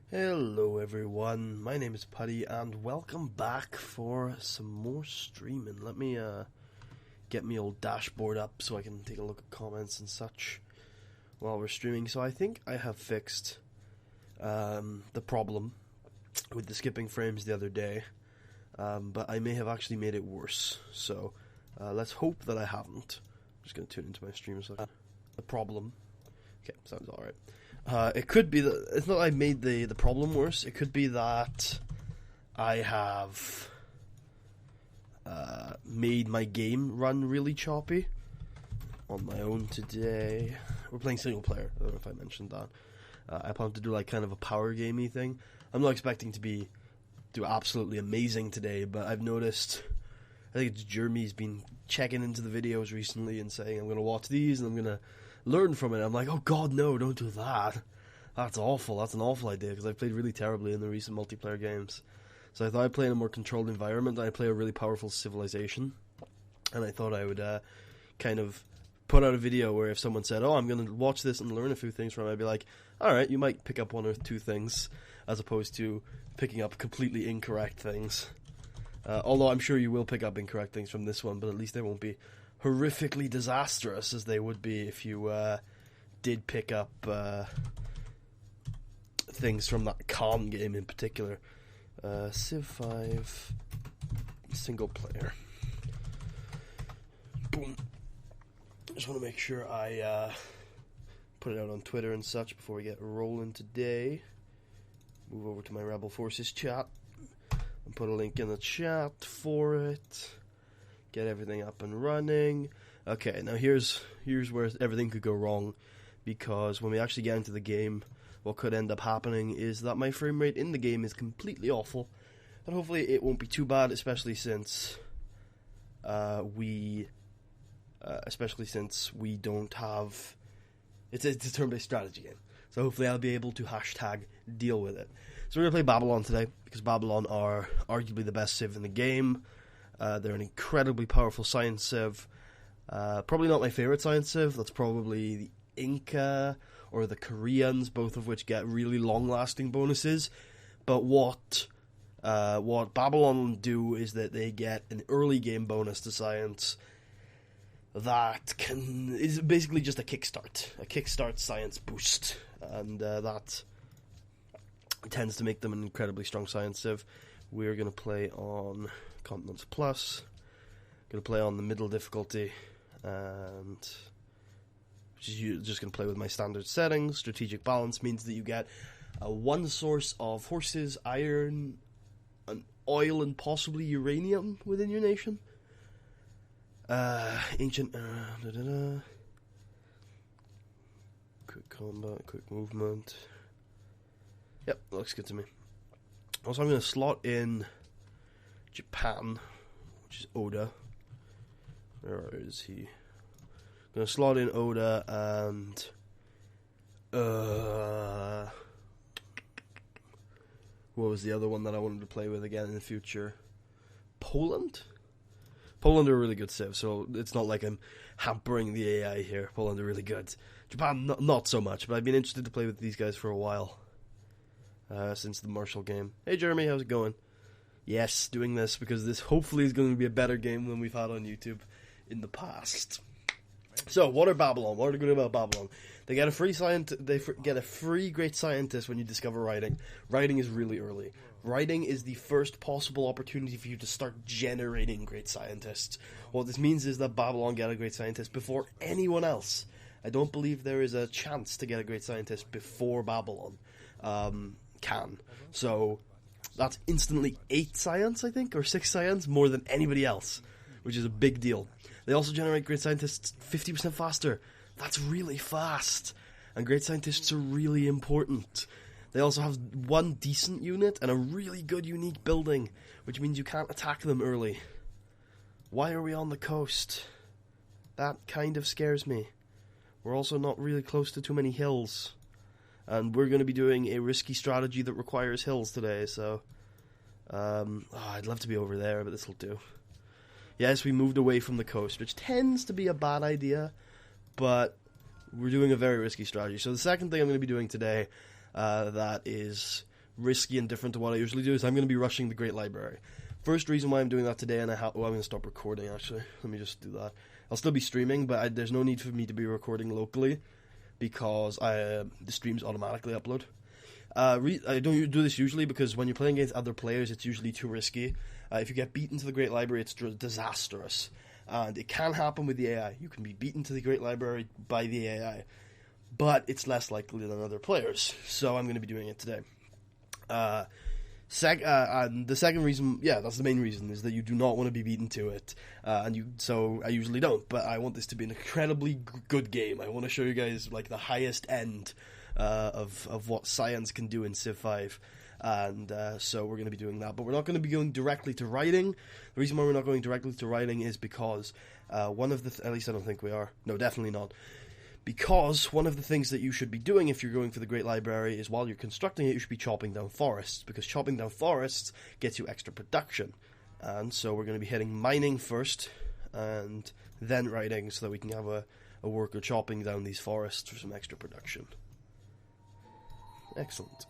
Hello everyone, my name is Puddy and welcome back for some more streaming. Let me get my old dashboard up so I can take a look at comments and such while we're streaming. So I think I have fixed the problem with the skipping frames the other day, but I may have actually made it worse. So let's hope that I haven't. I'm just going to tune into my stream so the problem. Okay, sounds alright. It could be that it's not that I made the problem worse. It could be that I have made my game run really choppy on my own today. We're playing single player. I don't know if I mentioned that. I plan to do like kind of a power gamey thing. I'm not expecting to do absolutely amazing today, but I've noticed. I think it's Germy's been checking into the videos recently and saying I'm going to watch these and I'm going to learn from it. I'm like, oh god, no, don't do that. That's awful. That's an awful idea because I've played really terribly in the recent multiplayer games. So I thought I'd play in a more controlled environment. I play a really powerful civilization, and I thought I would kind of put out a video where if someone said, oh, I'm going to watch this and learn a few things from it, I'd be like, alright, you might pick up one or two things as opposed to picking up completely incorrect things. Although I'm sure you will pick up incorrect things from this one, but at least they won't be horrifically disastrous as they would be if you did pick up things from that Khan game in particular. Civ 5 single player. Boom. I just want to make sure I put it out on Twitter and such before we get rolling today. Move over to my Rebel Forces chat and put a link in the chat for it. Get everything up and running. Okay, now here's where everything could go wrong, because when we actually get into the game, what could end up happening is that my frame rate in the game is completely awful, and hopefully it won't be too bad, especially since we don't have. It's a turn-based strategy game, so hopefully I'll be able to #deal with it. So we're gonna play Babylon today because Babylon are arguably the best civ in the game. They're an incredibly powerful science civ. Probably not my favorite science civ. That's probably the Inca or the Koreans, both of which get really long-lasting bonuses. But what Babylon do is that they get an early game bonus to science that is basically just a kickstart science boost, and that tends to make them an incredibly strong science civ. We're going to play on Continents Plus. Going to play on the middle difficulty, and just going to play with my standard settings. Strategic balance means that you get one source of horses, iron, and oil, and possibly uranium within your nation. Ancient. Quick combat, quick movement. Yep, looks good to me. Also, I'm going to slot in Japan, which is Oda. Where is he? I'm going to slot in Oda and what was the other one that I wanted to play with again in the future? Poland? Poland are a really good civ, so it's not like I'm hampering the AI here. Poland are really good. Japan, not so much, but I've been interested to play with these guys for a while. Since the Marshall game. Hey Jeremy, how's it going? Yes, doing this because this hopefully is going to be a better game than we've had on YouTube in the past. So, what are Babylon? What are they good about Babylon? They get a free get a free great scientist when you discover writing. Writing is really early. Writing is the first possible opportunity for you to start generating great scientists. What this means is that Babylon get a great scientist before anyone else. I don't believe there is a chance to get a great scientist before Babylon can. So that's instantly 8 science, I think, or 6 science, more than anybody else, which is a big deal. They also generate great scientists 50% faster. That's really fast. And great scientists are really important. They also have one decent unit and a really good unique building, which means you can't attack them early. Why are we on the coast? That kind of scares me. We're also not really close to too many hills. And we're going to be doing a risky strategy that requires hills today, so I'd love to be over there, but this will do. Yes, we moved away from the coast, which tends to be a bad idea, but we're doing a very risky strategy. So the second thing I'm going to be doing today that is risky and different to what I usually do, is I'm going to be rushing the Great Library. First reason why I'm doing that today, and I'm going to stop recording, actually. Let me just do that. I'll still be streaming, but there's no need for me to be recording locally, because the streams automatically upload. I don't do this usually, because when you're playing against other players, it's usually too risky. If you get beaten to the Great Library, it's disastrous. And it can happen with the AI. You can be beaten to the Great Library by the AI, but it's less likely than other players. So I'm going to be doing it today. And the second reason, that's the main reason, is that you do not want to be beaten to it. So I usually don't, but I want this to be an incredibly good game. I want to show you guys like the highest end of what science can do in Civ 5. And so we're going to be doing that, but we're not going to be going directly to writing. The reason why we're not going directly to writing is because one of the at least I don't think we are. No, definitely not. Because one of the things that you should be doing if you're going for the Great Library is, while you're constructing it, you should be chopping down forests, because chopping down forests gets you extra production. And so we're going to be hitting mining first, and then writing, so that we can have a worker chopping down these forests for some extra production. Excellent.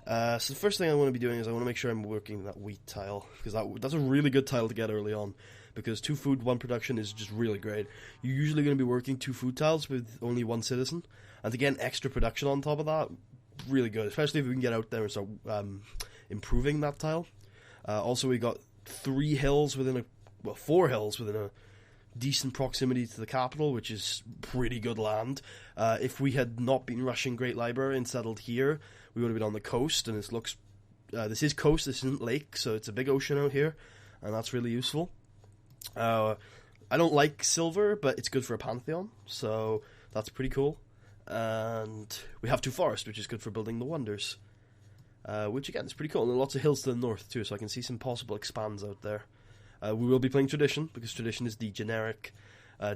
So the first thing I want to be doing is I want to make sure I'm working that wheat tile, because that's a really good tile to get early on, because 2 food, 1 production is just really great. You're usually going to be working 2 food tiles with only 1 citizen, and to get extra production on top of that, really good, especially if we can get out there and start improving that tile. Also, we got 4 hills within a decent proximity to the capital, which is pretty good land. If we had not been rushing Great Library and settled here, we would have been on the coast, and this is coast, this isn't lake, so it's a big ocean out here, and that's really useful. I don't like silver, but it's good for a pantheon, so that's pretty cool. And we have 2 forests, which is good for building the wonders, which again is pretty cool. And there are lots of hills to the north too, so I can see some possible expands out there. We will be playing tradition, because tradition is the generic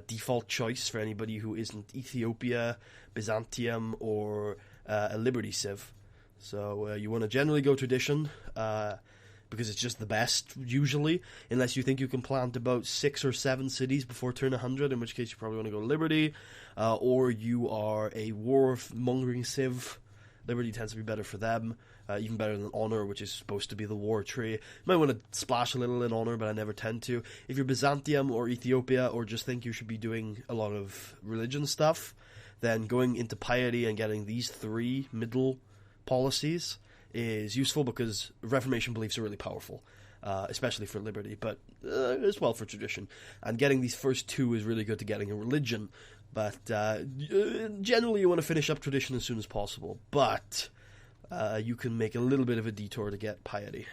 default choice for anybody who isn't Ethiopia, Byzantium, or a Liberty Civ. So you want to generally go tradition, because it's just the best, usually, unless you think you can plant about 6 or 7 cities before turn 100, in which case you probably want to go Liberty, or you are a war-mongering Civ. Liberty tends to be better for them, even better than Honor, which is supposed to be the war tree. You might want to splash a little in Honor, but I never tend to. If you're Byzantium or Ethiopia, or just think you should be doing a lot of religion stuff, then going into piety and getting these 3 middle policies is useful, because Reformation beliefs are really powerful, especially for liberty, but as well for tradition. And getting these first 2 is really good to getting a religion, but generally you want to finish up tradition as soon as possible, but you can make a little bit of a detour to get piety.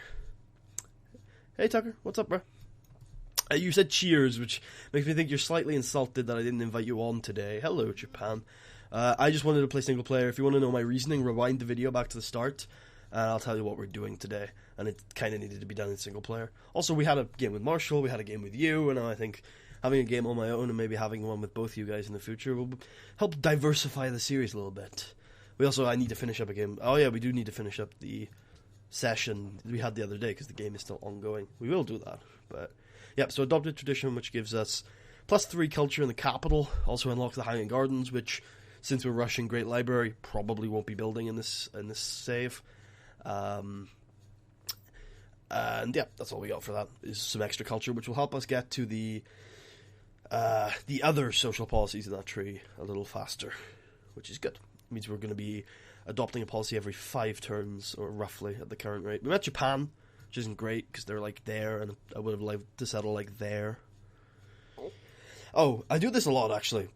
Hey Tucker, what's up, bro? You said cheers, which makes me think you're slightly insulted that I didn't invite you on today. Hello, Japan. I just wanted to play single player. If you want to know my reasoning, rewind the video back to the start, and I'll tell you what we're doing today. And it kind of needed to be done in single player. Also, we had a game with Marshall, we had a game with you, and I think having a game on my own and maybe having one with both you guys in the future will help diversify the series a little bit. I need to finish up a game. Oh yeah, we do need to finish up the session we had the other day, because the game is still ongoing. We will do that, but yep. So adopted tradition, which gives us +3 culture in the capital, also unlocks the Hanging Gardens, which, since we're rushing Great Library, probably won't be building in this save. And yeah, that's all we got for that, is some extra culture, which will help us get to the other social policies in that tree a little faster, which is good. It means we're going to be adopting a policy every 5 turns, or roughly, at the current rate. We met Japan, which isn't great, because they're like there, and I would have liked to settle like there. Oh, I do this a lot, actually.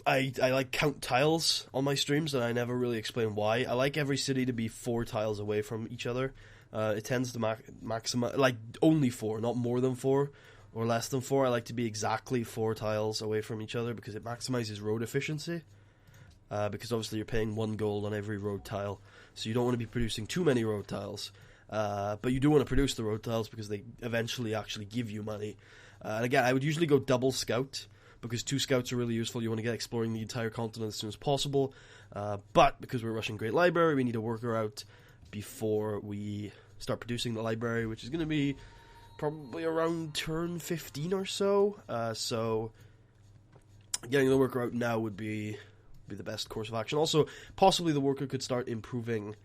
I like count tiles on my streams, and I never really explain why. I like every city to be 4 tiles away from each other. It tends to maximize, like, only 4, not more than 4, or less than 4. I like to be exactly 4 tiles away from each other, because it maximizes road efficiency. Because obviously you're paying 1 gold on every road tile, so you don't want to be producing too many road tiles. But you do want to produce the road tiles, because they eventually actually give you money. And again, I would usually go double scout, because 2 scouts are really useful. You want to get exploring the entire continent as soon as possible. But because we're rushing Great Library, we need a worker out before we start producing the library, which is going to be probably around turn 15 or so. So getting the worker out now would be the best course of action. Also, possibly the worker could start improving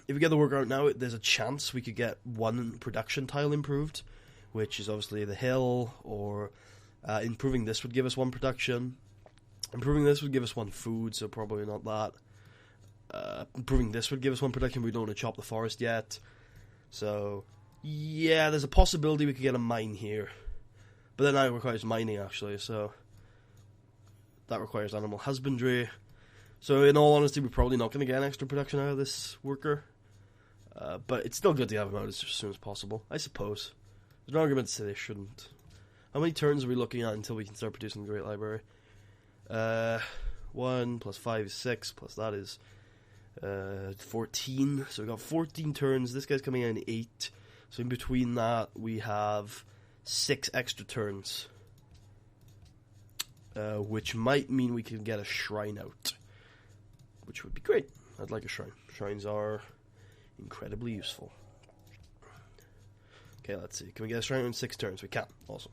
If we get the worker out now, there's a chance we could get one production tile improved, which is obviously the hill, or improving this would give us one production. Improving this would give us one food, so probably not that. Improving this would give us one production, we don't want to chop the forest yet. So, yeah, there's a possibility we could get a mine here. But then that requires mining, actually, so that requires animal husbandry. So, in all honesty, we're probably not going to get an extra production out of this worker. But it's still good to have him out as soon as possible, I suppose. There's no argument to say they shouldn't. How many turns are we looking at until we can start producing the Great Library? 1 plus 5 is 6, plus that is 14. So we've got 14 turns. This guy's coming in 8. So in between that, we have 6 extra turns. Which might mean we can get a shrine out. Which would be great. I'd like a shrine. Shrines are incredibly useful. Okay, let's see. Can we get a shrine in 6 turns? We can. Awesome.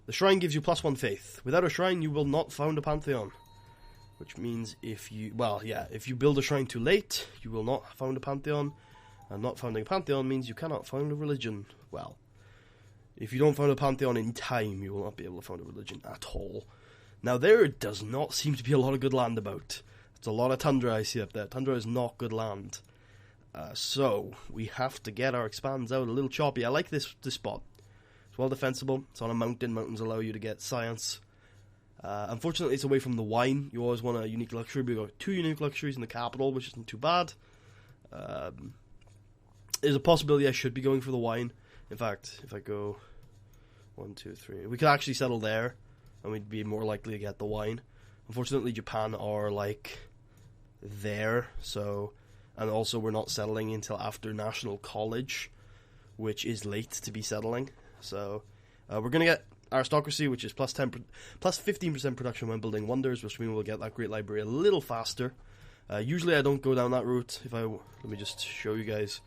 The shrine gives you +1 faith. Without a shrine, you will not found a pantheon. Which means if you build a shrine too late, you will not found a pantheon. And not founding a pantheon means you cannot found a religion. Well, if you don't found a pantheon in time, you will not be able to found a religion at all. Now, there does not seem to be a lot of good land about. It's a lot of tundra I see up there. Tundra is not good land. So, we have to get our expands out a little choppy. I like this spot. It's well defensible. It's on a mountain. Mountains allow you to get science. Unfortunately, it's away from the wine. You always want a unique luxury. We've got 2 unique luxuries in the capital, which isn't too bad. There's a possibility I should be going for the wine. In fact, if I go 1, 2, 3, we could actually settle there, and we'd be more likely to get the wine. Unfortunately, Japan are, like, there, so... And also, we're not settling until after National College, which is late to be settling. So, we're going to get aristocracy, which is plus 15% production when building wonders, which means we'll get that great library a little faster. Usually, I don't go down that route. Let me just show you guys.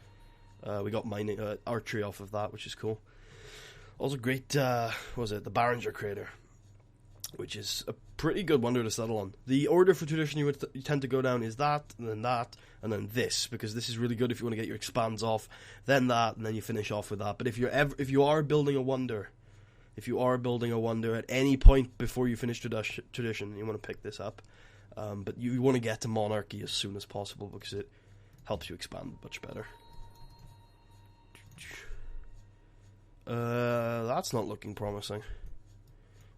We got mining archery off of that, which is cool. Also, great. What was it? The Barringer Crater, which is a pretty good wonder to settle on. The order for tradition you tend to go down is that, and then this, because this is really good if you want to get your expands off, then that, and then you finish off with that. But if you are building a wonder at any point before you finish tradition, you want to pick this up. But you want to get to monarchy as soon as possible because it helps you expand much better. That's not looking promising.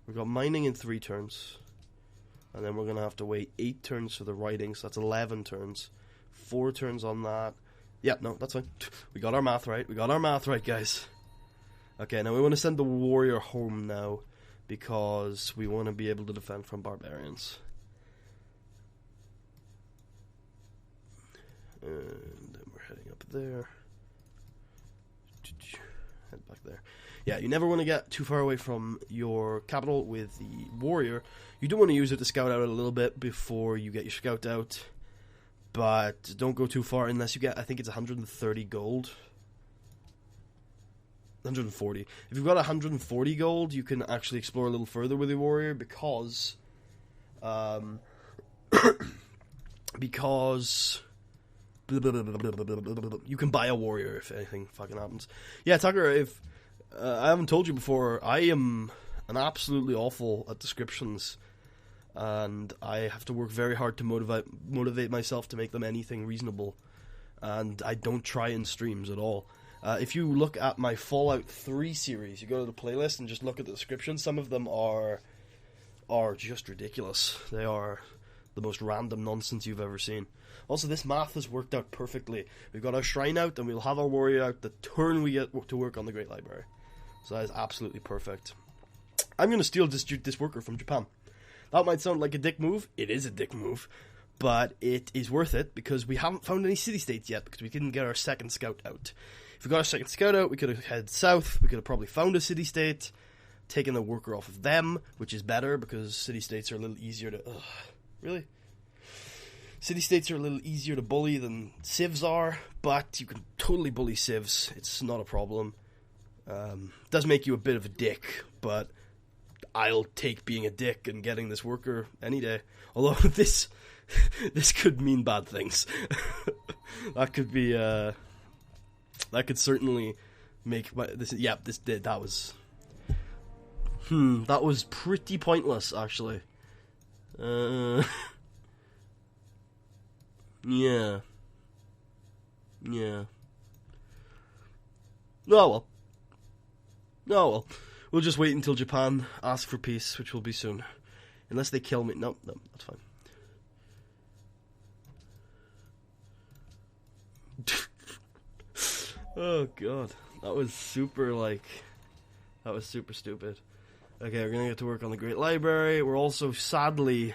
We've got mining in 3 turns. And then we're going to have to wait 8 turns for the writing, so that's 11 turns. 4 turns on that. Yeah, no, that's fine. We got our math right. Guys. Okay, now we want to send the warrior home now, because we want to be able to defend from barbarians. And then we're heading up there. Head back there. Yeah, you never want to get too far away from your capital with the warrior. You do want to use it to scout out a little bit before you get your scout out. But don't go too far unless you get, I think it's 130 gold. 140. If you've got 140 gold, you can actually explore a little further with your warrior because... because... you can buy a warrior if anything fucking happens. Yeah, Tucker, if... I haven't told you before, I am an absolutely awful at descriptions, and I have to work very hard to motivate myself to make them anything reasonable, and I don't try in streams at all. If you look at my Fallout 3 series, you go to the playlist and just look at the descriptions, some of them are just ridiculous. They are the most random nonsense you've ever seen. Also, this math has worked out perfectly. We've got our shrine out, and we'll have our warrior out the turn we get to work on the Great Library. So that is absolutely perfect. I'm going to steal this worker from Japan. That might sound like a dick move. It is a dick move. But it is worth it, because we haven't found any city-states yet, because we didn't get our second scout out. If we got our second scout out, we could have headed south. We could have probably found a city-state, taken the worker off of them, which is better, because city-states are a little easier to... really? City-states are a little easier to bully than Civs are, but you can totally bully Civs. It's not a problem. Does make you a bit of a dick, but I'll take being a dick and getting this worker any day. Although this this could mean bad things. That could be, that could certainly make this. Yeah, this did. That was. That was pretty pointless, actually. Yeah. Yeah. Oh well. Oh well. We'll just wait until Japan asks for peace, which will be soon. Unless they kill me. No, that's fine. Oh god. That was super, that was super stupid. Okay, we're gonna get to work on the Great Library. We're also, sadly,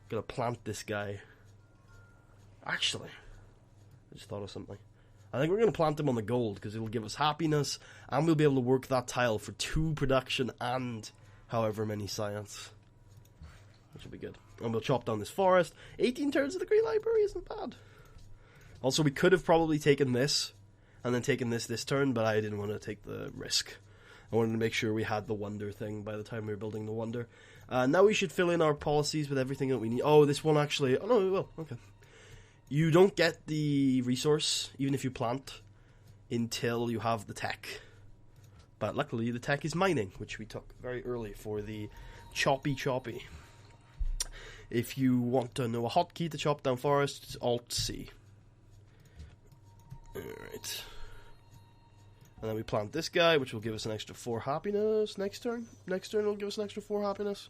gonna plant this guy. Actually, I just thought of something. I think we're gonna plant him on the gold, because it'll give us happiness, and we'll be able to work that tile for 2 production and however many science. Which will be good. And we'll chop down this forest. 18 turns of the Great Library isn't bad. Also, we could have probably taken this, and then taken this turn, but I didn't want to take the risk. I wanted to make sure we had the wonder thing by the time we were building the wonder. Now we should fill in our policies with everything that we need. Oh, this one actually... Oh, no, we will. Okay. You don't get the resource, even if you plant, until you have the tech. But luckily, the tech is mining, which we took very early for the choppy. If you want to know a hotkey to chop down forests, it's Alt-C. Alright. And then we plant this guy, which will give us an extra 4 happiness next turn. Next turn will give us an extra 4 happiness.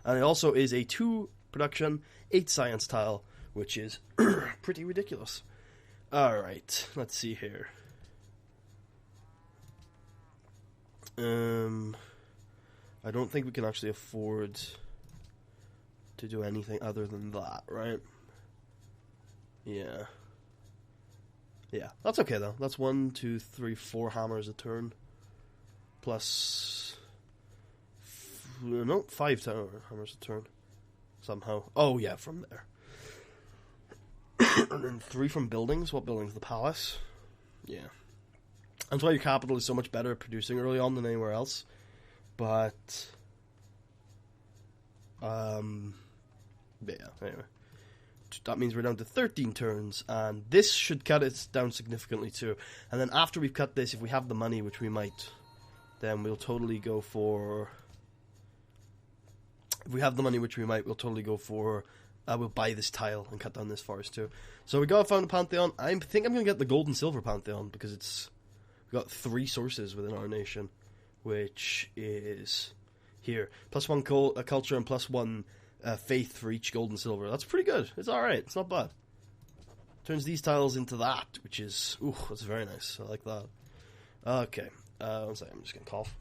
And it also is a 2 production, 8 science tile, which is pretty ridiculous. Alright, let's see here. I don't think we can actually afford to do anything other than that, right? Yeah. Yeah, that's okay though. That's 1, 2, 3, 4 hammers a turn. Plus... no, 5 hammers a turn. Somehow. Oh yeah, from there. And then 3 from buildings. What buildings? The palace? Yeah. That's why your capital is so much better at producing early on than anywhere else. But... yeah, anyway. That means we're down to 13 turns, and this should cut it down significantly too. And then after we've cut this, if we have the money, which we might, then we'll totally go for... If we have the money, which we might, we'll totally go for... we'll buy this tile and cut down this forest too. So we found a Pantheon. I think I'm going to get the gold and silver Pantheon, because we've got 3 sources within our nation, which is here. +1 culture and +1 faith for each gold and silver. That's pretty good. It's alright. It's not bad. Turns these tiles into that, which is... Ooh, that's very nice. I like that. Okay. One second. I'm just going to cough.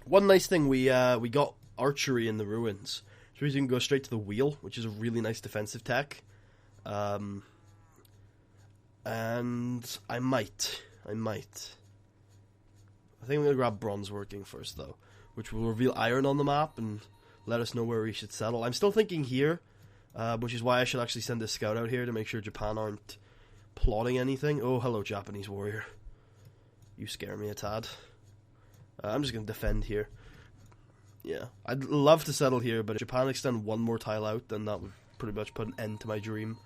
One nice thing, we got archery in the ruins. So we can go straight to the wheel, which is a really nice defensive tech. And I might. I think I'm going to grab bronze working first, though, which will reveal iron on the map and let us know where we should settle. I'm still thinking here, which is why I should actually send a scout out here to make sure Japan aren't plotting anything. Oh, hello, Japanese warrior. You scare me a tad. I'm just going to defend here. Yeah, I'd love to settle here, but if Japan extend 1 more tile out, then that would pretty much put an end to my dream.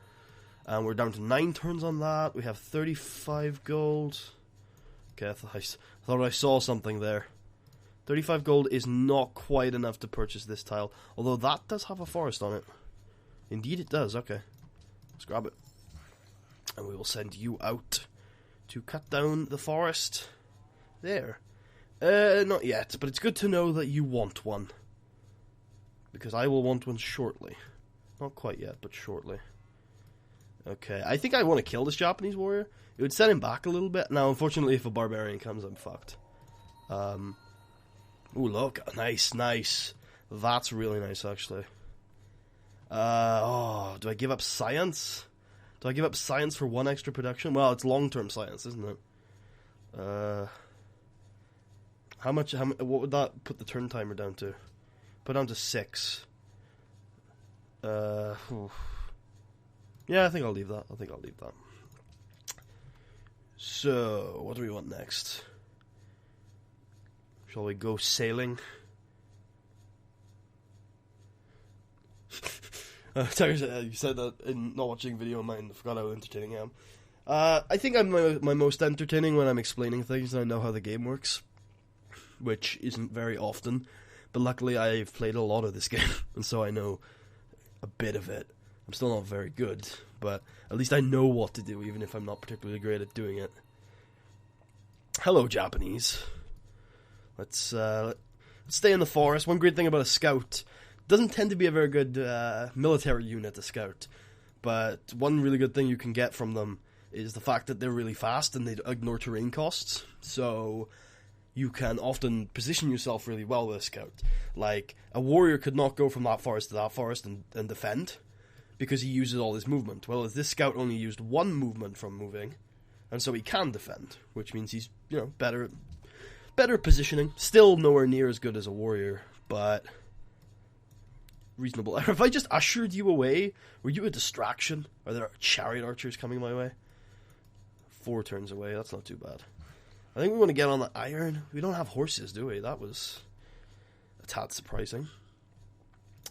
And we're down to 9 turns on that. We have 35 gold. Okay, I thought I saw something there. 35 gold is not quite enough to purchase this tile, although that does have a forest on it. Indeed it does, okay. Let's grab it. And we will send you out to cut down the forest. There. Not yet, but it's good to know that you want one. Because I will want one shortly. Not quite yet, but shortly. Okay, I think I want to kill this Japanese warrior. It would set him back a little bit. Now, unfortunately, if a barbarian comes, I'm fucked. Ooh, look. Nice. That's really nice, actually. Do I give up science? Do I give up science for 1 extra production? Well, it's long-term science, isn't it? How much, what would that put the turn timer down to? Put down to 6. Yeah, I think I'll leave that. So, what do we want next? Shall we go sailing? You said that in not watching video of mine. I forgot how entertaining I am. I think I'm my most entertaining when I'm explaining things and I know how the game works, which isn't very often. But luckily, I've played a lot of this game, and so I know a bit of it. I'm still not very good, but at least I know what to do, even if I'm not particularly great at doing it. Hello, Japanese. Let's stay in the forest. One great thing about a scout, doesn't tend to be a very good military unit, a scout, but one really good thing you can get from them is the fact that they're really fast and they ignore terrain costs, so you can often position yourself really well with a scout. Like, a warrior could not go from that forest to that forest and defend, because he uses all his movement. Well, this scout only used one movement from moving, and so he can defend, which means he's, better positioning. Still nowhere near as good as a warrior, but reasonable. If I just ushered you away, were you a distraction? Are there chariot archers coming my way? 4 turns away, that's not too bad. I think we want to get on the iron. We don't have horses, do we? That was a tad surprising.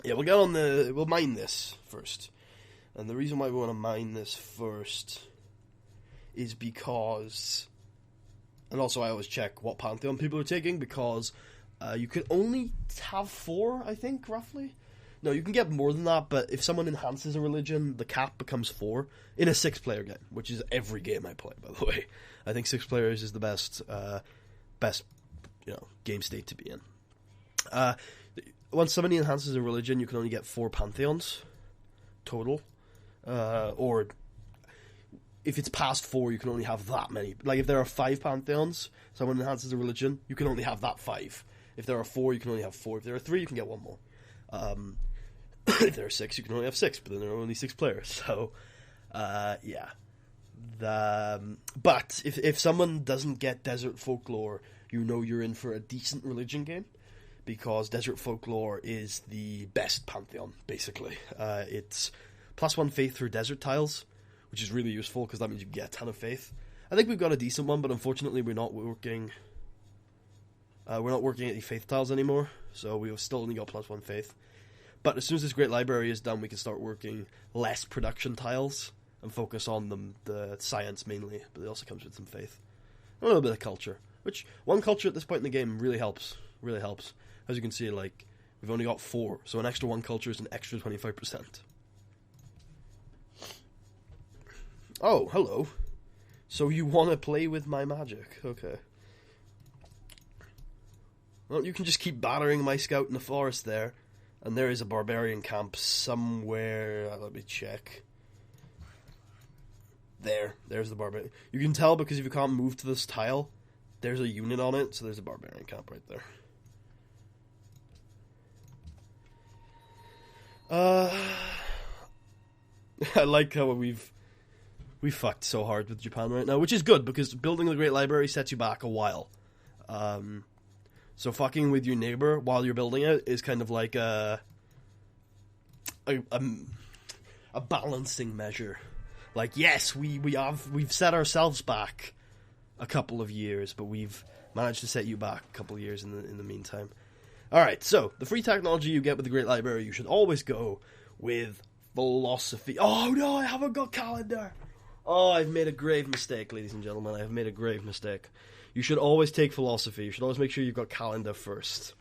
Yeah, we'll mine this first. And the reason why we want to mine this first is because, and also I always check what pantheon people are taking, because you can only have 4, I think, roughly. No, you can get more than that, but if someone enhances a religion, the cap becomes 4 in a 6-player game, which is every game I play, by the way. I think 6 players is the best, game state to be in. Once somebody enhances a religion, you can only get 4 pantheons total, or if it's past 4, you can only have that many. Like, if there are 5 pantheons, someone enhances a religion, you can only have that 5. If there are 4, you can only have 4. If there are 3, you can get 1 more. If there are 6, you can only have 6, but then there are only 6 players. So, yeah. But if someone doesn't get Desert Folklore, you're in for a decent religion game, because Desert Folklore is the best pantheon, basically. It's +1 faith for desert tiles, which is really useful, because that means you get a ton of faith. I think we've got a decent one, but unfortunately we're not working any faith tiles anymore, so we've still only got +1 faith. But as soon as this great library is done, we can start working less production tiles and focus on the science mainly, but it also comes with some faith. A little bit of culture, which one culture at this point in the game really helps. As you can see, like, we've only got 4, so an extra 1 culture is an extra 25%. Oh, hello. So you want to play with my magic? Okay. Well, you can just keep battering my scout in the forest there. And there is a barbarian camp somewhere. Let me check. There's the barbarian. You can tell because if you can't move to this tile, there's a unit on it, so there's a barbarian camp right there. I like how we fucked so hard with Japan right now, which is good because building the Great Library sets you back a while. So fucking with your neighbor while you're building it is kind of like a balancing measure. Like, yes, we've set ourselves back a couple of years, but we've managed to set you back a couple of years in the meantime. All right, so the free technology you get with the Great Library, you should always go with philosophy. Oh no, I haven't got calendar. Oh, I've made a grave mistake, ladies and gentlemen. I have made a grave mistake. You should always take philosophy. You should always make sure you've got calendar first.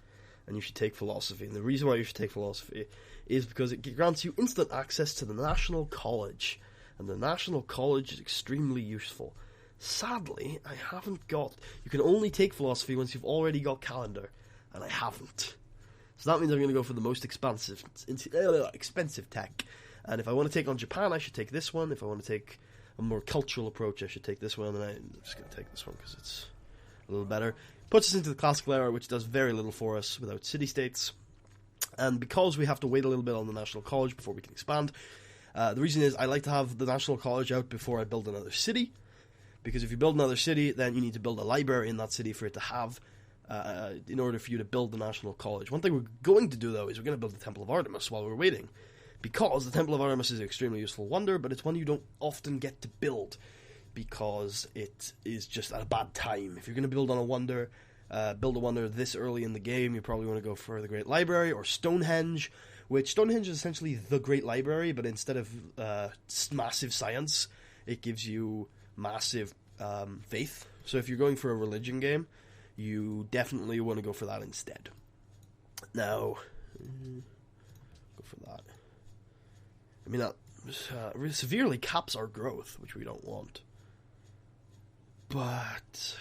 And you should take philosophy. And the reason why you should take philosophy is because it grants you instant access to the National College. And the National College is extremely useful. Sadly, I haven't got... You can only take philosophy once you've already got calendar. And I haven't. So that means I'm going to go for the most expensive tech. And if I want to take on Japan, I should take this one. If I want to take a more cultural approach, I should take this one. And I'm just going to take this one because it's a little better. Puts us into the classical era, which does very little for us without city-states. And because we have to wait a little bit on the National College before we can expand, the reason is I like to have the National College out before I build another city. Because if you build another city, then you need to build a library in that city for it to have, in order for you to build the National College. One thing we're going to do, though, is we're going to build the Temple of Artemis while we're waiting. Because the Temple of Artemis is an extremely useful wonder, but it's one you don't often get to build. Because it is just at a bad time. If you're going to build a wonder this early in the game, you probably want to go for the Great Library or Stonehenge, which Stonehenge is essentially the Great Library, but instead of massive science, it gives you massive faith. So if you're going for a religion game, you definitely want to go for that instead. Now, go for that. I mean, that severely caps our growth, which we don't want. But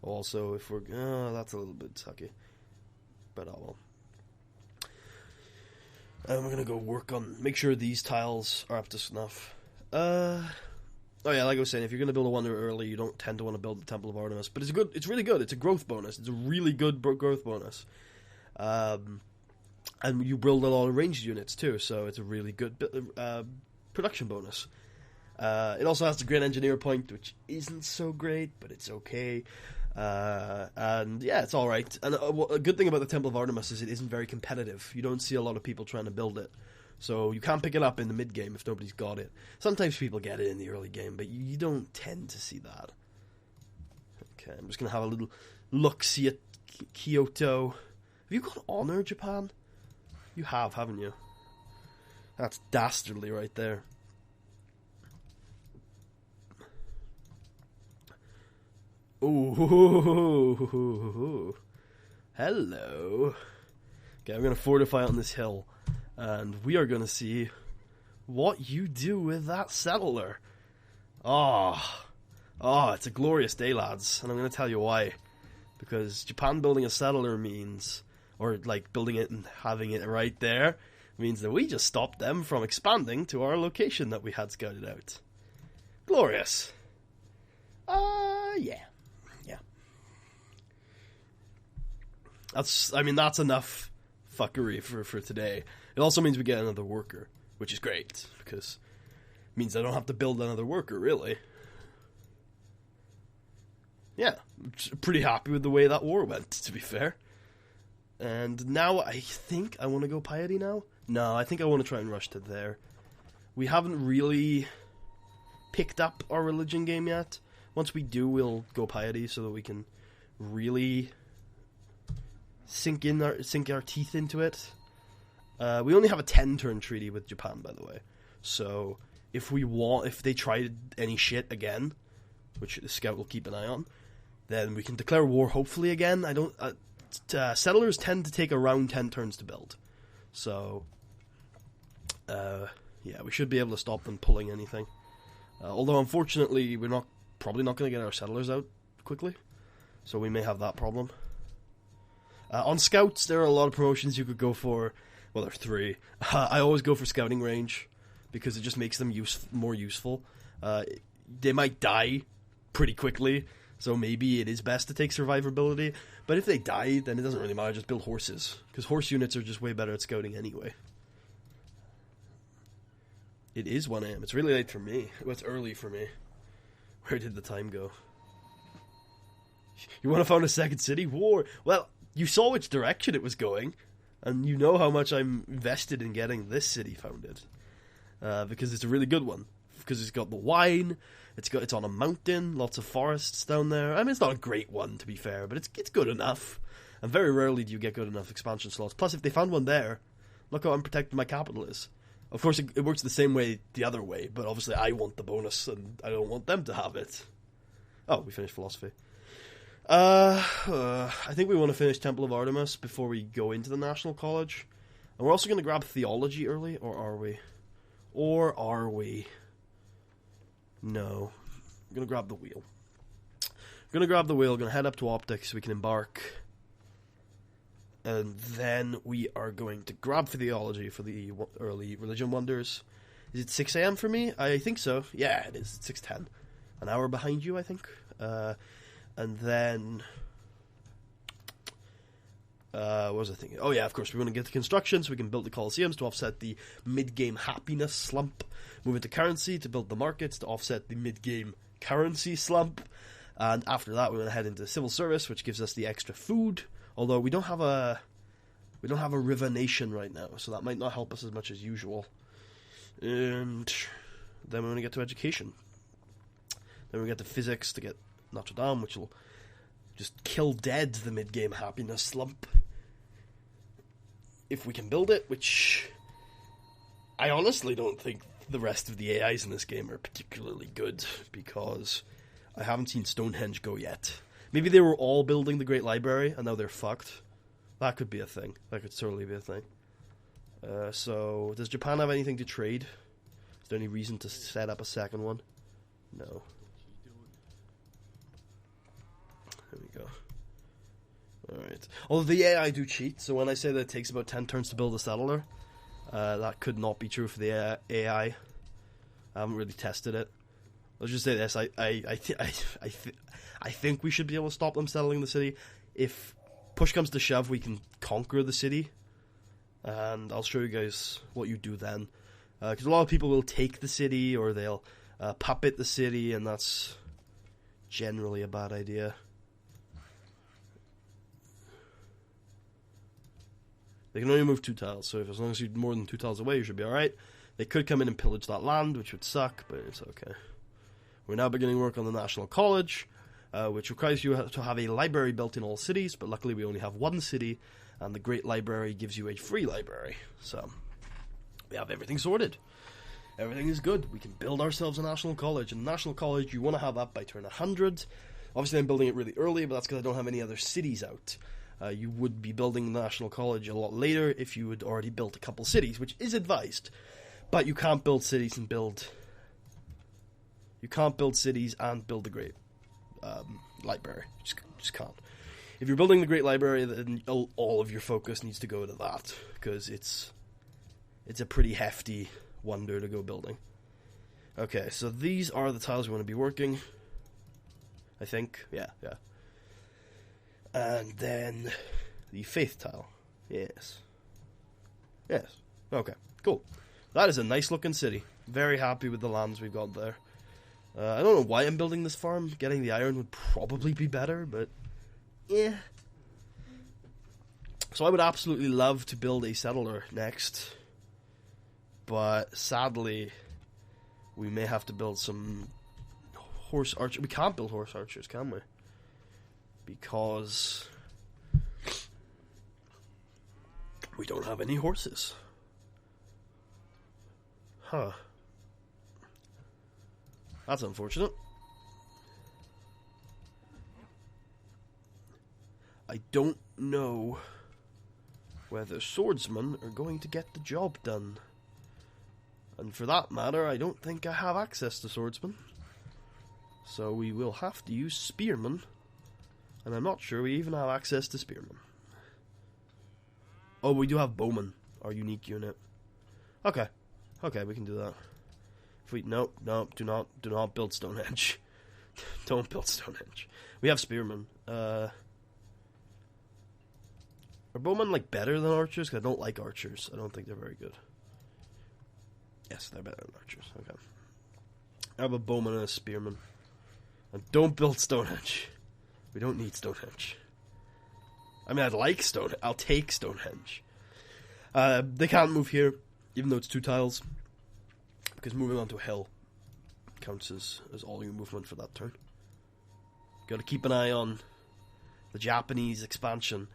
also, if we're... that's a little bit sucky. But oh well. And we're going to go work on... Make sure these tiles are up to snuff. Oh yeah, like I was saying, if you're going to build a wonder early, you don't tend to want to build the Temple of Artemis. But it's really good. It's a growth bonus. It's a really good growth bonus. And you build a lot of ranged units too, so it's a really good production bonus. It also has the Great Engineer point, which isn't so great, but it's okay. And yeah, it's alright. And a good thing about the Temple of Artemis is it isn't very competitive. You don't see a lot of people trying to build it. So you can't pick it up in the mid-game if nobody's got it. Sometimes people get it in the early game, but you don't tend to see that. Okay, I'm just going to have a little look-see at Kyoto. Have you got honor, Japan? You have, haven't you? That's dastardly right there. Ooh. Hello. Okay, I'm going to fortify on this hill. And we are going to see what you do with that settler. It's a glorious day, lads. And I'm going to tell you why. Because Japan building a settler means, or like building it and having it right there, means that we just stopped them from expanding to our location that we had scouted out. Glorious. Yeah. That's enough fuckery for today. It also means we get another worker, which is great, because it means I don't have to build another worker, really. Yeah, I'm pretty happy with the way that war went, to be fair. And now I think I want to go piety now. No, I think I want to try and rush to there. We haven't really picked up our religion game yet. Once we do, we'll go piety so that we can really sink our teeth into it. We only have a 10-turn treaty with Japan, by the way. So if they try any shit again, which the scout will keep an eye on, then we can declare war hopefully again. Settlers tend to take around 10 turns to build. So yeah, we should be able to stop them pulling anything. Although unfortunately we're probably not going to get our settlers out quickly, so we may have that problem. On scouts, there are a lot of promotions you could go for. Well, there are 3. I always go for scouting range, because it just makes them more useful. They might die pretty quickly, so maybe it is best to take survivability. But if they die, then it doesn't really matter, just build horses. Because horse units are just way better at scouting anyway. It is 1 AM. It's really late for me. Well, it's early for me. Where did the time go? You want to found a second city? War! Well, you saw which direction it was going, and you know how much I'm invested in getting this city founded. Because it's a really good one. Because it's got the wine, it's on a mountain, lots of forests down there. I mean, it's not a great one, to be fair, but it's good enough. And very rarely do you get good enough expansion slots. Plus, if they found one there, look how unprotected my capital is. Of course, it works the same way the other way, but obviously I want the bonus, and I don't want them to have it. Oh, we finished philosophy. I think we want to finish Temple of Artemis before we go into the National College. And we're also going to grab theology early, or are we? No. I'm going to grab the wheel. Going to head up to optics so we can embark. And then we are going to grab theology for the early religion wonders. Is it 6 AM for me? I think so. Yeah, it is. It's 6:10. An hour behind you, I think. And then... what was I thinking? Oh yeah, of course, we want to get the construction so we can build the Colosseums to offset the mid-game happiness slump. Move into currency to build the markets to offset the mid-game currency slump. And after that, we're going to head into civil service, which gives us the extra food. Although we don't have a River Nation right now, so that might not help us as much as usual. And then we're going to get to education. Then we get to physics to get Notre Dame, which will just kill dead the mid-game happiness slump. if we can build it, which I honestly don't think the rest of the AIs in this game are particularly good, because I haven't seen Stonehenge go yet. Maybe they were all building the Great Library, and now they're fucked. That could be a thing. That could totally be a thing. So, does Japan have anything to trade? Is there any reason to set up a second one? No. There we go. Alright. Although the AI do cheat, so when I say that it takes about 10 turns to build a settler, that could not be true for the AI. I haven't really tested it. Let's just say this: I think we should be able to stop them settling the city. If push comes to shove, we can conquer the city, and I'll show you guys what you do then. Because a lot of people will take the city, or they'll puppet the city, and that's generally a bad idea. They can only move 2 tiles, so as long as you're more than 2 tiles away, you should be alright. They could come in and pillage that land, which would suck, but it's okay. We're now beginning work on the National College, which requires you to have a library built in all cities, but luckily we only have one city, and the Great Library gives you a free library. So, we have everything sorted. Everything is good. We can build ourselves a National College, and the National College you want to have up by turn 100. Obviously I'm building it really early, but that's because I don't have any other cities out. You would be building the National College a lot later if you had already built a couple cities, which is advised. But you can't build cities and build... You can't build cities and build the Great Library. Just can't. If you're building the Great Library, then all of your focus needs to go to that, because it's a pretty hefty wonder to go building. Okay, so these are the tiles we want to be working. I think. Yeah. And then the faith tile. Yes. Okay, cool. That is a nice looking city. Very happy with the lands we've got there. I don't know why I'm building this farm. Getting the iron would probably be better, but yeah. So I would absolutely love to build a settler next. But sadly, we may have to build some horse archers. We can't build horse archers, can we? Because we don't have any horses. Huh. That's unfortunate. I don't know whether swordsmen are going to get the job done. And for that matter, I don't think I have access to swordsmen. So we will have to use spearmen. And I'm not sure we even have access to spearmen. Oh, we do have bowmen, our unique unit. Okay, we can do that. If we do not build Stonehenge. Don't build Stonehenge. We have spearmen. Are bowmen like better than archers? Because I don't like archers. I don't think they're very good. Yes, they're better than archers. Okay. I have a bowman and a spearman. And don't build Stonehenge. We don't need Stonehenge. I mean, I'd like Stonehenge. I'll take Stonehenge. They can't move here, even though it's 2 tiles. Because moving onto a hill counts as all your movement for that turn. Got to keep an eye on the Japanese expansion.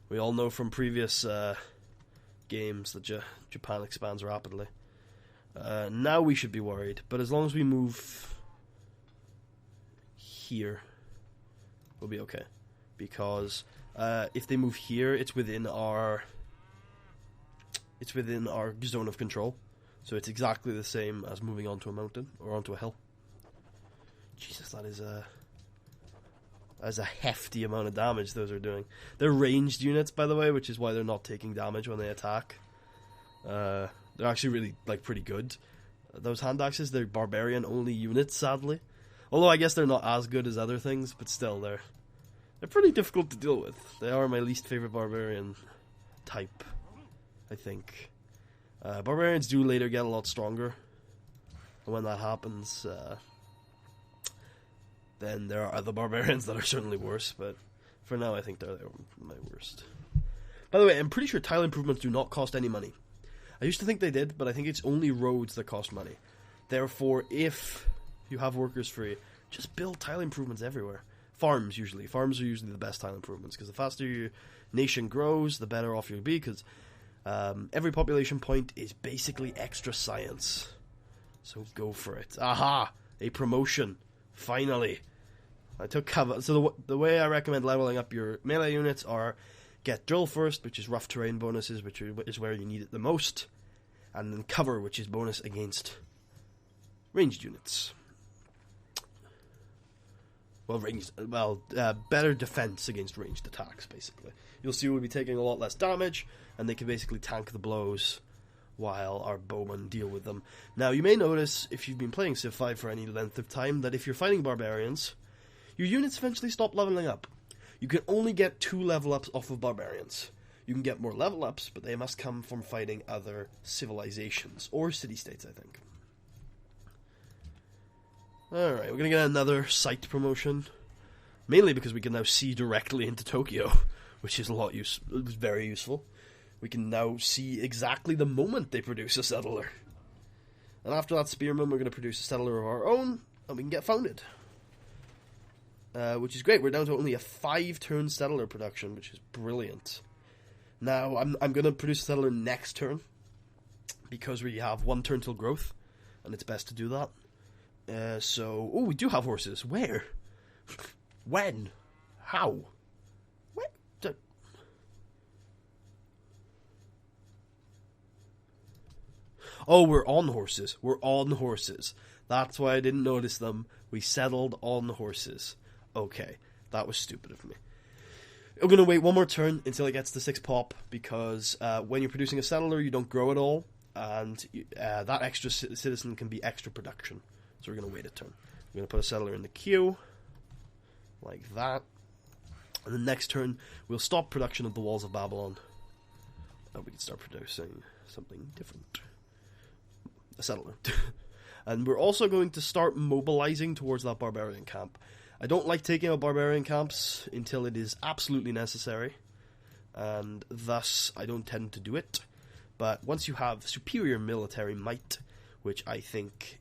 We all know from previous games that Japan expands rapidly. Now we should be worried, but as long as we move here, we'll be okay. Because if they move here, it's within our zone of control. So it's exactly the same as moving onto a mountain or onto a hill. Jesus, that is a hefty amount of damage those are doing. They're ranged units, by the way, which is why they're not taking damage when they attack. They're actually really pretty good. Those hand axes, they're barbarian only units, sadly. Although I guess they're not as good as other things, but still they're pretty difficult to deal with. They are my least favorite barbarian type, I think. Barbarians do later get a lot stronger. And when that happens, then there are other barbarians that are certainly worse, but for now I think they're my worst. By the way, I'm pretty sure tile improvements do not cost any money. I used to think they did, but I think it's only roads that cost money. Therefore, if you have workers free, just build tile improvements everywhere. Farms, usually. Farms are usually the best tile improvements, because the faster your nation grows, the better off you'll be, because Every population point is basically extra science. So go for it. Aha! A promotion. Finally. I took cover. So the way I recommend leveling up your melee units are get drill first, which is rough terrain bonuses, which is where you need it the most. And then cover, which is bonus against ranged units. Well, better defense against ranged attacks, basically. You'll see we'll be taking a lot less damage, and they can basically tank the blows while our bowmen deal with them. Now, you may notice, if you've been playing Civ 5 for any length of time, that if you're fighting barbarians, your units eventually stop leveling up. You can only get 2 level ups off of barbarians. You can get more level ups, but they must come from fighting other civilizations, or city-states, I think. Alright, we're going to get another site promotion. Mainly because we can now see directly into Tokyo, which is very useful. We can now see exactly the moment they produce a settler. And after that spearman, we're going to produce a settler of our own, and we can get founded. Which is great. We're down to only a 5-turn settler production, which is brilliant. Now, I'm going to produce a settler next turn, because we have 1 turn till growth, and it's best to do that. Oh, we do have horses. Where? When? How? Where? Oh, we're on horses. We're on horses. That's why I didn't notice them. We settled on horses. Okay, that was stupid of me. I'm going to wait 1 more turn until it gets to 6 pop, because when you're producing a settler, you don't grow at all, and that extra citizen can be extra production. So we're going to wait a turn. We're going to put a settler in the queue, like that. And the next turn, we'll stop production of the Walls of Babylon. And we can start producing something different. A settler. And we're also going to start mobilizing towards that barbarian camp. I don't like taking out barbarian camps until it is absolutely necessary. And thus, I don't tend to do it. But once you have superior military might, which I think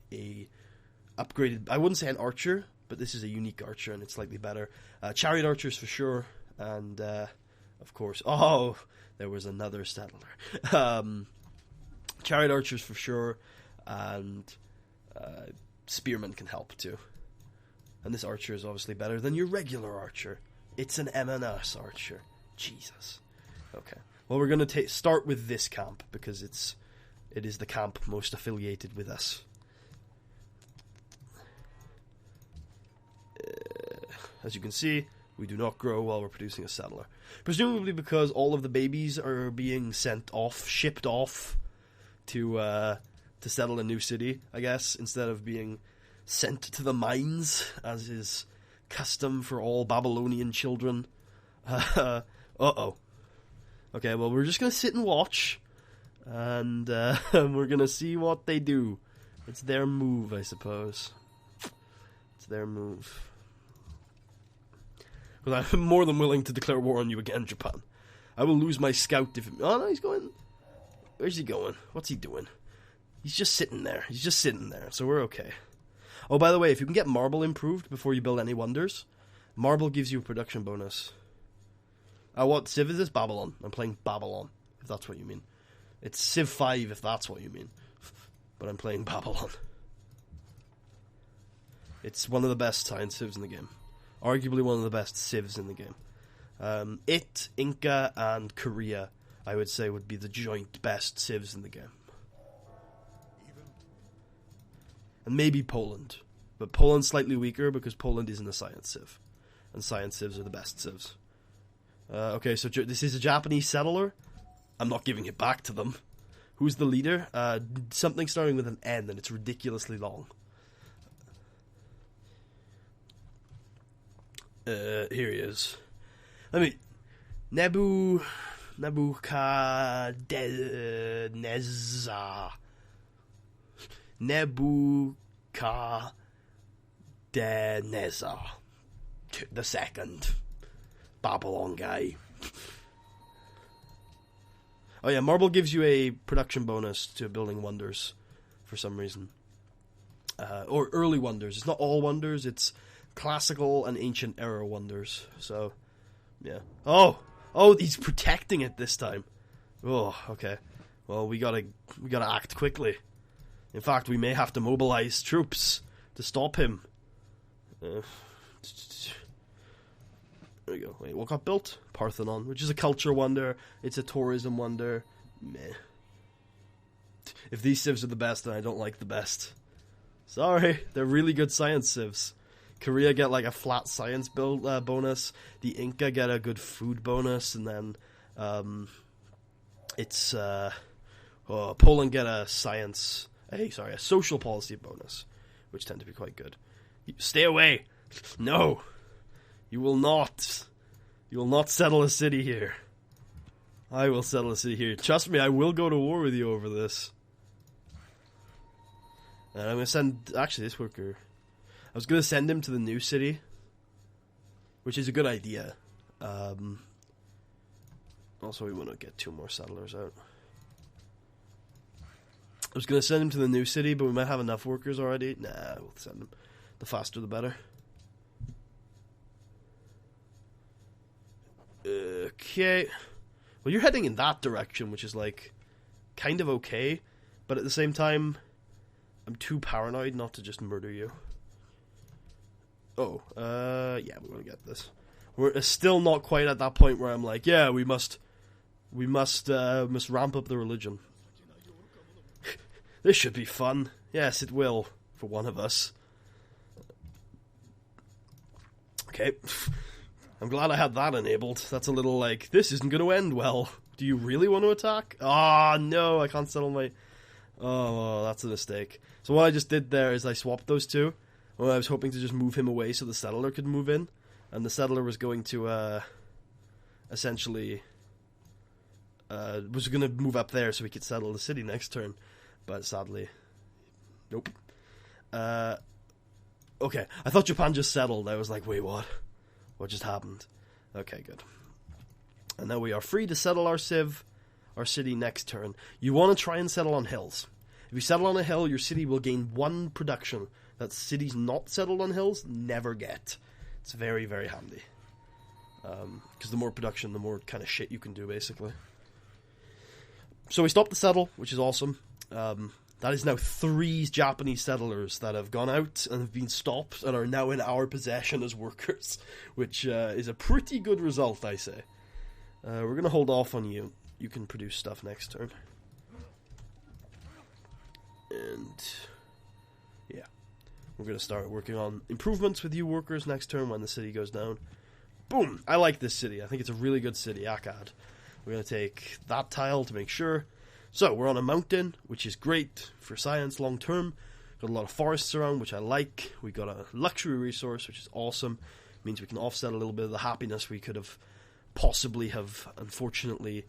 upgraded, I wouldn't say an archer, but this is a unique archer and it's slightly better. Chariot archers for sure, and of course, there was another settler. Chariot archers for sure, and spearmen can help too. And this archer is obviously better than your regular archer. It's an M&S archer. Jesus. Okay. Well, we're going to start with this camp because it is the camp most affiliated with us. As you can see, we do not grow while we're producing a settler. Presumably because all of the babies are being shipped off to settle a new city, I guess, instead of being sent to the mines, as is custom for all Babylonian children. Uh-oh. Okay, well, we're just going to sit and watch, and we're going to see what they do. It's their move, I suppose. It's their move. Because I'm more than willing to declare war on you again, Japan. I will lose my scout if... Oh, no, he's going... Where's he going? What's he doing? He's just sitting there. He's just sitting there, so we're okay. Oh, by the way, if you can get marble improved before you build any wonders, marble gives you a production bonus. What Civ is this? Babylon. I'm playing Babylon, if that's what you mean. It's Civ 5, if that's what you mean. But I'm playing Babylon. It's one of the best science civs in the game. Arguably one of the best civs in the game. Inca, and Korea, I would say, would be the joint best civs in the game. And maybe Poland. But Poland's slightly weaker because Poland isn't a science civ. And science civs are the best civs. Okay, so this is a Japanese settler. I'm not giving it back to them. Who's the leader? Something starting with an N, and it's ridiculously long. Here he is. Nebuchadnezzar. Nebuchadnezzar the second. Babylon guy. Oh yeah, marble gives you a production bonus to building wonders for some reason. Or early wonders. It's not all wonders, it's classical and ancient era wonders. So, yeah. Oh, he's protecting it this time. Oh, okay. Well, we gotta act quickly. In fact, we may have to mobilize troops to stop him. There we go. Wait, what got built? Parthenon, which is a culture wonder. It's a tourism wonder. Meh. If these civs are the best, then I don't like the best. Sorry, they're really good science civs. Korea get like a flat science build bonus. The Inca get a good food bonus, and then Poland get a a social policy bonus, which tend to be quite good. Stay away! No, you will not. You will not settle a city here. I will settle a city here. Trust me, I will go to war with you over this. And I'm going to send... Actually, this worker... I was going to send him to the new city, which is a good idea. Also, we want to get 2 more settlers out. I was going to send him to the new city, but we might have enough workers already. Nah, we'll send him. The faster, the better. Okay. Well, you're heading in that direction, which is, like, kind of okay. But at the same time, I'm too paranoid not to just murder you. Oh, yeah, we're gonna get this. We're still not quite at that point where I'm like, yeah, we must ramp up the religion. This should be fun. Yes, it will, for one of us. Okay. I'm glad I had that enabled. That's a little like, this isn't gonna end well. Do you really want to attack? Ah, no, I can't settle my... Oh, that's a mistake. So what I just did there is I swapped those two. Well, I was hoping to just move him away so the settler could move in. And the settler was going to, essentially... was going to move up there so we could settle the city next turn. But sadly... Nope. Okay, I thought Japan just settled. I was like, wait, what? What just happened? Okay, good. And now we are free to settle our city next turn. You want to try and settle on hills. If you settle on a hill, your city will gain 1 production that cities not settled on hills never get. It's very, very handy. Because the more production, the more kind of shit you can do, basically. So we stopped the settle, which is awesome. That is now 3 Japanese settlers that have gone out and have been stopped and are now in our possession as workers, which is a pretty good result, I say. We're going to hold off on you. You can produce stuff next turn. And yeah, we're going to start working on improvements with you workers next turn when the city goes down. Boom! I like this city. I think it's a really good city, Akkad. We're going to take that tile to make sure. So, we're on a mountain, which is great for science long term. Got a lot of forests around, which I like. We got a luxury resource, which is awesome. Means we can offset a little bit of the happiness we could have possibly have, unfortunately,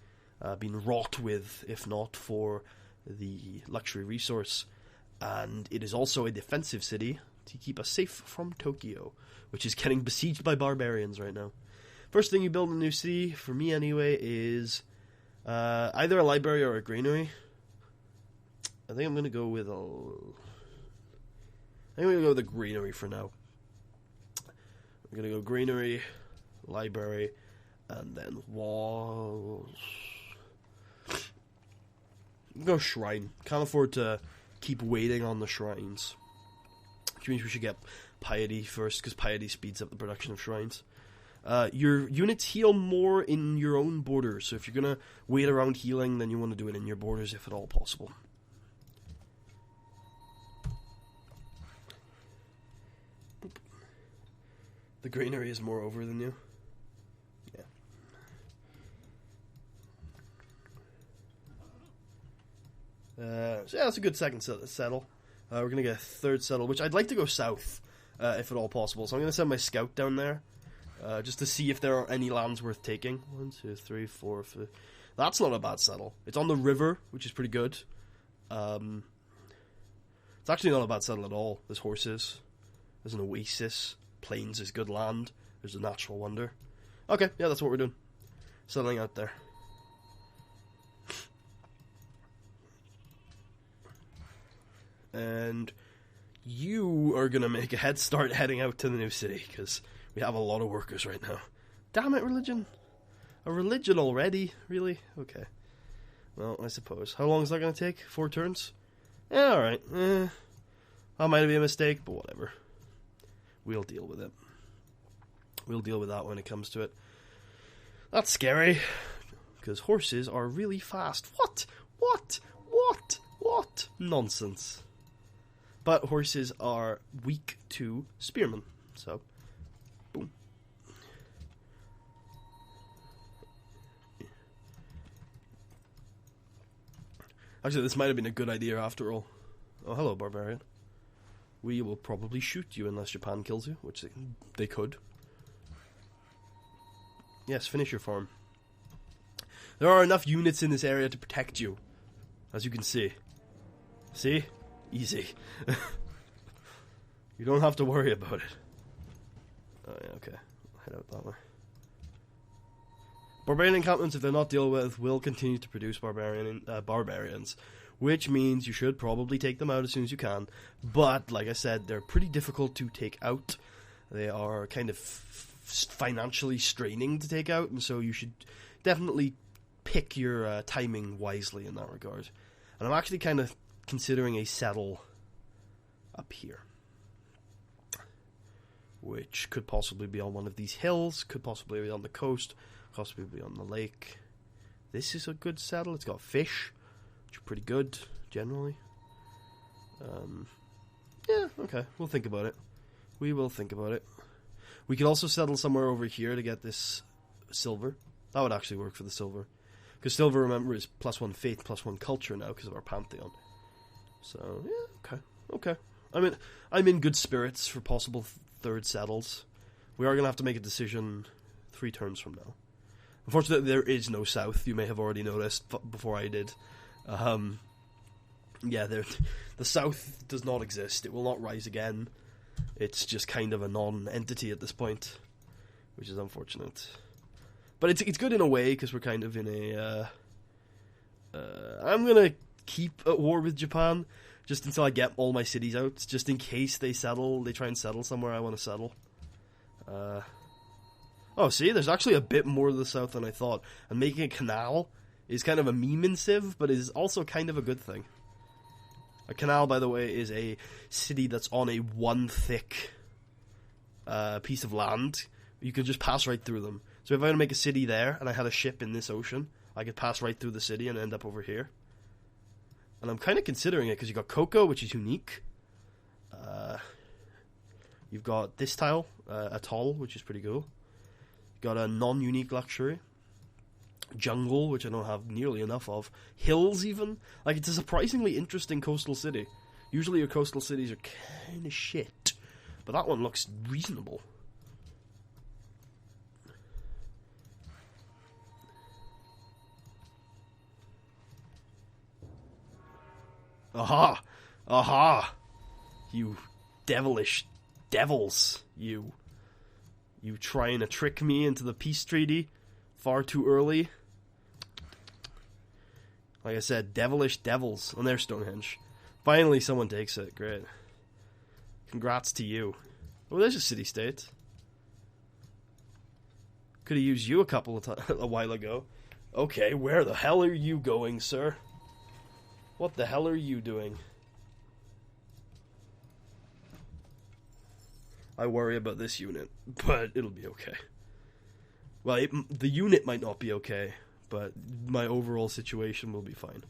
been wrought with, if not for the luxury resource. And it is also a defensive city to keep us safe from Tokyo, which is getting besieged by barbarians right now. First thing you build in a new city, for me anyway, is either a library or a granary. I think I'm going to go with a granary for now. I'm going to go granary, library, and then walls. Go shrine. Can't afford to keep waiting on the shrines. Which means we should get piety first, because piety speeds up the production of shrines. Your units heal more in your own borders, so if you're going to wait around healing, then you want to do it in your borders if at all possible. Boop. The granary is more over than you. Yeah. So yeah, that's a good second settle. We're going to get a third settle, which I'd like to go south, if at all possible. So I'm going to send my scout down there, just to see if there are any lands worth taking. 1, 2, 3, 4, 5. That's not a bad settle. It's on the river, which is pretty good. It's actually not a bad settle at all. There's horses. There's an oasis. Plains is good land. There's a natural wonder. Okay, yeah, that's what we're doing. Settling out there. And you are going to make a head start heading out to the new city, because we have a lot of workers right now. Damn it, religion. A religion already? Really? Okay. Well, I suppose. How long is that going to take? 4 turns? Yeah, alright. That might be a mistake, but whatever. We'll deal with it. We'll deal with that when it comes to it. That's scary. Because horses are really fast. What? Nonsense. But horses are weak to spearmen. So, boom. Actually, this might have been a good idea after all. Oh, hello, barbarian. We will probably shoot you unless Japan kills you, which they could. Yes, finish your farm. There are enough units in this area to protect you, as you can see. See? Easy. You don't have to worry about it. Oh, yeah, okay. I'll head out that way. Barbarian encampments, if they're not dealt with, will continue to produce barbarians, which means you should probably take them out as soon as you can. But, like I said, they're pretty difficult to take out. They are kind of financially straining to take out, and so you should definitely pick your timing wisely in that regard. And I'm actually kind of considering a settle up here, which could possibly be on one of these hills, could possibly be on the coast, possibly be on the lake. This is a good settle. It's got fish, which are pretty good, generally. Yeah, okay, we'll think about it. We will think about it. We could also settle somewhere over here to get this silver. That would actually work for the silver. Because silver, remember, is +1 faith, +1 culture now because of our pantheon. So, yeah, okay. I'm in good spirits for possible third settles. We are going to have to make a decision 3 turns from now. Unfortunately, there is no south. You may have already noticed before I did. Yeah, the south does not exist. It will not rise again. It's just kind of a non-entity at this point, which is unfortunate. But it's good in a way, because we're kind of in a... I'm going to keep at war with Japan, just until I get all my cities out, just in case they try and settle somewhere I want to settle. Oh, see, there's actually a bit more to the south than I thought. And making a canal is kind of a meme in Civ, but is also kind of a good thing. A canal, by the way, is a city that's on a one-thick piece of land. You can just pass right through them. So if I were to make a city there, and I had a ship in this ocean, I could pass right through the city and end up over here. And I'm kind of considering it, because you've got cocoa, which is unique. You've got this tile, atoll, which is pretty cool. Got a non-unique luxury. Jungle, which I don't have nearly enough of. Hills, even. Like, it's a surprisingly interesting coastal city. Usually your coastal cities are kind of shit. But that one looks reasonable. Aha! Aha! You devilish devils, you trying to trick me into the peace treaty far too early. Like I said, devilish devils. And there's Stonehenge. Finally someone takes it. Great. Congrats to you. Oh, there's a city-state. Could have used you a while ago. Okay, where the hell are you going, sir? What the hell are you doing? I worry about this unit, but it'll be okay. Well, the unit might not be okay, but my overall situation will be fine.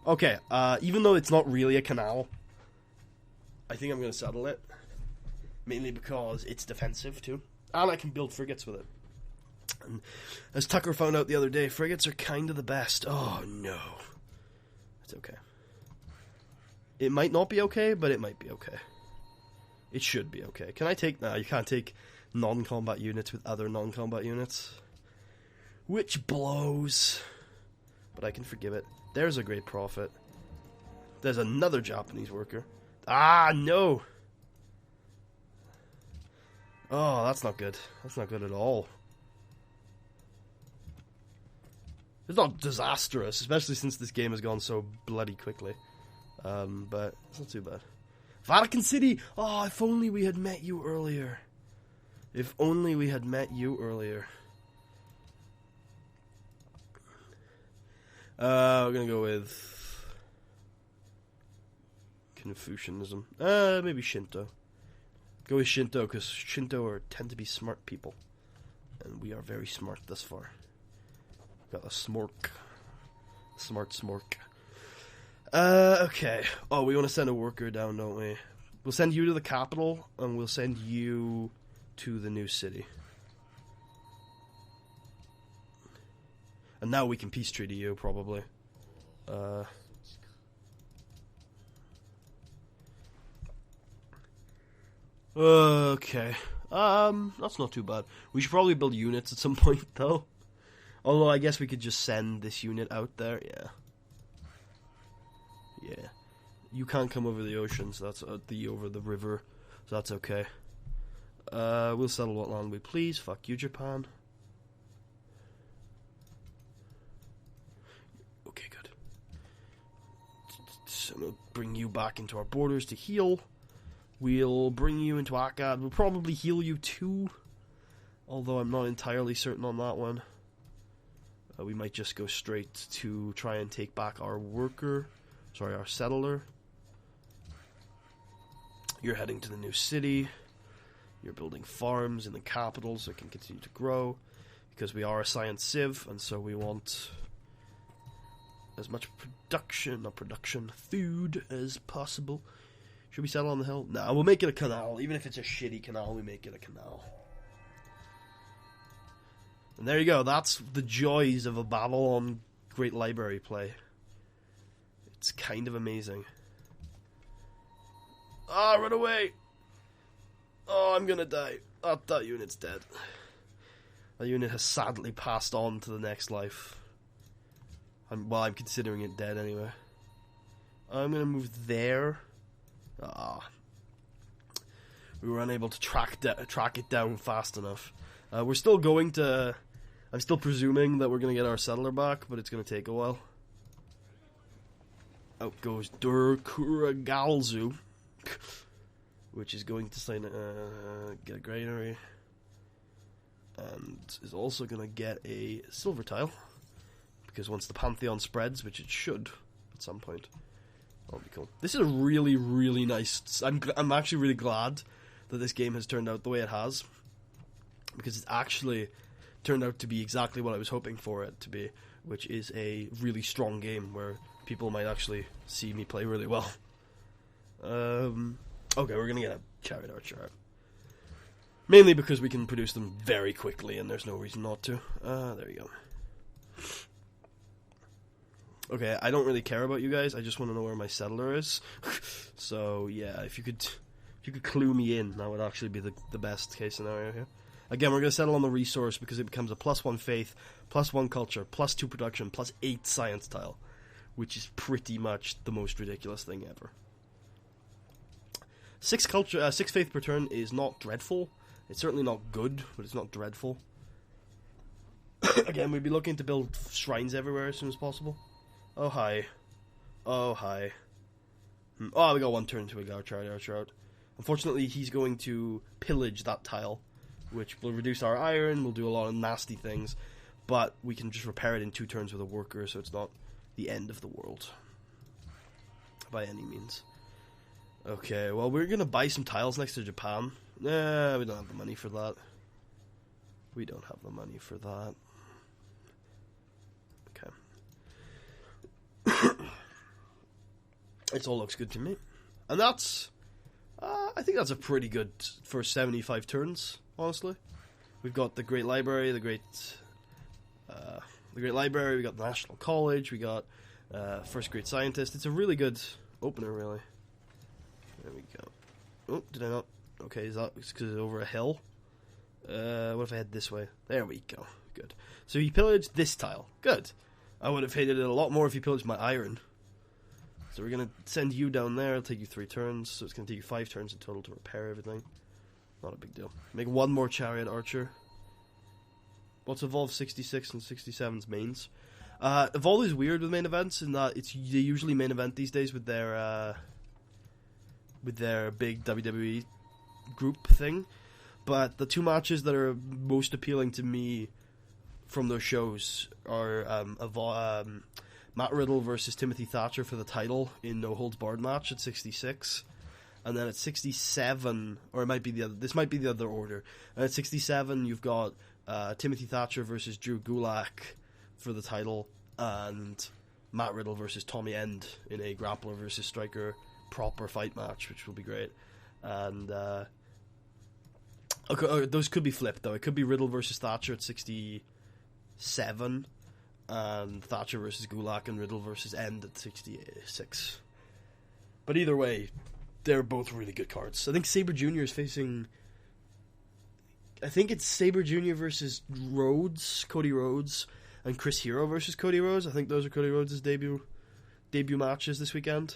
Okay, even though it's not really a canal, I think I'm going to settle it. Mainly because it's defensive, too. And I can build frigates with it. And as Tucker found out the other day, frigates are kind of the best. Oh, no. It's okay. It might not be okay, but it might be okay. It should be okay. Can I take... No, you can't take non-combat units with other non-combat units. Which blows. But I can forgive it. There's a great prophet. There's another Japanese worker. Ah, no! Oh, that's not good. That's not good at all. It's not disastrous, especially since this game has gone so bloody quickly. But it's not too bad. Vatican City! Oh, if only we had met you earlier. If only we had met you earlier. We're gonna go with Confucianism. Maybe Shinto. Go with Shinto, because Shinto tend to be smart people. And we are very smart thus far. Got a smork. Smart smork. Okay. Oh, we want to send a worker down, don't we? We'll send you to the capital, and we'll send you to the new city. And now we can peace treaty you, probably. Okay. That's not too bad. We should probably build units at some point, though. Although, I guess we could just send this unit out there, yeah. Yeah. You can't come over the ocean, so that's over the river, so that's okay. We'll settle what land we please. Fuck you, Japan. Okay, good. So we'll bring you back into our borders to heal. We'll bring you into Akkad. We'll probably heal you too, although I'm not entirely certain on that one. We might just go straight to try and take back our our settler. You're heading to the new city. You're building farms in the capital so it can continue to grow, because we are a science civ, and so we want as much food as possible. Should we settle on the hill? Nah, we'll make it a canal. Even if it's a shitty canal, we make it a canal. And there you go. That's the joys of a Babylon Great Library play. It's kind of amazing. Ah, run away! Oh, I'm gonna die. That unit's dead. That unit has sadly passed on to the next life. I'm considering it dead anyway. I'm gonna move there. We were unable to track it down fast enough. We're still going to... I'm still presuming that we're going to get our settler back, but it's going to take a while. Out goes Durkuragalzu, which is going to sign get a granary, and is also going to get a silver tile, because once the Pantheon spreads, which it should at some point, that'll be cool. This is a really, really nice... I'm actually really glad that this game has turned out the way it has, because it's actually turned out to be exactly what I was hoping for it to be, which is a really strong game where people might actually see me play really well. Okay, we're gonna get a chariot archer out. Mainly because we can produce them very quickly and there's no reason not to. There you go. Okay, I don't really care about you guys, I just want to know where my settler is. So, yeah, if you could clue me in, that would actually be the best case scenario here. Again, we're going to settle on the resource because it becomes a +1 faith, +1 culture, +2 production, +8 science tile, which is pretty much the most ridiculous thing ever. 6 faith per turn is not dreadful. It's certainly not good, but it's not dreadful. Again, we'd be looking to build shrines everywhere as soon as possible. Oh, hi. Oh, hi. Oh, we got one turn to we got our chariot archer out. Unfortunately, he's going to pillage that tile, which will reduce our iron, we'll do a lot of nasty things, but we can just repair it in 2 turns with a worker, so it's not the end of the world. By any means. Okay, well, we're going to buy some tiles next to Japan. Nah, we don't have the money for that. We don't have the money for that. Okay. It all looks good to me. And that's... I think that's a pretty good for 75 turns, honestly. We've got the Great Library, the Great Library, we got the National College, we got First Great Scientist. It's a really good opener, really. There we go. Oh, did I not? Okay, is that because it's over a hill? What if I head this way? There we go. Good. So he pillaged this tile. Good. I would have hated it a lot more if he pillaged my iron. So we're going to send you down there. It'll take you 3 turns, so it's going to take you 5 turns in total to repair everything. Not a big deal. Make 1 more chariot archer. What's Evolve 66 and 67's mains? Evolve is weird with main events in that they usually main event these days with their big WWE group thing. But the 2 matches that are most appealing to me from those shows are Matt Riddle versus Timothy Thatcher for the title in no holds barred match at 66. And then at 67, or it might be the other. This might be the other order. And at 67, you've got Timothy Thatcher versus Drew Gulak for the title, and Matt Riddle versus Tommy End in a grappler versus striker proper fight match, which will be great. And okay, those could be flipped though. It could be Riddle versus Thatcher at 67, and Thatcher versus Gulak, and Riddle versus End at 66. But either way, they're both really good cards. I think Sabre Jr. is facing... I think it's Sabre Jr. versus Rhodes, Cody Rhodes, and Chris Hero versus Cody Rhodes. I think those are Cody Rhodes' debut matches this weekend,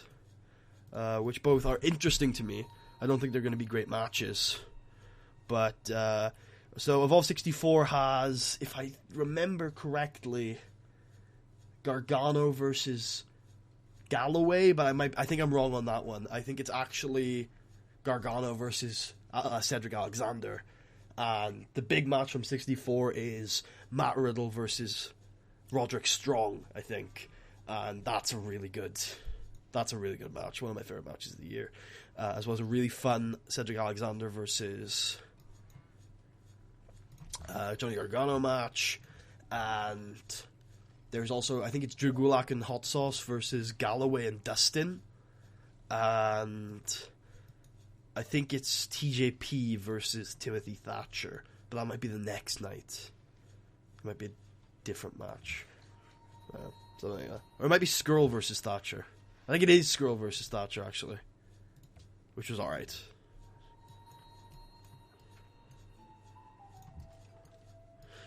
which both are interesting to me. I don't think they're going to be great matches. But, so Evolve 64 has, if I remember correctly, Gargano versus Galloway, but I think I'm wrong on that one. I think it's actually Gargano versus Cedric Alexander. And the big match from 64 is Matt Riddle versus Roderick Strong, I think. And that's a really good match. One of my favorite matches of the year. As well as a really fun Cedric Alexander versus Johnny Gargano match. And there's also, I think it's Drew Gulak and Hot Sauce versus Galloway and Dustin. And I think it's TJP versus Timothy Thatcher. But that might be the next night. It might be a different match. Something like that. Or it might be Skrull versus Thatcher. I think it is Skrull versus Thatcher, actually. Which was alright.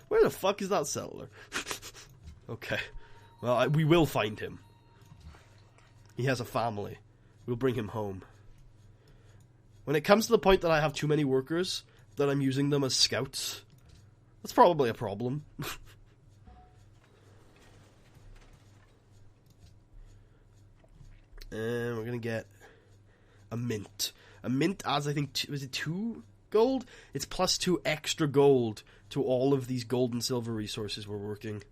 Where the fuck is that settler? Okay. Well, we will find him. He has a family. We'll bring him home. When it comes to the point that I have too many workers, that I'm using them as scouts, that's probably a problem. And we're going to get a mint. A mint as, I think, was it 2 gold? It's plus 2 extra gold to all of these gold and silver resources we're working.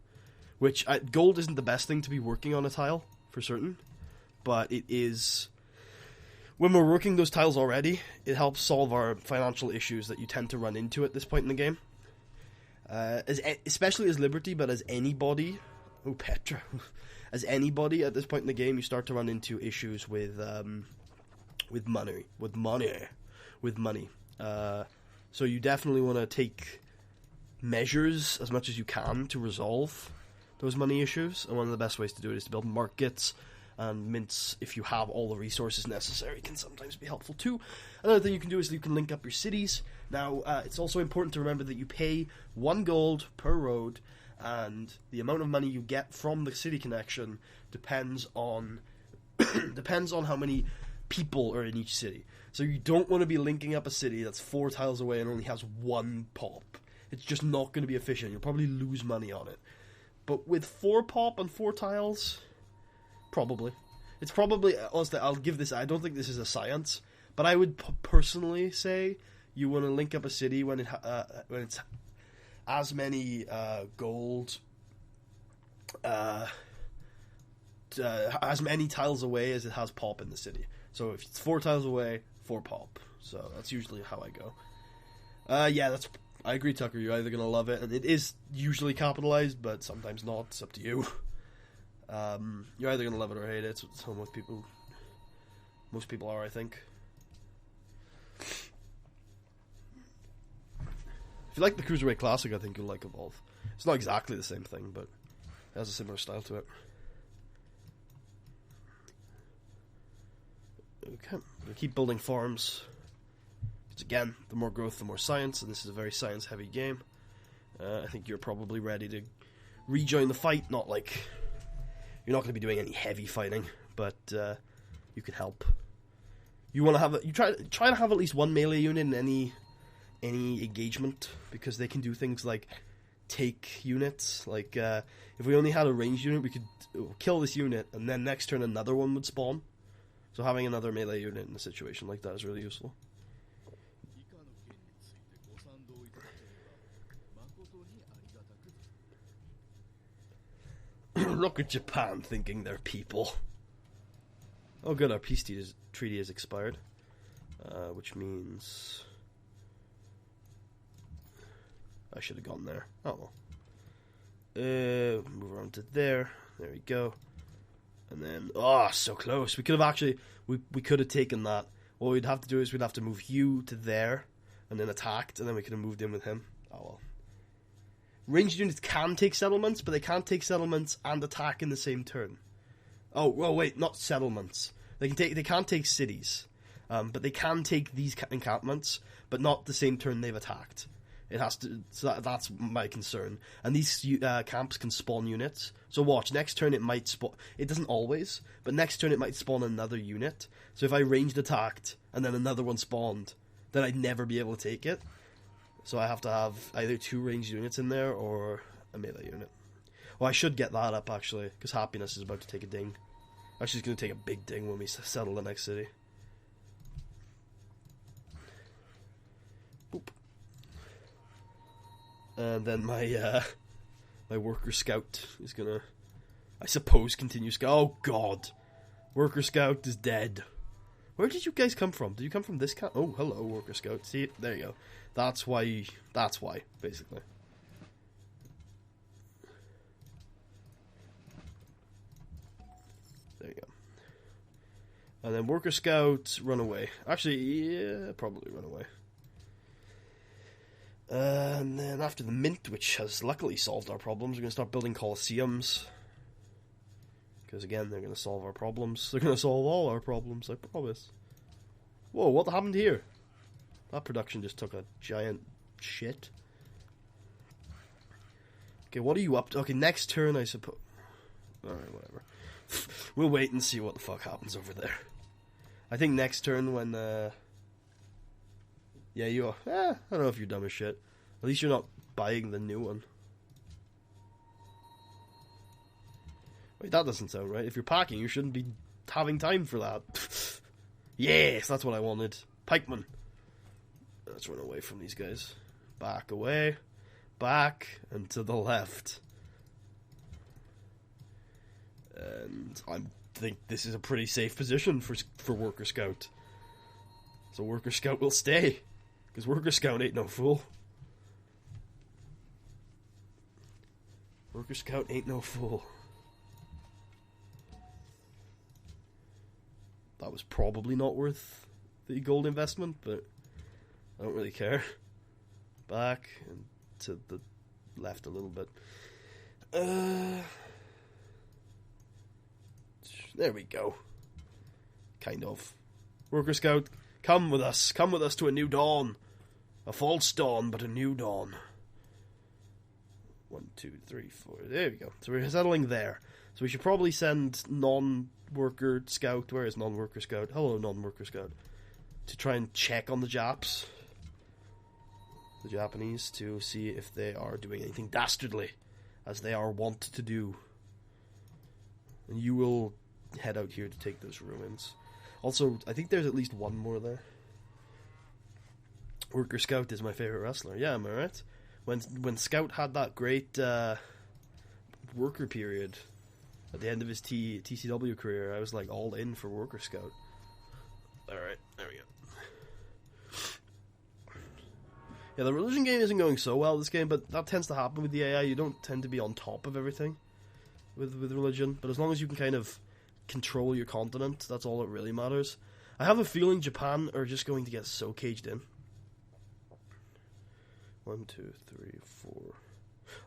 Which, gold isn't the best thing to be working on a tile, for certain. But it is... When we're working those tiles already, it helps solve our financial issues that you tend to run into at this point in the game. Especially as Liberty, but as anybody... Oh, Petra. As anybody at this point in the game, you start to run into issues with money. So you definitely want to take measures as much as you can to resolve those money issues. And one of the best ways to do it is to build markets. And mints, if you have all the resources necessary, can sometimes be helpful too. Another thing you can do is you can link up your cities. Now, it's also important to remember that you pay 1 gold per road, and the amount of money you get from the city connection depends on how many people are in each city. So you don't want to be linking up a city that's 4 tiles away and only has 1 pop. It's just not going to be efficient. You'll probably lose money on it. But with 4 pop and 4 tiles... Probably. It's probably, honestly, I'll give this, I don't think this is a science, but I would personally say you want to link up a city when it's as many gold, as many tiles away as it has pop in the city. So if it's 4 tiles away, 4 pop. So that's usually how I go. Yeah, I agree, Tucker, you're either going to love it, and it is usually capitalized, but sometimes not, it's up to you. You're either going to love it or hate it. It's how most people are, I think. If you like the Cruiserweight Classic, I think you'll like Evolve. It's not exactly the same thing, but it has a similar style to it. Okay, we'll keep building farms. Because again, the more growth, the more science, and this is a very science-heavy game. I think you're probably ready to rejoin the fight, not like... You're not going to be doing any heavy fighting, but you can help. You want to have try to have at least 1 melee unit in any engagement, because they can do things like take units. Like if we only had a ranged unit, we could kill this unit, and then next turn another one would spawn. So having another melee unit in a situation like that is really useful. look at Japan thinking they're people. Oh good, our peace treaty has expired. Which means... I should have gone there. Oh well. Move on to there. There we go. And then... Oh, so close. We could have actually... We could have taken that. What we'd have to do is we'd have to move you to there, and then attacked, and then we could have moved in with him. Oh well. Ranged units can take settlements, but they can't take settlements and attack in the same turn. Oh, well, wait, not settlements. They can't take cities, but they can take these encampments, but not the same turn they've attacked. It has to. So that's my concern. And these camps can spawn units. So watch, next turn it might spawn. It doesn't always, but next turn it might spawn another unit. So if I ranged attacked and then another one spawned, then I'd never be able to take it. So I have to have either 2 ranged units in there or a melee unit. Well, I should get that up, actually, because Happiness is about to take a ding. Actually, it's going to take a big ding when we settle the next city. Boop. And then my my worker scout is going to, I suppose, continue scout. Oh, God. Worker scout is dead. Where did you guys come from? Did you come from this camp? Oh, hello, worker scout. See, there you go. That's why, basically. There you go. And then worker scouts run away. Actually, yeah, probably run away. And then after the mint, which has luckily solved our problems, we're going to start building Colosseums. Because again, they're going to solve our problems. They're going to solve all our problems, I promise. Whoa, what happened here? That production just took a giant shit. Okay, what are you up to? Okay, next turn, I suppose. Alright, whatever. We'll wait and see what the fuck happens over there. I think next turn when, yeah, you are. I don't know if you're dumb as shit. At least you're not buying the new one. Wait, that doesn't sound right. If you're packing, you shouldn't be having time for that. Yes, that's what I wanted. Pikeman. Let's run away from these guys. Back away. Back and to the left. And I think this is a pretty safe position for Worker Scout. So Worker Scout will stay. Because Worker Scout ain't no fool. Worker Scout ain't no fool. That was probably not worth the gold investment, but I don't really care. Back and to the left a little bit. There we go. Kind of. Worker Scout, come with us. Come with us to a new dawn. A false dawn, but a new dawn. 1, 2, 3, 4. There we go. So we're settling there. So we should probably send non-worker scout. Where is non-worker scout? Hello, non-worker scout. To try and check on the Japs. The Japanese, to see if they are doing anything dastardly, as they are wont to do. And you will head out here to take those ruins. Also, I think there's at least one more there. Worker Scout is my favorite wrestler. Yeah, am I right? When Scout had that great worker period at the end of his TCW career, I was like all in for Worker Scout. Alright, there we go. Yeah, the religion game isn't going so well this game, but that tends to happen with the AI. You don't tend to be on top of everything with religion, but as long as you can kind of control your continent, that's all that really matters. I have a feeling Japan are just going to get so caged in. 1, 2, 3, 4.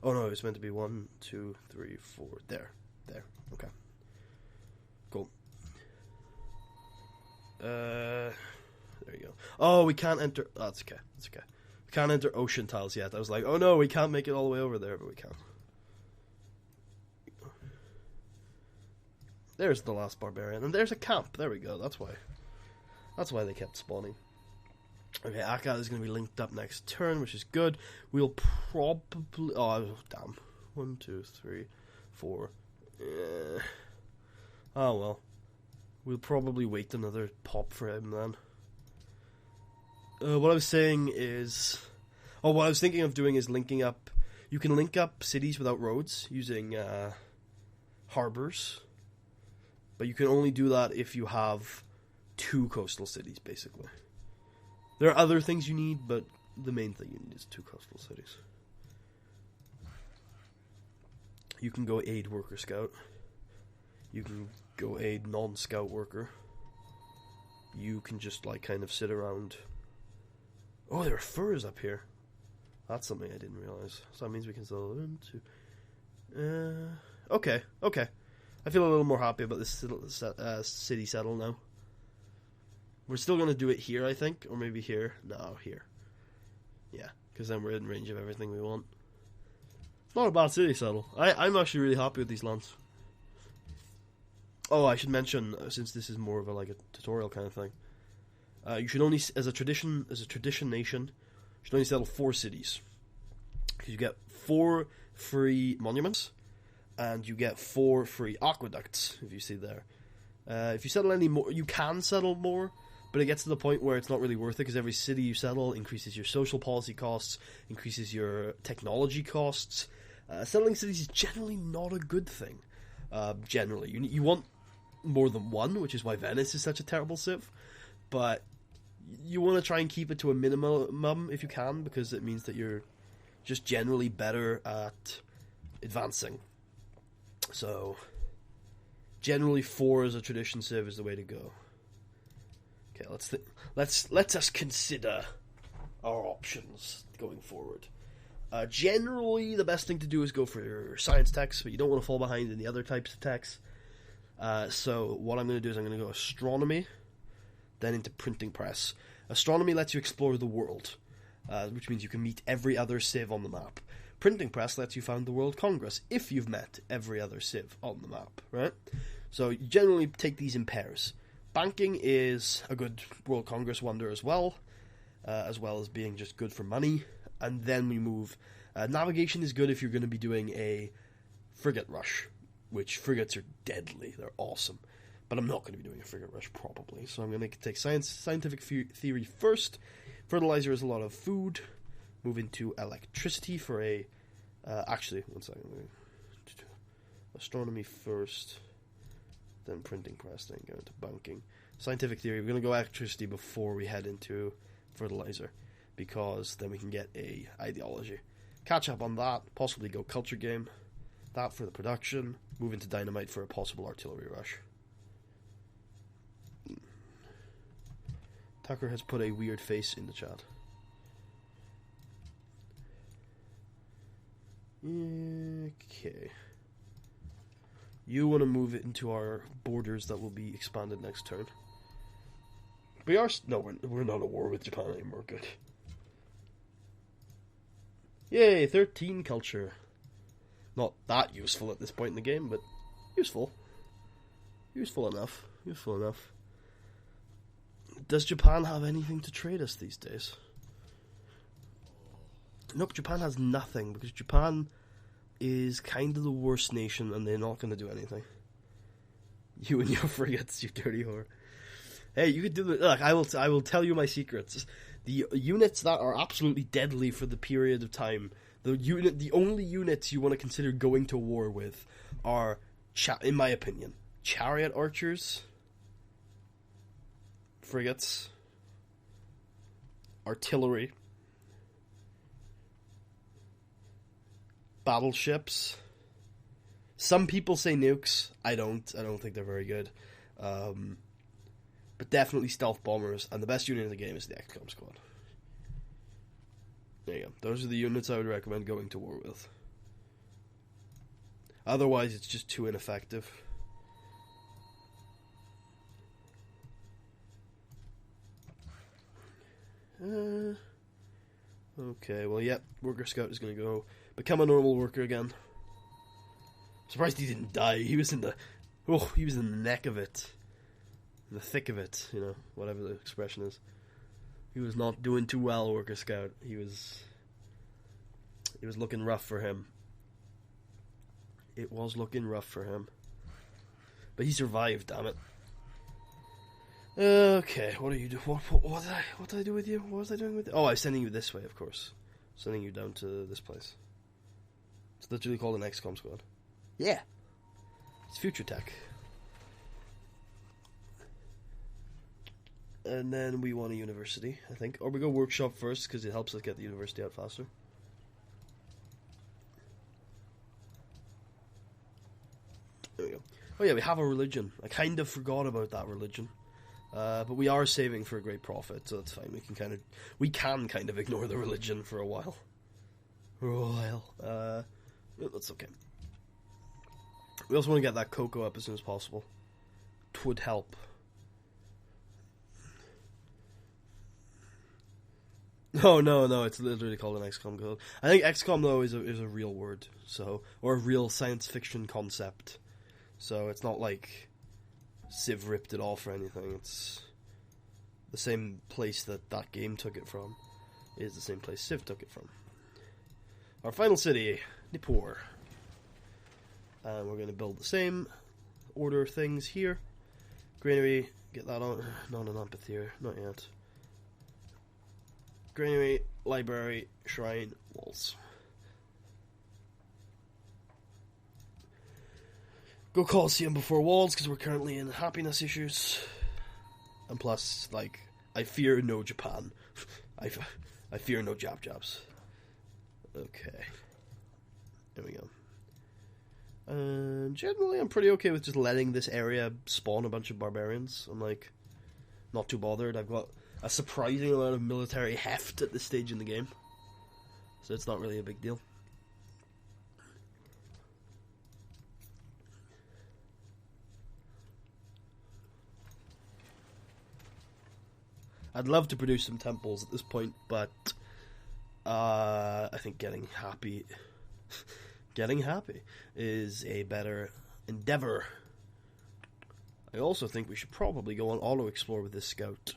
Oh no, it's meant to be 1, 2, 3, 4. There. Okay. Cool. There you go. Oh, we can't enter. Oh, that's okay. That's okay. We can't enter ocean tiles yet. I was like, oh no, we can't make it all the way over there, but we can. There's the last barbarian, and there's a camp. There we go. That's why they kept spawning. Okay, Akka is going to be linked up next turn, which is good. We'll probably... Oh, damn. 1, 2, 3, 4. Oh, well. We'll probably wait another pop for him, then. What I was saying is... Oh, what I was thinking of doing is linking up... You can link up cities without roads using harbors, but you can only do that if you have 2 coastal cities, basically. There are other things you need, but the main thing you need is 2 coastal cities. You can go aid worker scout. You can go aid non-scout worker. You can just, like, kind of sit around. Oh, there are furs up here. That's something I didn't realize. So that means we can settle into... Okay. I feel a little more happy about this city settle now. We're still going to do it here, I think. Or maybe here. No, here. Yeah, because then we're in range of everything we want. It's not a bad city settle. I'm actually really happy with these lands. Oh, I should mention, since this is more of a tutorial kind of thing, you should only, as a tradition nation, you should only settle 4 cities. Because you get 4 free monuments, and you get 4 free aqueducts, if you see there. If you settle any more, you can settle more, but it gets to the point where it's not really worth it, because every city you settle increases your social policy costs, increases your technology costs. Settling cities is generally not a good thing. Generally. You want more than 1, which is why Venice is such a terrible civ, but you want to try and keep it to a minimum if you can, because it means that you're just generally better at advancing. So, generally 4 as a tradition civ is the way to go. Okay, let's us consider our options going forward. Generally, the best thing to do is go for your science techs, but you don't want to fall behind in the other types of techs. So what I'm going to do is I'm going to go astronomy, then into printing press. Astronomy lets you explore the world, which means you can meet every other civ on the map. Printing press lets you found the World Congress, if you've met every other civ on the map, right? So you generally take these in pairs. Banking is a good World Congress wonder as well as being just good for money. And then we move... navigation is good if you're going to be doing a frigate rush, which frigates are deadly. They're awesome. But I'm not going to be doing a frigate rush, probably. So I'm going to take scientific theory first. Fertilizer is a lot of food. Move into electricity for a... actually, one second. Astronomy first. Then printing press, then go into banking. Scientific theory, we're going to go electricity before we head into fertilizer, because then we can get a ideology. Catch up on that, possibly go culture game. That for the production. Move into dynamite for a possible artillery rush. Tucker has put a weird face in the chat. Okay. You want to move it into our borders that will be expanded next turn. We are... No, we're not at war with Japan anymore. Good. Yay, 13 culture. Not that useful at this point in the game, but useful. Useful enough. Useful enough. Does Japan have anything to trade us these days? Nope, Japan has nothing, because Japan is kind of the worst nation, and they're not going to do anything. You and your frigates, you dirty whore. Hey, you could do the... Look, I will tell you my secrets. The units that are absolutely deadly for the period of time, the only units you want to consider going to war with are, in my opinion, chariot archers, frigates, artillery, battleships. Some people say nukes. I don't think they're very good. But definitely stealth bombers, and the best unit in the game is the XCOM squad. There you go. Those are the units I would recommend going to war with. Otherwise, it's just too ineffective. Okay, well, yep, Worker Scout is going to go become a normal worker again. Surprised he didn't die. He was in the... Oh, he was in the neck of it. In the thick of it, you know, whatever the expression is. He was not doing too well, Worker Scout. He was looking rough for him. It was looking rough for him. But he survived, damn it. Okay, what are you doing? What did I do with you? What was I doing with you? Oh, I was sending you this way, of course. Sending you down to this place. It's literally called an XCOM squad. Yeah. It's future tech. And then we want a university, I think. Or we go workshop first, because it helps us get the university out faster. There we go. Oh yeah, we have a religion. I kind of forgot about that religion. But we are saving for a great profit, so that's fine. We can kind of ignore the religion for a while. That's okay. We also want to get that cocoa up as soon as possible. Twould help. No, it's literally called an XCOM code. I think XCOM, though, is a real word, so, or a real science fiction concept. So it's not like Civ ripped it off or anything. It's the same place that game took it from is the same place Civ took it from. Our final city, Nippur. And we're going to build the same order things here. Granary, get that on. Not an amphitheater, not yet. Granary, library, shrine, walls. Go Colosseum before walls, because we're currently in happiness issues. And plus, like, I fear no Japan. I fear no jabs. Okay. There we go. And generally, I'm pretty okay with just letting this area spawn a bunch of barbarians. I'm, like, not too bothered. I've got a surprising amount of military heft at this stage in the game. So it's not really a big deal. I'd love to produce some temples at this point, but I think getting happy is a better endeavor. I also think we should probably go on auto-explore with this scout.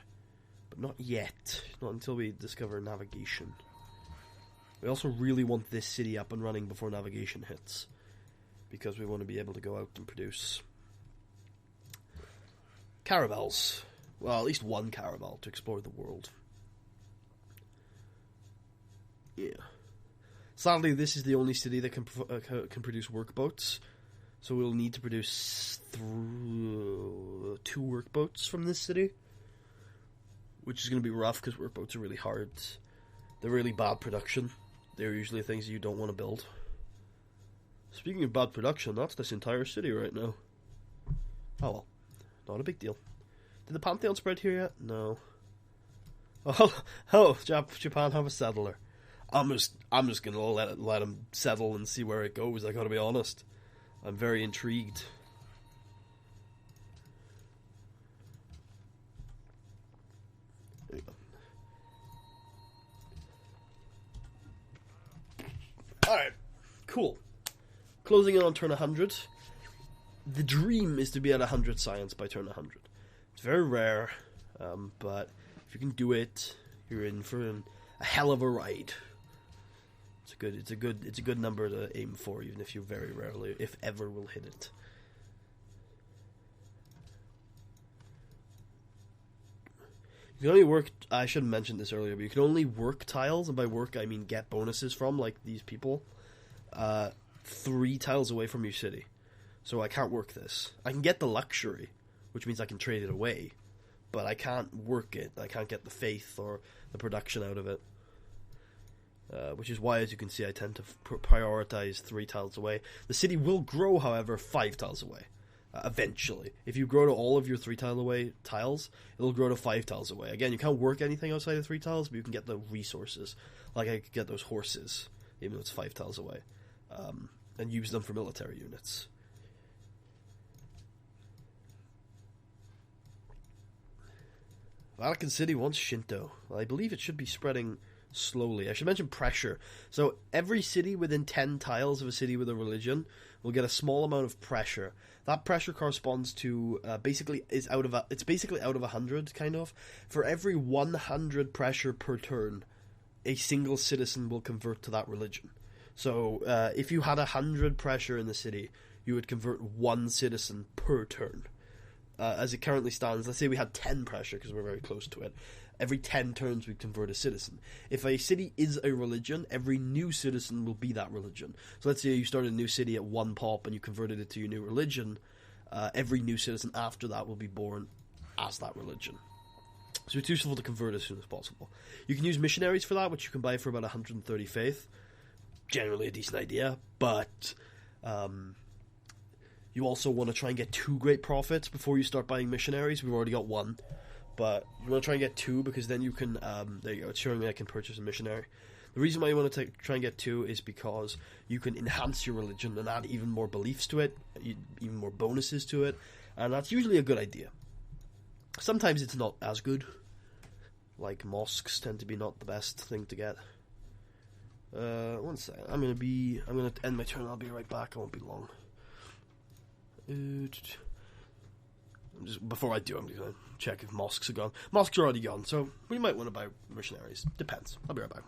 But not yet. Not until we discover navigation. We also really want this city up and running before navigation hits. Because we want to be able to go out and produce caravels. Well, at least one caravel to explore the world. Yeah. Sadly, this is the only city that can produce workboats. So we'll need to produce 2 workboats from this city. Which is going to be rough, because workboats are really hard. They're really bad production. They're usually things you don't want to build. Speaking of bad production, that's this entire city right now. Oh well. Not a big deal. Did the Pantheon spread here yet? No. Oh, Japan have a settler. I'm just gonna let him settle and see where it goes. I gotta be honest. I'm very intrigued. There you go. Alright, cool. Closing in on turn 100. The dream is to be at 100 science by turn 100. It's very rare, but if you can do it, you're in for a hell of a ride. It's a good number to aim for, even if you very rarely, if ever, will hit it. You can only work. I should have mentioned this earlier, but you can only work tiles, and by work I mean get bonuses from, like these people, 3 tiles away from your city. So I can't work this. I can get the luxury, which means I can trade it away, but I can't work it. I can't get the faith or the production out of it. Which is why, as you can see, I tend to prioritize 3 tiles away. The city will grow, however, 5 tiles away. Eventually. If you grow to all of your 3 tile away tiles, it'll grow to 5 tiles away. Again, you can't work anything outside of 3 tiles, but you can get the resources. Like I could get those horses, even though it's 5 tiles away. And use them for military units. Vatican City wants Shinto. Well, I believe it should be spreading slowly. I should mention pressure. So every city within 10 tiles of a city with a religion will get a small amount of pressure. That pressure corresponds to basically out of 100, kind of. For every 100 pressure per turn, a single citizen will convert to that religion. So if you had 100 pressure in the city, you would convert 1 citizen per turn. as it currently stands, let's say we had 10 pressure because we're very close to it. Every 10 turns we convert a citizen. If a city is a religion, every new citizen will be that religion. So let's say you started a new city at 1 pop and you converted it to your new religion. Every new citizen after that will be born as that religion. So it's useful to convert as soon as possible. You can use missionaries for that, which you can buy for about 130 faith. Generally a decent idea, but you also want to try and get 2 great prophets before you start buying missionaries. We've already got 1. But you want to try and get 2 because then you can, there you go, it's showing me I can purchase a missionary. The reason why you want to try and get 2 is because you can enhance your religion and add even more beliefs to it, even more bonuses to it, and that's usually a good idea. Sometimes it's not as good, like mosques tend to be not the best thing to get. 1 second, I'm going to end my turn, I'll be right back, I won't be long. Just before I do, I'm going to check if mosques are gone. Mosques are already gone, so we might want to buy missionaries. Depends. I'll be right back.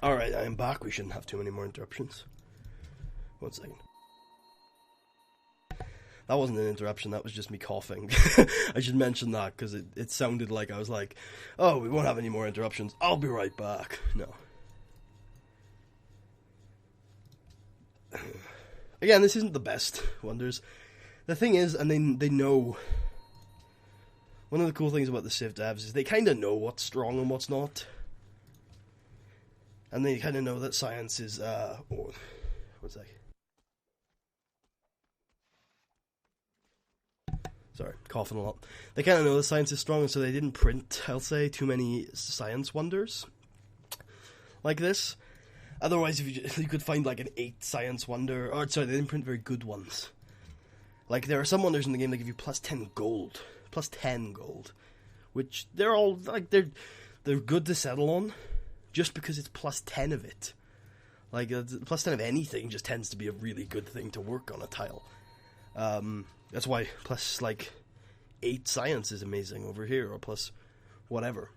Alright, I am back. We shouldn't have too many more interruptions. 1 second. That wasn't an interruption, that was just me coughing. I should mention that, because it sounded like I was like, oh, we won't have any more interruptions, I'll be right back. No. Again, this isn't the best Wonders. The thing is, and they know... One of the cool things about the Civ devs is they kind of know what's strong and what's not. And they kind of know that science is, what's that? Sorry, coughing a lot. They kind of know that science is strong, and so they didn't print, I'll say, too many science wonders like this. Otherwise, if you could find like an 8 science wonder, or sorry, they didn't print very good ones. Like, there are some wonders in the game that give you plus 10 gold. Plus 10 gold. Which, they're all, like, they're good to settle on, just because it's plus 10 of it. Like, plus 10 of anything just tends to be a really good thing to work on a tile. That's why plus, like, 8 science is amazing over here, or plus whatever.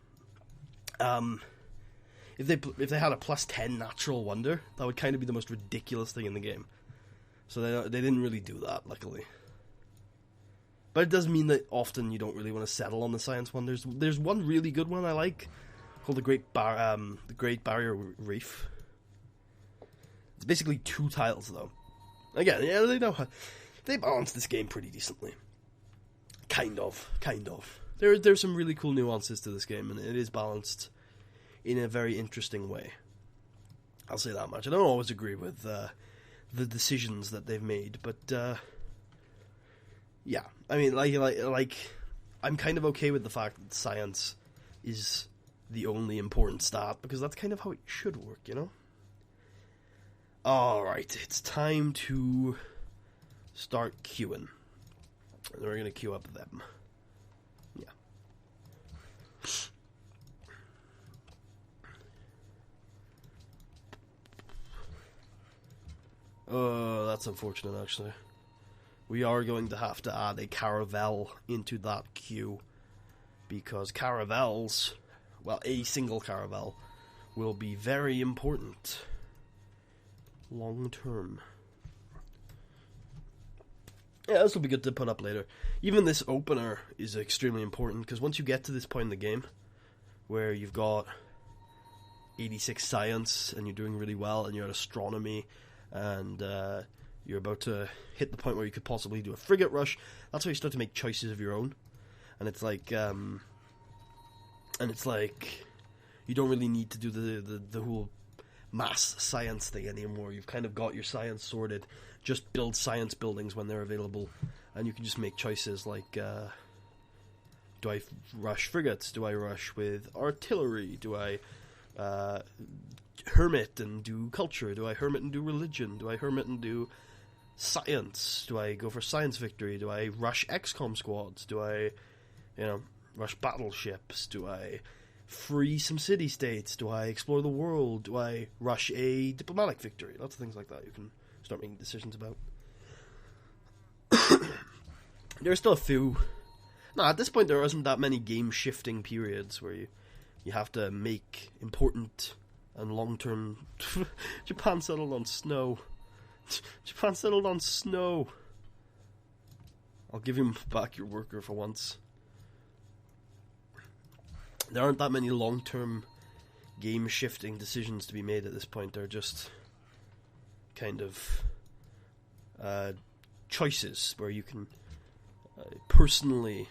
If they had a plus 10 natural wonder, that would kind of be the most ridiculous thing in the game. So they didn't really do that, luckily. But it does mean that often you don't really want to settle on the science wonders. There's one really good one I like, called the Great Barrier Reef. It's basically 2 tiles, though. Again, yeah, they balance this game pretty decently. Kind of. There's some really cool nuances to this game, and it is balanced in a very interesting way. I'll say that much. I don't always agree with the decisions that they've made, but yeah. I mean, like, I'm kind of okay with the fact that science is the only important stat, because that's kind of how it should work, you know? Alright, it's time to start queuing. And we're going to queue up them. Yeah. Oh, that's unfortunate, actually. we are going to have to add a caravel into that queue, because caravels, well, a single caravel, will be very important long term. Yeah, this will be good to put up later. Even this opener is extremely important, because once you get to this point in the game, where you've got 86 science, and you're doing really well, and you're at astronomy, and you're about to hit the point where you could possibly do a frigate rush, that's where you start to make choices of your own. And it's like, you don't really need to do the whole mass science thing anymore. You've kind of got your science sorted. Just build science buildings when they're available, and you can just make choices like, do I rush frigates? Do I rush with artillery? Do I hermit and do culture? Do I hermit and do religion? Do I hermit and do science? Do I go for science victory? Do I rush XCOM squads? Do I, rush battleships? Do I free some city-states? Do I explore the world? Do I rush a diplomatic victory? Lots of things like that you can start making decisions about. There's still a few. No, at this point there isn't that many game-shifting periods where you have to make important and long-term... Japan settled on snow. Japan settled on snow. I'll give him back your worker for once. There aren't that many long-term game-shifting decisions to be made at this point. They're just kind of choices where you can personally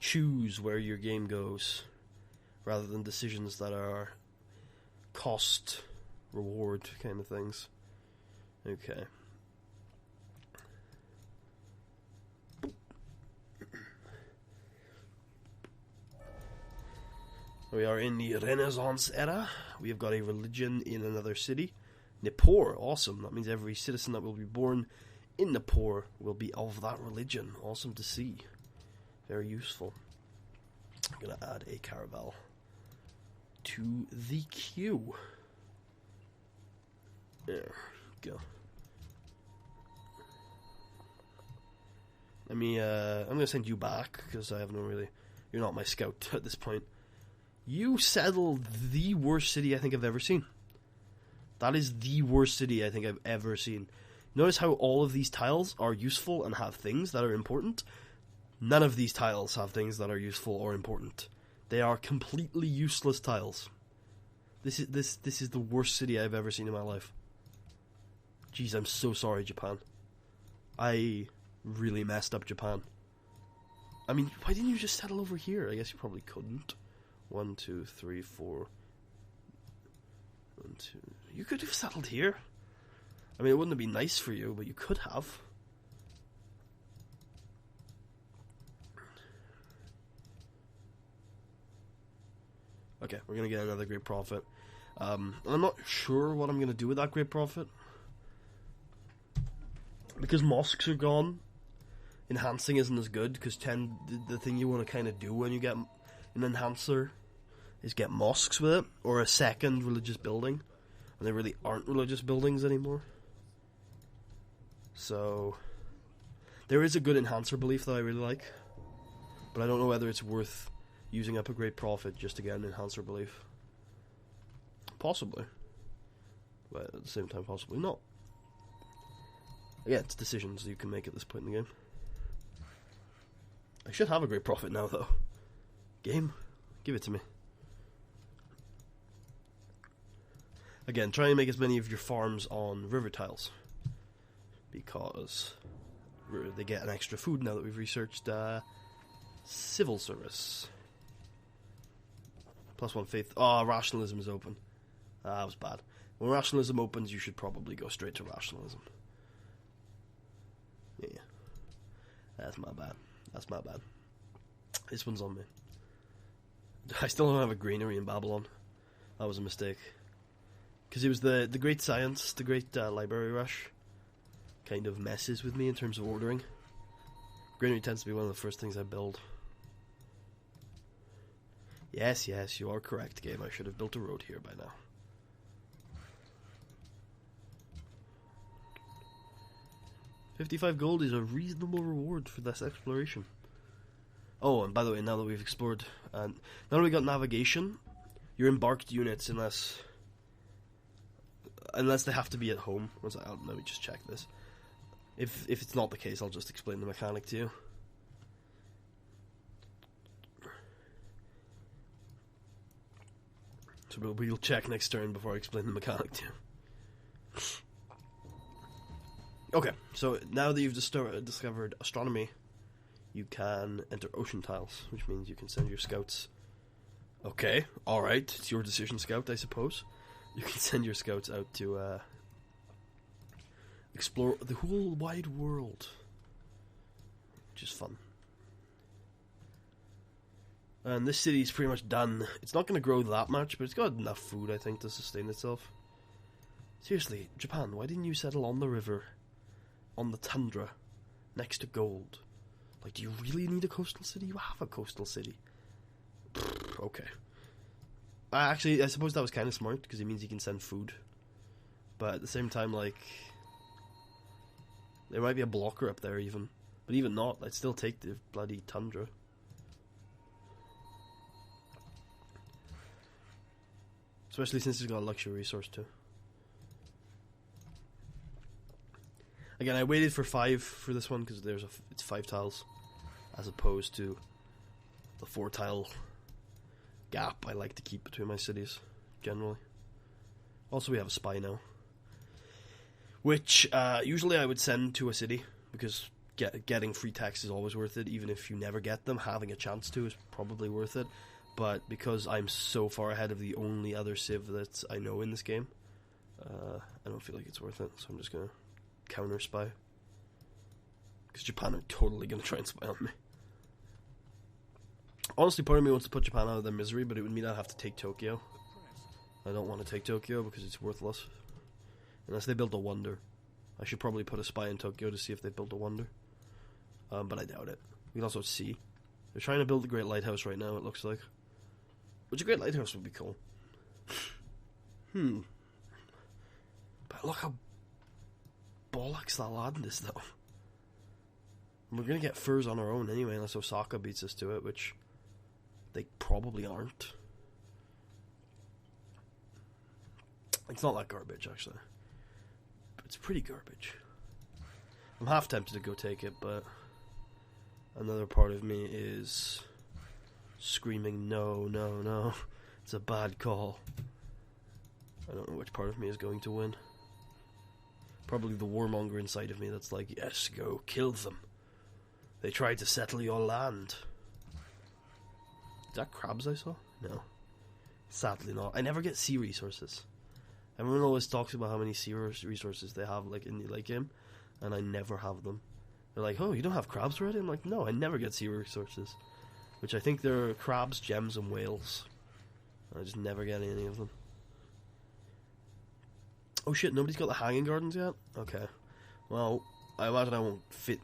choose where your game goes, rather than decisions that are cost reward kind of things. Okay. We are in the Renaissance era. We have got a religion in another city. Nippur, awesome. That means every citizen that will be born in Nippur will be of that religion. Awesome to see. Very useful. I'm going to add a caravel to the queue. There we go. I'm going to send you back, because I have no really... You're not my scout at this point. You settled the worst city I think I've ever seen. That is the worst city I think I've ever seen. Notice how all of these tiles are useful and have things that are important. None of these tiles have things that are useful or important. They are completely useless tiles. This is the worst city I've ever seen in my life. Jeez, I'm so sorry, Japan. I really messed up Japan. I mean, why didn't you just settle over here? I guess you probably couldn't. 1, 2, 3, 4. 1, 2. You could have settled here. I mean, it wouldn't have been nice for you, but you could have. Okay, we're going to get another great prophet. I'm not sure what I'm going to do with that great prophet. Because mosques are gone, enhancing isn't as good, because the thing you want to kind of do when you get an enhancer is get mosques with it, or a second religious building, and there really aren't religious buildings anymore. So there is a good enhancer belief that I really like, but I don't know whether it's worth using up a great prophet just to get an enhancer belief. Possibly, but at the same time possibly not. Again, it's decisions you can make at this point in the game. I should have a great prophet now, though. Game, give it to me. Again, try and make as many of your farms on river tiles, because they get an extra food now that we've researched civil service. +1 faith. Oh, rationalism is open. That was bad. When rationalism opens, you should probably go straight to rationalism. Yeah. That's my bad. That's my bad. This one's on me. I still don't have a granary in Babylon. That was a mistake. Because it was the great science, the great library rush, kind of messes with me in terms of ordering. Granary tends to be one of the first things I build. Yes, you are correct, game. I should have built a road here by now. 55 gold is a reasonable reward for this exploration. Oh, and by the way, now that we've explored, now that we got navigation, your embarked units, unless they have to be at home. Let me just check this. If it's not the case, I'll just explain the mechanic to you. So we'll check next turn before I explain the mechanic to you. Okay, so now that you've discovered astronomy, you can enter ocean tiles, which means you can send your scouts. Okay, alright, it's your decision, Scout, I suppose. You can send your scouts out to explore the whole wide world, which is fun. And this city is pretty much done. It's not going to grow that much, but it's got enough food, I think, to sustain itself. Seriously, Japan, why didn't you settle on the river, on the tundra, next to gold? Like, do you really need a coastal city? You have a coastal city. Okay. Actually, I suppose that was kind of smart, because it means you can send food. But at the same time, like, there might be a blocker up there, even. But even not, I'd still take the bloody tundra. Especially since it's got a luxury resource too. Again, I waited for 5 for this one because it's 5 tiles, as opposed to the 4 tile gap I like to keep between my cities generally. Also, we have a spy now, which usually I would send to a city because getting free texts is always worth it. Even if you never get them, having a chance to is probably worth it. But because I'm so far ahead of the only other Civ that I know in this game, I don't feel like it's worth it. So I'm just going to counter spy. Because Japan are totally going to try and spy on me. Honestly, part of me wants to put Japan out of their misery, but it would mean I'd have to take Tokyo. I don't want to take Tokyo because it's worthless. Unless they build a wonder. I should probably put a spy in Tokyo to see if they build a wonder. But I doubt it. We can also see. They're trying to build a great lighthouse right now, it looks like. Which a great lighthouse would be cool. But look how bollocks that land is, though. We're gonna get furs on our own anyway, unless Osaka beats us to it, which they probably aren't. It's not that garbage, actually. But it's pretty garbage. I'm half tempted to go take it, but another part of me is screaming, no, no, no. It's a bad call. I don't know which part of me is going to win. Probably the warmonger inside of me that's like, yes, go, kill them. They tried to settle your land. Is that crabs I saw? No. Sadly not. I never get sea resources. Everyone always talks about how many sea resources they have like in the late game, and I never have them. They're like, oh, you don't have crabs already? I'm like, no, I never get sea resources. Which I think there are crabs, gems, and whales. I just never get any of them. Oh shit, nobody's got the hanging gardens yet? Okay. Well, I imagine I won't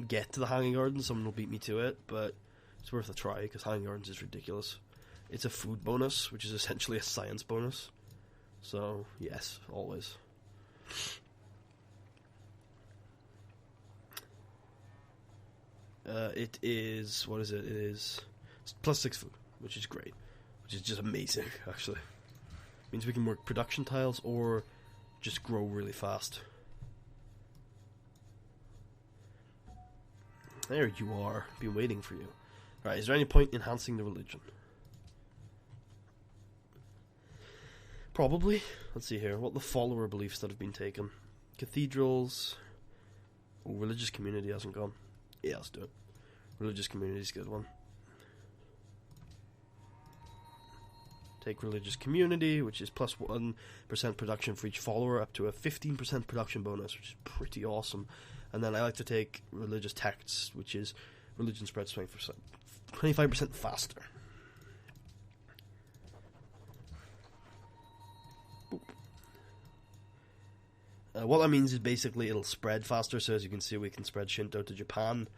get to the hanging gardens, someone will beat me to it, but it's worth a try, because hanging gardens is ridiculous. It's a food bonus, which is essentially a science bonus. So, yes, always. It is, what is it? It is plus 6 food, which is great. Which is just amazing, actually. Means we can work production tiles or just grow really fast. There you are. Been waiting for you. Right, is there any point in enhancing the religion? Probably. Let's see here. What are the follower beliefs that have been taken? Cathedrals. Oh, religious community hasn't gone. Yeah, let's do it. Religious community is a good one. Take religious community, which is plus 1% production for each follower, up to a 15% production bonus, which is pretty awesome. And then I like to take religious texts, which is religion spreads 25% faster. What that means is basically it'll spread faster, so as you can see we can spread Shinto to Japan,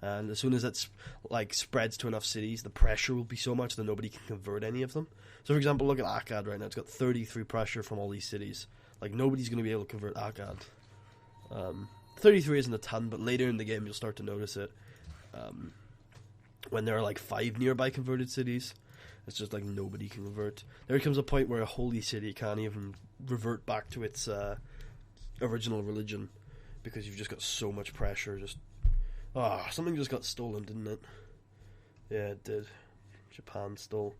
and as soon as it's like spreads to enough cities, the pressure will be so much that nobody can convert any of them. So for example, look at Akkad right now, it's got 33 pressure from all these cities. Like nobody's going to be able to convert Akkad. 33 isn't a ton, but later in the game you'll start to notice it. When there are like 5 nearby converted cities, it's just like nobody can convert. There comes a point where a holy city can't even revert back to its original religion because you've just got so much pressure. Something just got stolen, didn't it? Yeah, it did. Japan stole.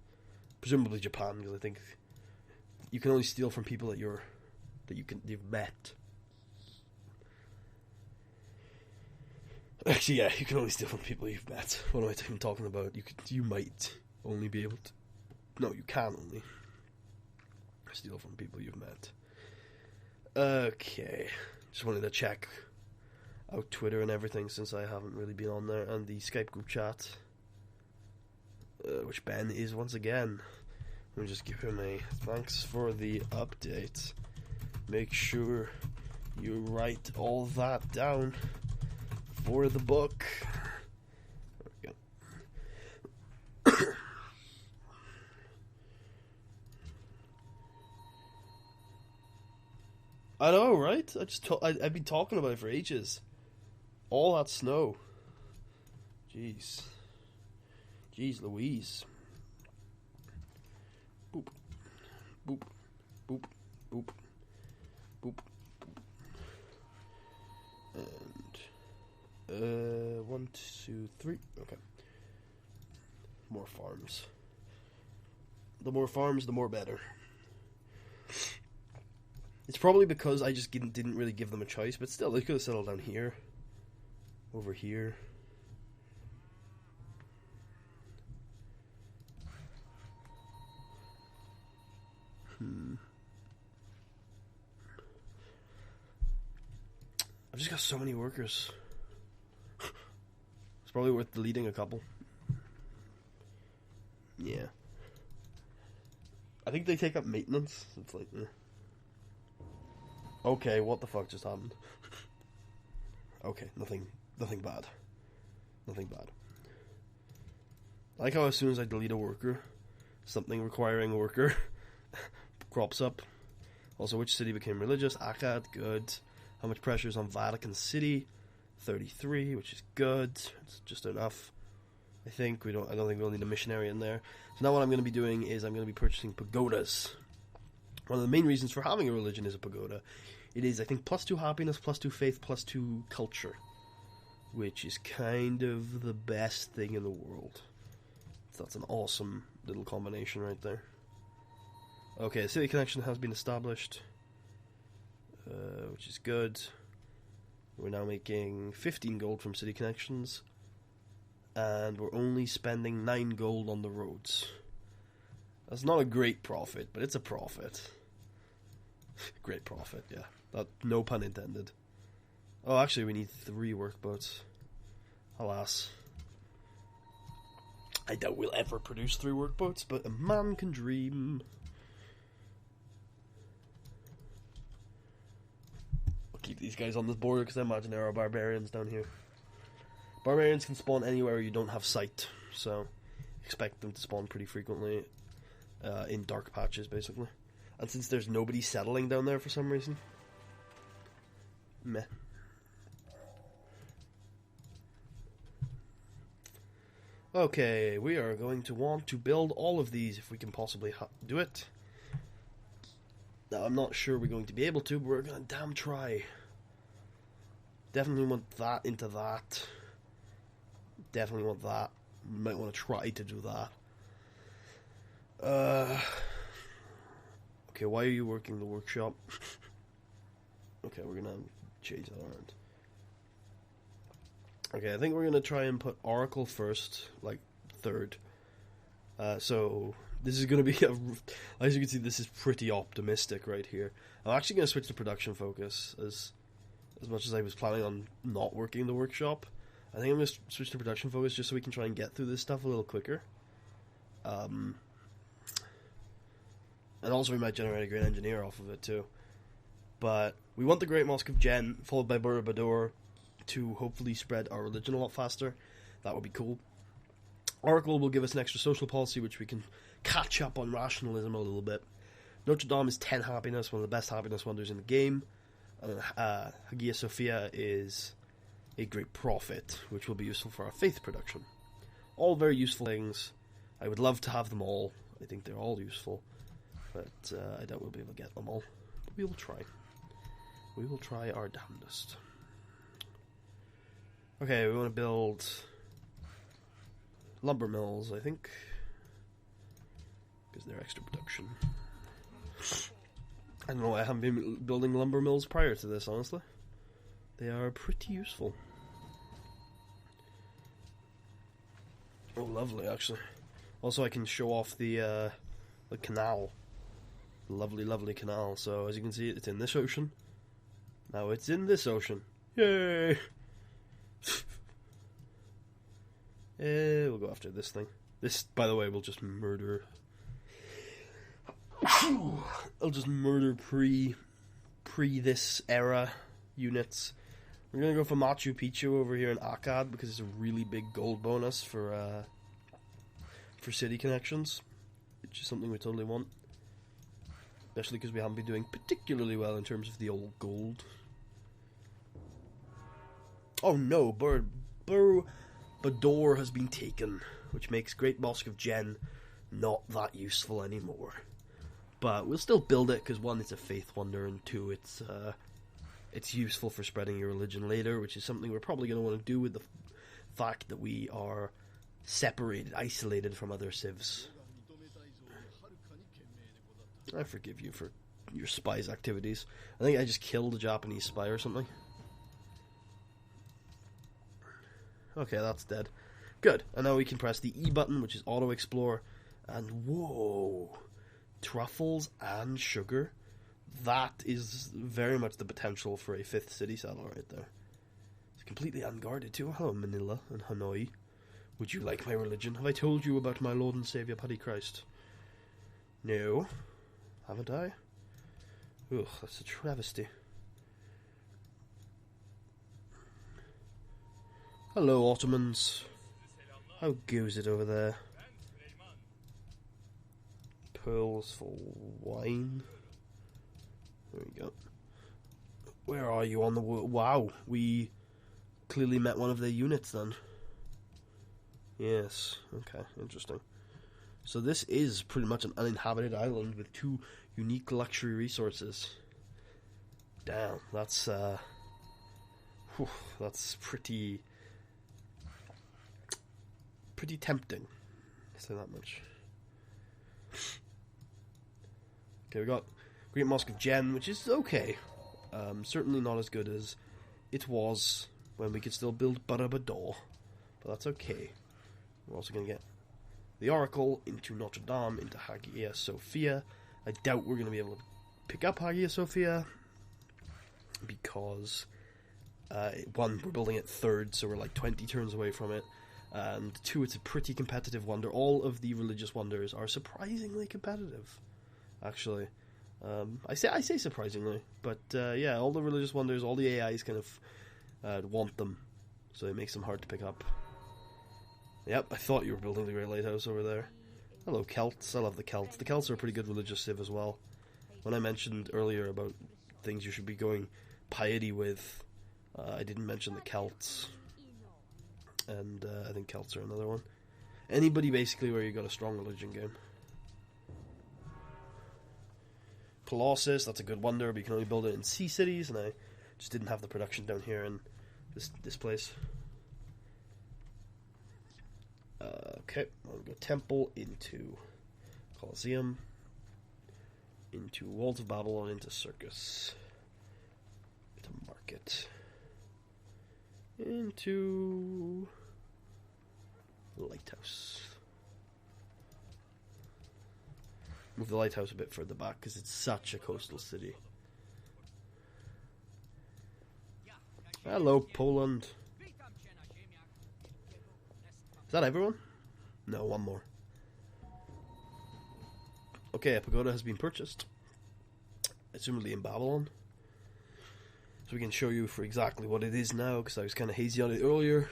Presumably Japan, because I think you can only steal from people that you've met. Actually, yeah, you can only steal from people you've met. What am I even talking about? You might only be able to. No, you can only steal from people you've met. Okay, just wanted to check out Twitter and everything since I haven't really been on there, and the Skype group chat, which Ben is once again. Let me just give him a thanks for the update. Make sure you write all that down for the book. There we go. I know, right? I've been talking about it for ages. All that snow. Jeez Louise. Boop. Boop. Boop. Boop. Boop. And 1, 2, 3. Okay. More farms. The more farms, the more better. It's probably because I just didn't really give them a choice, but still, they could have settled down here. Over here. I've just got so many workers. It's probably worth deleting a couple. Yeah. I think they take up maintenance. It's like, okay, what the fuck just happened? Okay, nothing bad. Nothing bad. I like how as soon as I delete a worker, something requiring a worker crops up. Also, which city became religious? Akkad, good. How much pressure is on Vatican City? 33, which is good. It's just enough. I don't think we'll need a missionary in there. So now what I'm going to be doing is I'm going to be purchasing pagodas. One of the main reasons for having a religion is a pagoda. It is, I think, +2 happiness, +2 faith, +2 culture, which is kind of the best thing in the world. So that's an awesome little combination right there. Okay, city connection has been established, which is good. We're now making 15 gold from city connections, and we're only spending 9 gold on the roads. That's not a great profit, but it's a profit. Great profit, yeah. No pun intended. Oh, actually, we need 3 workboats. Alas. I doubt we'll ever produce 3 workboats, but a man can dream. I'll keep these guys on this border because I imagine there are barbarians down here. Barbarians can spawn anywhere you don't have sight, so expect them to spawn pretty frequently in dark patches, basically. And since there's nobody settling down there for some reason, meh. Okay, we are going to want to build all of these if we can possibly do it. Now, I'm not sure we're going to be able to, but we're going to damn try. Definitely want that into that. Definitely want that. Might want to try to do that. Okay, why are you working the workshop? Okay, we're going to change that around. Okay, I think we're going to try and put Oracle first, like third. So this is going to be, as you can see, this is pretty optimistic right here. I'm actually going to switch to production focus, as much as I was planning on not working the workshop. I think I'm going to switch to production focus just so we can try and get through this stuff a little quicker. And also we might generate a great engineer off of it too. But we want the Great Mosque of Jen, followed by Borobudur, to hopefully spread our religion a lot faster. That would be cool. Oracle will give us an extra social policy, which we can catch up on rationalism a little bit. Notre Dame is 10 happiness, one of the best happiness wonders in the game. Hagia Sophia is a great prophet, which will be useful for our faith production. All very useful things. I would love to have them all. I think they're all useful, but I doubt we'll be able to get them all. But we will try. We will try our damnedest. Okay, we want to build lumber mills, I think, because they're extra production. I don't know why I haven't been building lumber mills prior to this, honestly. They are pretty useful. Oh, lovely, actually. Also, I can show off the canal. Lovely, lovely canal. So, as you can see, it's in this ocean. Now it's in this ocean. Yay! We'll go after this thing. This, by the way, will just murder... I'll just murder pre this era units. We're gonna go for Machu Picchu over here in Akkad because it's a really big gold bonus for city connections, which is something we totally want. Especially because we haven't been doing particularly well in terms of the old gold. Oh no, Bador has been taken, which makes Great Mosque of Jen not that useful anymore. But we'll still build it because one, it's a faith wonder, and two, it's useful for spreading your religion later, which is something we're probably going to want to do with the fact that we are separated, isolated from other civs. I forgive you for your spy's activities. I think I just killed a Japanese spy or something. Okay, that's dead. Good. And now we can press the E button, which is auto explore, and whoa, truffles and sugar. That is very much the potential for a 5th city saddle right there. It's completely unguarded too. Hello, Manila and Hanoi. Would you like my religion? Have I told you about my Lord and Saviour, Puddy Christ? No. Haven't I? Ugh, that's a travesty. Hello, Ottomans. How goes it over there? Pearls for wine. There we go. Where are you on the world? Wow, we clearly met one of their units then. Yes, okay, interesting. So this is pretty much an uninhabited island with 2 unique luxury resources. Damn, that's pretty tempting, to say that much. Okay, we got Great Mosque of Jen, which is okay. Certainly not as good as it was when we could still build Barabador, but that's okay. We're also going to get the Oracle into Notre Dame, into Hagia Sophia. I doubt we're going to be able to pick up Hagia Sophia because, one, we're building it 3rd, so we're like 20 turns away from it, and 2, it's a pretty competitive wonder. All of the religious wonders are surprisingly competitive, actually. I say surprisingly, but yeah, all the religious wonders, all the AIs kind of want them, so it makes them hard to pick up. Yep, I thought you were building the Great Lighthouse over there. Hello, Celts. I love the Celts. The Celts are a pretty good religious civ as well. When I mentioned earlier about things you should be going piety with, I didn't mention the Celts. And I think Celts are another one. Anybody basically where you got a strong religion game. Colossus, that's a good wonder, but you can only build it in sea cities, and I just didn't have the production down here in this place. Okay, I'll go Temple into Colosseum, into Walls of Babylon, into Circus, into Market, into Lighthouse. Move the lighthouse a bit further back because it's such a coastal city. Hello, Poland. Is that everyone? No, one more. Okay, a pagoda has been purchased. Assumedly in Babylon. So we can show you for exactly what it is now, because I was kind of hazy on it earlier.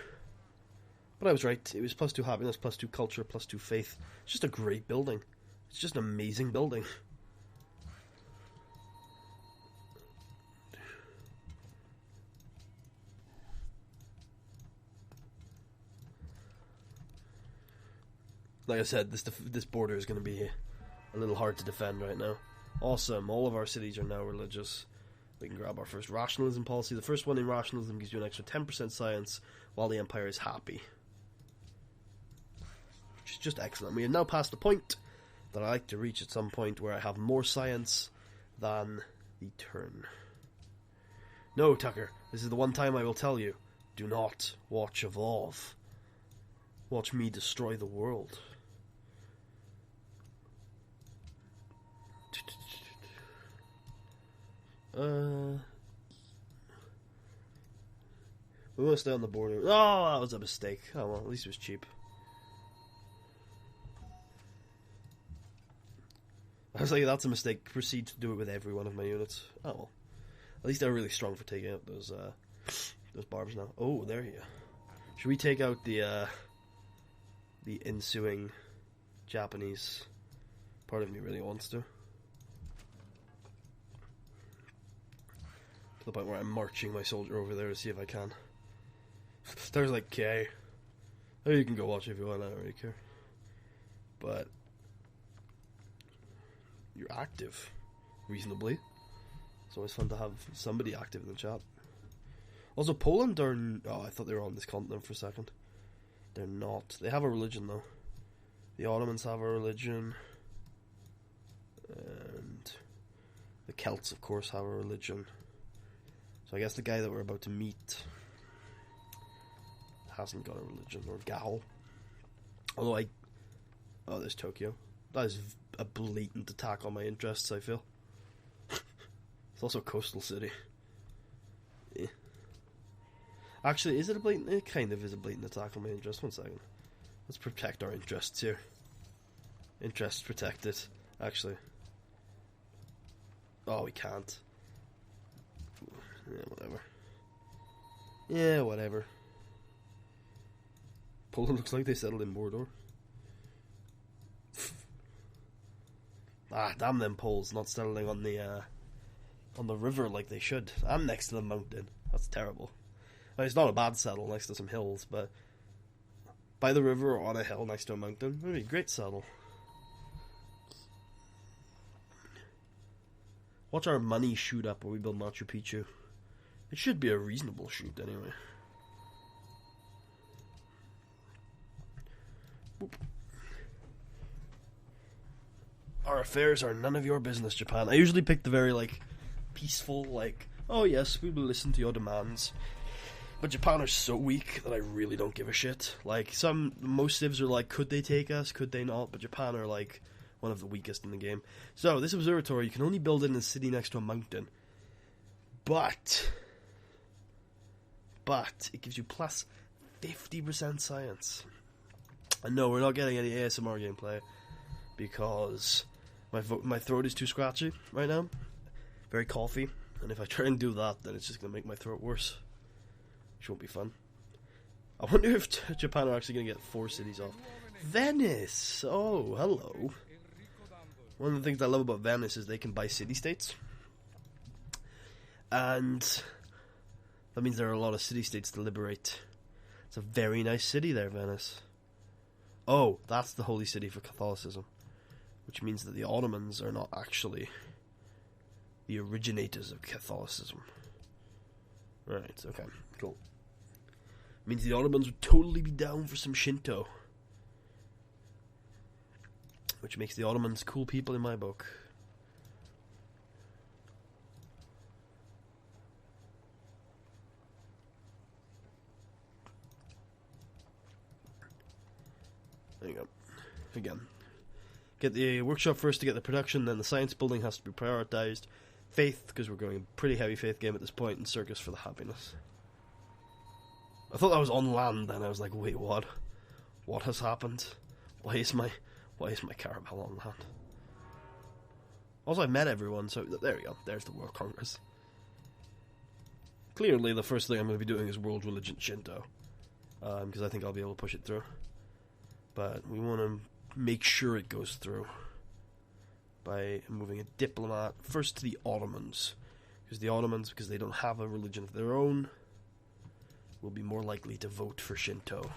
But I was right. It was +2 happiness, +2 culture, +2 faith. It's just a great building. It's just an amazing building. Like I said, this border is going to be a little hard to defend right now. Awesome, all of our cities are now religious. We can grab our first rationalism policy. The first one in rationalism gives you an extra 10% science while the empire is happy. Which is just excellent. We have now passed the point that I like to reach at some point where I have more science than the turn. No, Tucker, this is the one time I will tell you, do not watch Evolve. Watch me destroy the world. We want to stay on the border. Oh, that was a mistake. Oh well, at least it was cheap. I was like, that's a mistake. Proceed to do it with every one of my units. Oh well. At least they're really strong for taking out those barbs now. Oh, there you go. Should we take out the ensuing Japanese? Part of me really wants to. To the point where I'm marching my soldier over there to see if I can. There's like K. Oh, you can go watch it if you want, I don't really care. But you're active, reasonably. It's always fun to have somebody active in the chat. Also, Poland are... Oh, I thought they were on this continent for a second. They're not. They have a religion, though. The Ottomans have a religion. And the Celts, of course, have a religion. So I guess the guy that we're about to meet hasn't got a religion. Or Gal. Although Oh, there's Tokyo. That is a blatant attack on my interests, I feel. It's also a coastal city. Yeah. Actually, is it a blatant... It kind of is a blatant attack on my interests. 1 second. Let's protect our interests here. Interests protected, actually. Oh, we can't. Yeah, whatever. Yeah, whatever. Poland looks like they settled in Mordor. Ah, damn them Poles not settling on the river like they should. I'm next to the mountain. That's terrible. I mean, it's not a bad settle next to some hills, but by the river or on a hill next to a mountain would be a great settle. Watch our money shoot up when we build Machu Picchu. It should be a reasonable shoot anyway. Boop. Our affairs are none of your business, Japan. I usually pick the very, peaceful, oh yes, we will listen to your demands. But Japan are so weak that I really don't give a shit. Most civs are could they take us, could they not? But Japan are, one of the weakest in the game. So, this observatory, you can only build it in a city next to a mountain. But it gives you plus 50% science. And no, we're not getting any ASMR gameplay because my throat is too scratchy right now. Very coughy. And if I try and do that, then it's just going to make my throat worse. Which won't be fun. I wonder if Japan are actually going to get 4 cities off. Venice! Oh, hello. One of the things I love about Venice is they can buy city-states. And that means there are a lot of city-states to liberate. It's a very nice city there, Venice. Oh, that's the holy city for Catholicism. Which means that the Ottomans are not actually the originators of Catholicism. Right, okay, cool. Means the Ottomans would totally be down for some Shinto. Which makes the Ottomans cool people in my book. There you go. Again. Get the workshop first to get the production, then the science building has to be prioritized. Faith, because we're going a pretty heavy faith game at this point, and circus for the happiness. I thought that was on land, then I was like, wait, what? What has happened? Why is my caravel on land? Also, I met everyone, so there we go. There's the World Congress. Clearly, the first thing I'm going to be doing is World Religion Shinto. Because I think I'll be able to push it through. But we want to make sure it goes through by moving a diplomat first to the Ottomans. Because the Ottomans, because they don't have a religion of their own, will be more likely to vote for Shinto.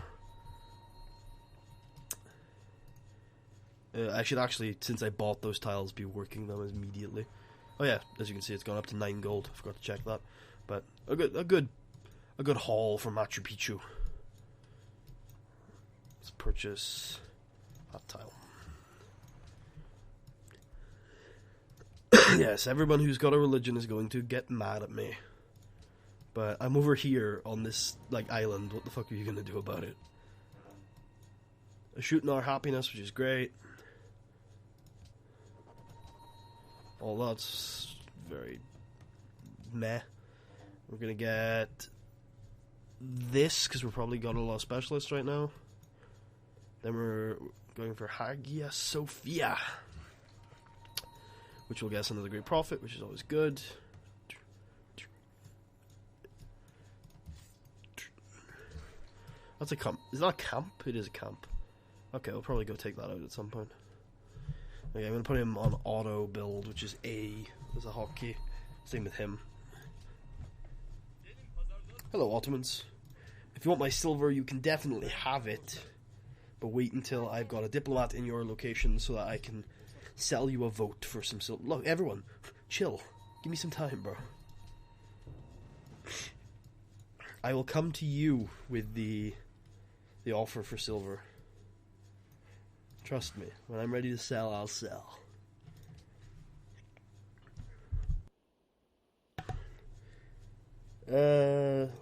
I should actually, since I bought those tiles, be working them immediately. Oh yeah, as you can see, it's gone up to 9 gold. I forgot to check that, but a good haul for Machu Picchu. Let's purchase that tile. Yes, everyone who's got a religion is going to get mad at me. But I'm over here on this island. What the fuck are you gonna do about it? Shooting our happiness, which is great. All that's very meh. We're gonna get this because we're probably got a lot of specialists right now. Then we're going for Hagia Sophia, which will get us another great profit, which is always good. That's a camp. Is that a camp? It is a camp. Okay, I'll probably go take that out at some point. Okay, I'm going to put him on auto build, which is A as a hotkey. Same with him. Hello, Ottomans. If you want my silver, you can definitely have it. But wait until I've got a diplomat in your location so that I can sell you a vote for some silver. Look, everyone, chill. Give me some time, bro. I will come to you with the offer for silver. Trust me, when I'm ready to sell, I'll sell.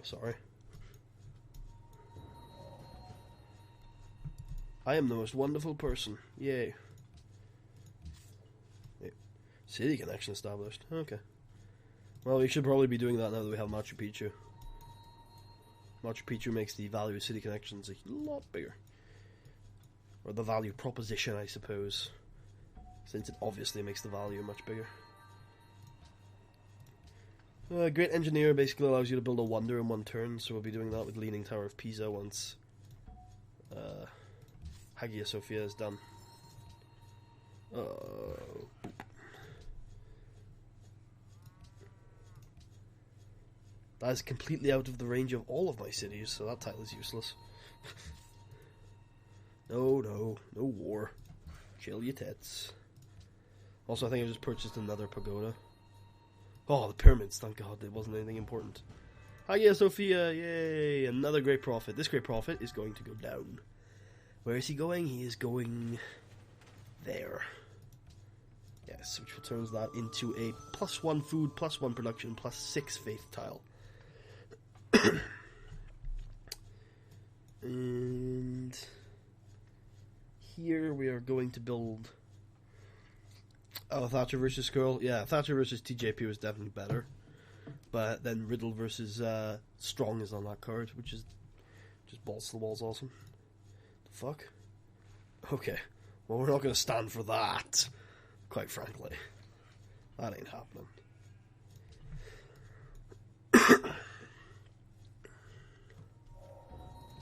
Sorry. I am the most wonderful person. Yay. City connection established. Okay. Well, we should probably be doing that now that we have Machu Picchu. Machu Picchu makes the value of city connections a lot bigger. Or the value proposition, I suppose. Since it obviously makes the value much bigger. Great Engineer basically allows you to build a wonder in one turn, so we'll be doing that with Leaning Tower of Pisa once Hagia Sophia is done. That is completely out of the range of all of my cities, so that tile is useless. No war. Chill your tits. Also, I think I just purchased another pagoda. Oh, the pyramids, thank God, it wasn't anything important. Hagia Sophia, yay! Another great prophet. This great prophet is going to go down. Where is he going? He is going there. Yes, which turns that into a +1 food, +1 production, +6 faith tile. And here we are going to build Thatcher versus Skrull. Yeah, Thatcher versus TJP was definitely better, but then Riddle versus Strong is on that card, which is just balls to the walls awesome. The fuck? Okay, well, we're not going to stand for that, quite frankly. That ain't happening.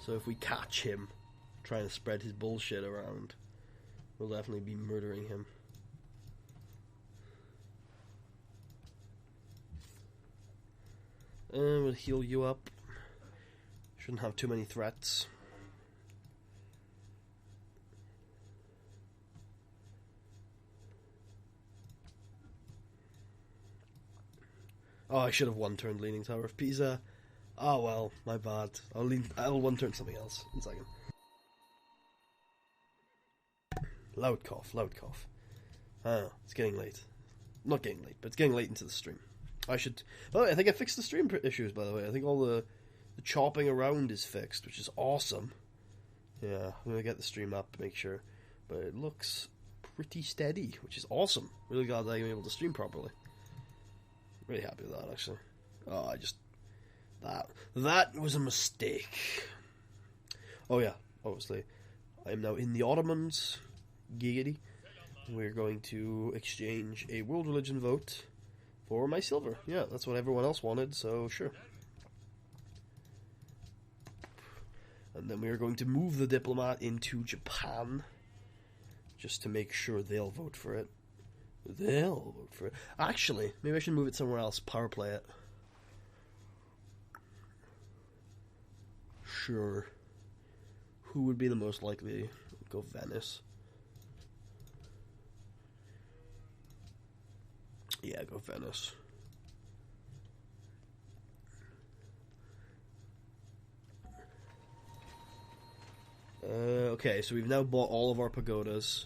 So if we catch him trying to spread his bullshit around, we'll definitely be murdering him. And we'll heal you up. Shouldn't have too many threats. Oh, I should have one-turned Leaning Tower of Pisa. Oh well, my bad. I'll one-turn something else. 1 second. Loud cough. Oh, it's getting late. Not getting late, but it's getting late into the stream. I think I fixed the stream issues, by the way. I think all the chopping around is fixed, which is awesome. Yeah, I'm gonna get the stream up, make sure. But it looks pretty steady, which is awesome. Really glad that I'm able to stream properly. Really happy with that, actually. Oh, that was a mistake. Oh yeah, obviously. I am now in the Ottomans. Giggity. We're going to exchange a world religion vote for my silver. Yeah, that's what everyone else wanted, so sure. And then we are going to move the diplomat into Japan, just to make sure they'll vote for it. They'll vote for it. Actually, maybe I should move it somewhere else. Power play it. Sure. Who would be the most likely? Go Venice. Yeah, go Venice. Okay, so we've now bought all of our pagodas.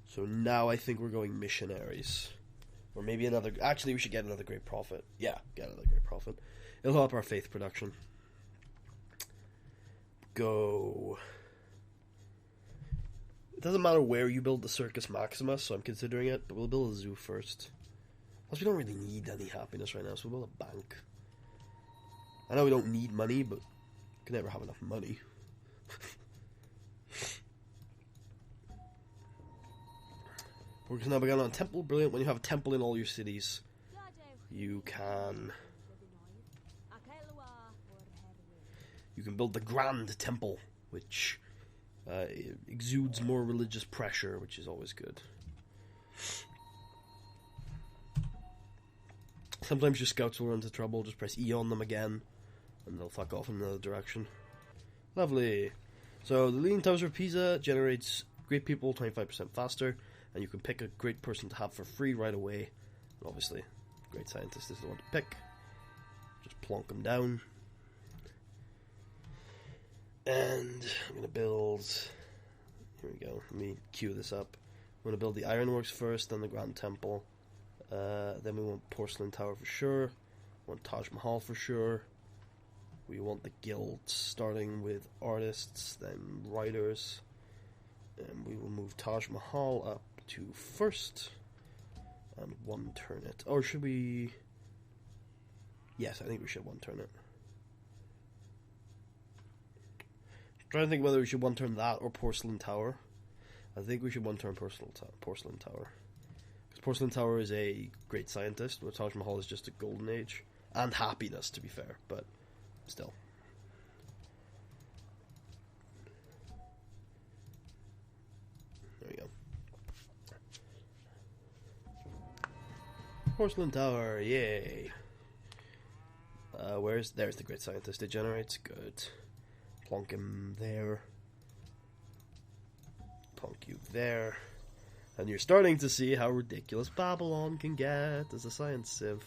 So now I think we're going missionaries. Or maybe another... Actually, we should get another great prophet. Yeah, get another great prophet. It'll help our faith production. Go. It doesn't matter where you build the Circus Maximus, so I'm considering it, but we'll build a zoo first. Plus, we don't really need any happiness right now, so we'll build a bank. I know we don't need money, but we can never have enough money. We're now begun on a temple. Brilliant. When you have a temple in all your cities, you can build the Grand Temple, which exudes more religious pressure, which is always good. Sometimes your scouts will run into trouble. Just press E on them again, and they'll fuck off in another direction. Lovely. So the Leaning Towers of Pisa generates great people 25% faster. And you can pick a great person to have for free right away. And obviously, great scientist is the one to pick. Just plonk them down. And I'm going to build... Here we go. Let me queue this up. I'm going to build the Ironworks first, then the Grand Temple. Then we want Porcelain Tower for sure. We want Taj Mahal for sure. We want the guilds, starting with artists, then writers. And we will move Taj Mahal up to first and one turn it. Or should we... Yes, I think we should one turn it. I'm trying to think whether we should one turn that or Porcelain Tower. I think we should one turn Porcelain Tower. Because Porcelain Tower is a great scientist, where Taj Mahal is just a golden age. And happiness, to be fair, but still. There we go. Porcelain Tower, yay. There's the great scientist it generates. Good. Plonk him there. Plonk you there. And you're starting to see how ridiculous Babylon can get as a science civ.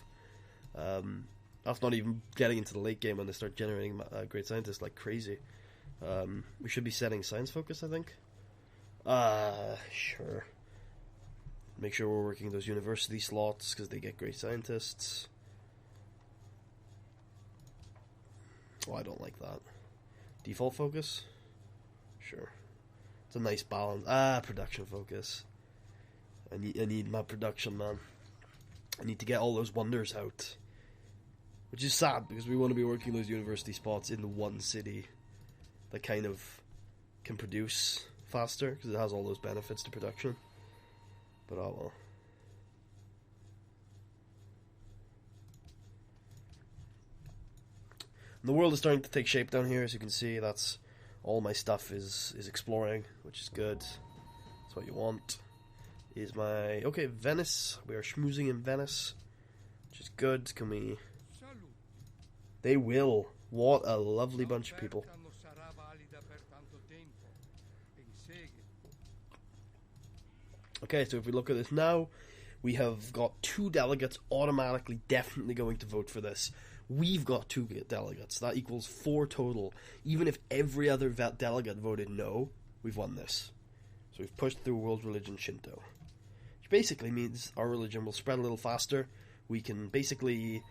That's not even getting into the late game when they start generating great scientists like crazy. We should be setting science focus, I think. Sure. Make sure we're working those university slots because they get great scientists. Oh, I don't like that. Default focus? Sure. It's a nice balance. Production focus. I need my production, man. I need to get all those wonders out. Which is sad, because we want to be working those university spots in the one city that kind of can produce faster, because it has all those benefits to production. But oh well. And the world is starting to take shape down here, as you can see. That's all my stuff is exploring, which is good. That's what you want. Is my... Okay, Venice. We are schmoozing in Venice, which is good. Can we... They will. What a lovely bunch of people. Okay, so if we look at this now, we have got 2 delegates automatically definitely going to vote for this. We've got 2 delegates. That equals 4 total. Even if every other delegate voted no, we've won this. So we've pushed through world religion Shinto. Which basically means our religion will spread a little faster. We can basically,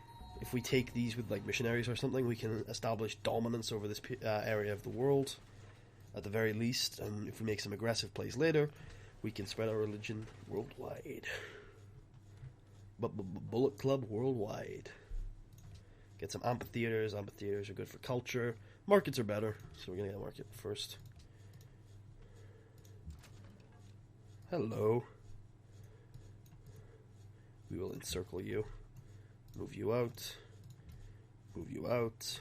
if we take these with like missionaries or something, we can establish dominance over this area of the world, at the very least. And if we make some aggressive plays later, we can spread our religion worldwide. Bullet Club worldwide. Get some amphitheaters. Amphitheaters are good for culture. Markets are better, so we're going to get a market first. Hello. We will encircle you. Move you out. Move you out.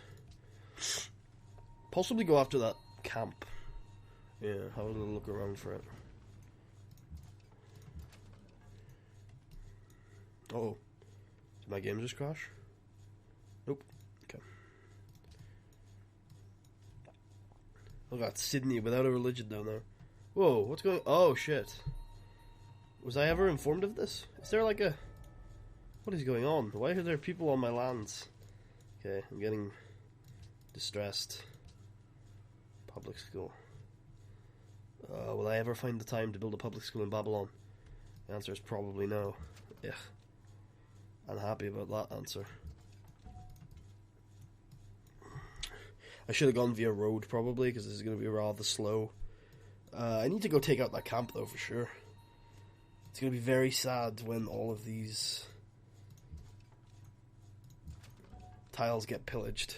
Possibly go after that camp. Yeah, have a little look around for it. Uh-oh. Did my game just crash? Nope. Okay. Look at Sydney without a religion down there. Whoa, what's going on? Oh, shit. Was I ever informed of this? Is there like a... What is going on? Why are there people on my lands? Okay, I'm getting distressed. Public school. Will I ever find the time to build a public school in Babylon? The answer is probably no. Yeah. Unhappy about that answer. I should have gone via road probably, because this is going to be rather slow. I need to go take out that camp though, for sure. It's going to be very sad when all of these tiles get pillaged.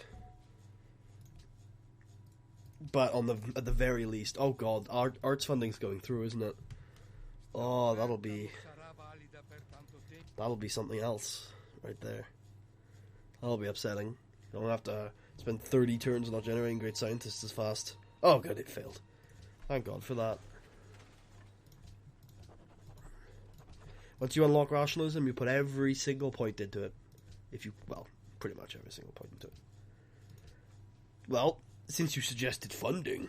But at the very least, oh god, arts funding's going through, isn't it? Oh, that'll be something else right there. That'll be upsetting. I don't have to spend 30 turns not generating great scientists as fast. Oh good, it failed. Thank god for that. Once you unlock rationalism, you put every single point into it. Well, pretty much every single point into it. Well, since you suggested funding,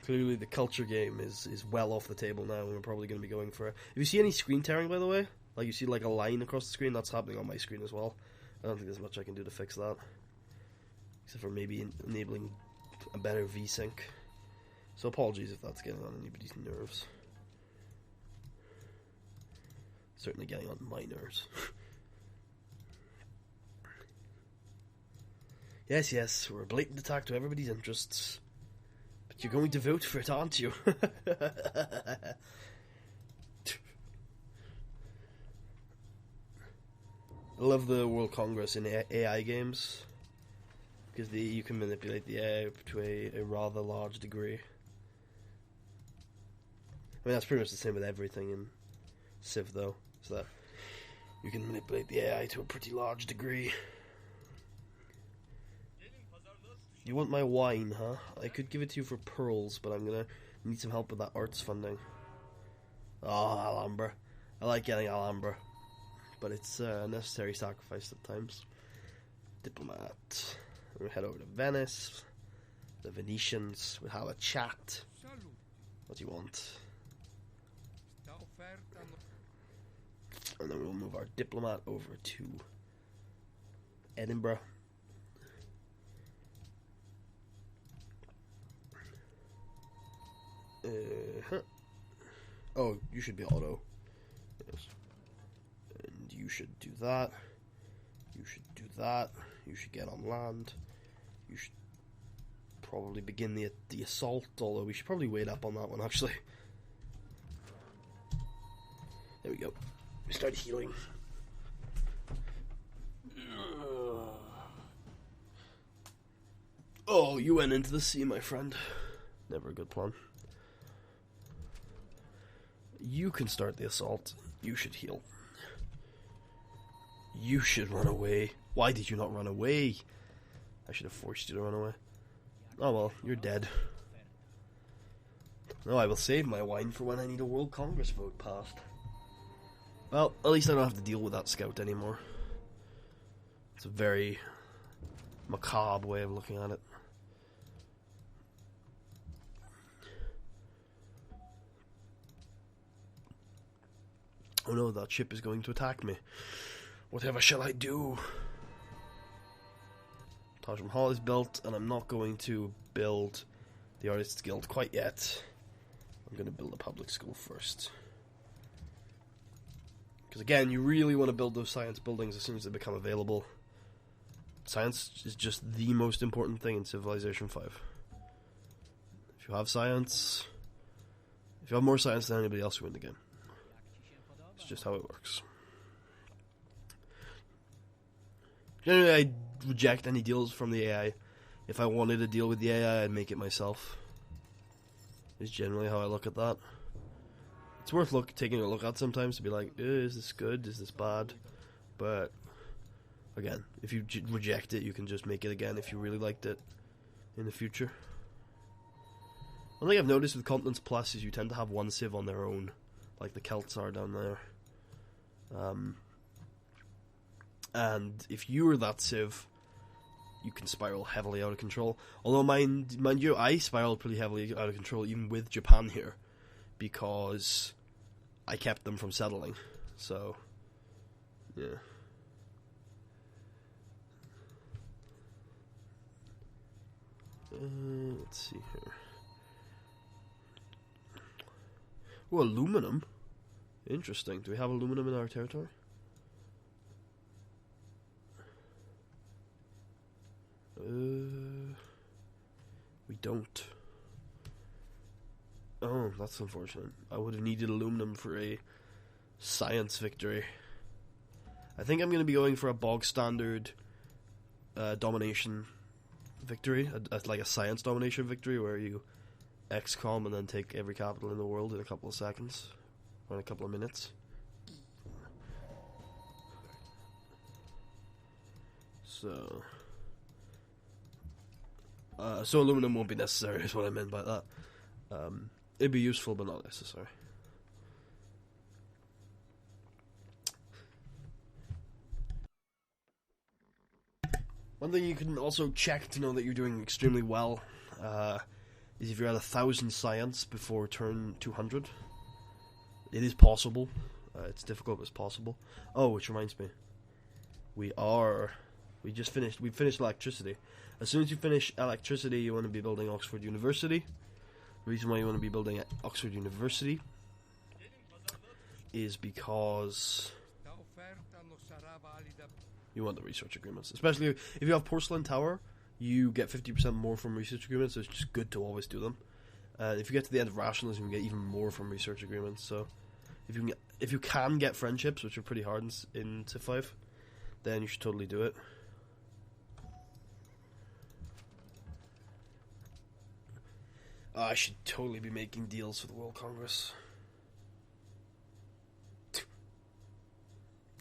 clearly the culture game is well off the table now, and we're probably going to be going for it. If you see any screen tearing, by the way, like you see like a line across the screen, that's happening on my screen as well. I don't think there's much I can do to fix that, except for maybe enabling a better VSync. So apologies if that's getting on anybody's nerves. Certainly getting on my nerves. Yes, we're a blatant attack to everybody's interests. But you're going to vote for it, aren't you? I love the World Congress in AI games, because you can manipulate the AI to a rather large degree. I mean, that's pretty much the same with everything in Civ, though, so that you can manipulate the AI to a pretty large degree. You want my wine, huh? I could give it to you for pearls, but I'm gonna need some help with that arts funding. Oh, Alhambra. I like getting Alhambra, but it's a necessary sacrifice at times. Diplomat. We'll head over to Venice. The Venetians. We'll have a chat. What do you want? And then we'll move our diplomat over to Edinburgh. Oh, you should be auto. Yes. And you should do that. You should do that. You should get on land. You should probably begin the assault, although we should probably wait up on that one, actually. There we go. We start healing. Oh, you went into the sea, my friend. Never a good plan. You can start the assault. You should heal. You should run away. Why did you not run away? I should have forced you to run away. Oh well, you're dead. No, I will save my wine for when I need a World Congress vote passed. Well, at least I don't have to deal with that scout anymore. It's a very macabre way of looking at it. Oh no, that ship is going to attack me. Whatever shall I do? Taj Mahal is built, and I'm not going to build the Artists Guild quite yet. I'm going to build a public school first. Because again, you really want to build those science buildings as soon as they become available. Science is just the most important thing in Civilization 5. If you have science, if you have more science than anybody else, you win the game. It's just how it works. Generally, I reject any deals from the AI. If I wanted to deal with the AI, I'd make it myself. Is generally how I look at that. It's worth taking a look at sometimes to be like, is this good? Is this bad? But again, if you reject it, you can just make it again if you really liked it in the future. One thing I've noticed with Continents Plus is you tend to have one civ on their own, like the Celts are down there. And if you're that civ, you can spiral heavily out of control. Although, mind you, I spiraled pretty heavily out of control even with Japan here, because I kept them from settling. So, yeah. Let's see here. Oh, aluminum. Interesting. Do we have aluminum in our territory? We don't. Oh, that's unfortunate. I would have needed aluminum for a science victory. I think I'm going to be going for a bog standard domination victory, like a science domination victory where you XCOM and then take every capital in the world in a couple of seconds, or in a couple of minutes. So aluminum won't be necessary is what I meant by that. It'd be useful but not necessary. One thing you can also check to know that you're doing extremely well is if you're at 1,000 science before turn 200. It is possible. It's difficult, but it's possible. Oh, which reminds me. We finished electricity. As soon as you finish electricity, you want to be building Oxford University. The reason why you want to be building at Oxford University is because you want the research agreements. Especially if you have Porcelain Tower, you get 50% more from research agreements, so it's just good to always do them. If you get to the end of rationalism, you get even more from research agreements. So if you can get friendships, which are pretty hard in Civ 5, then you should totally do it. I should totally be making deals for the World Congress.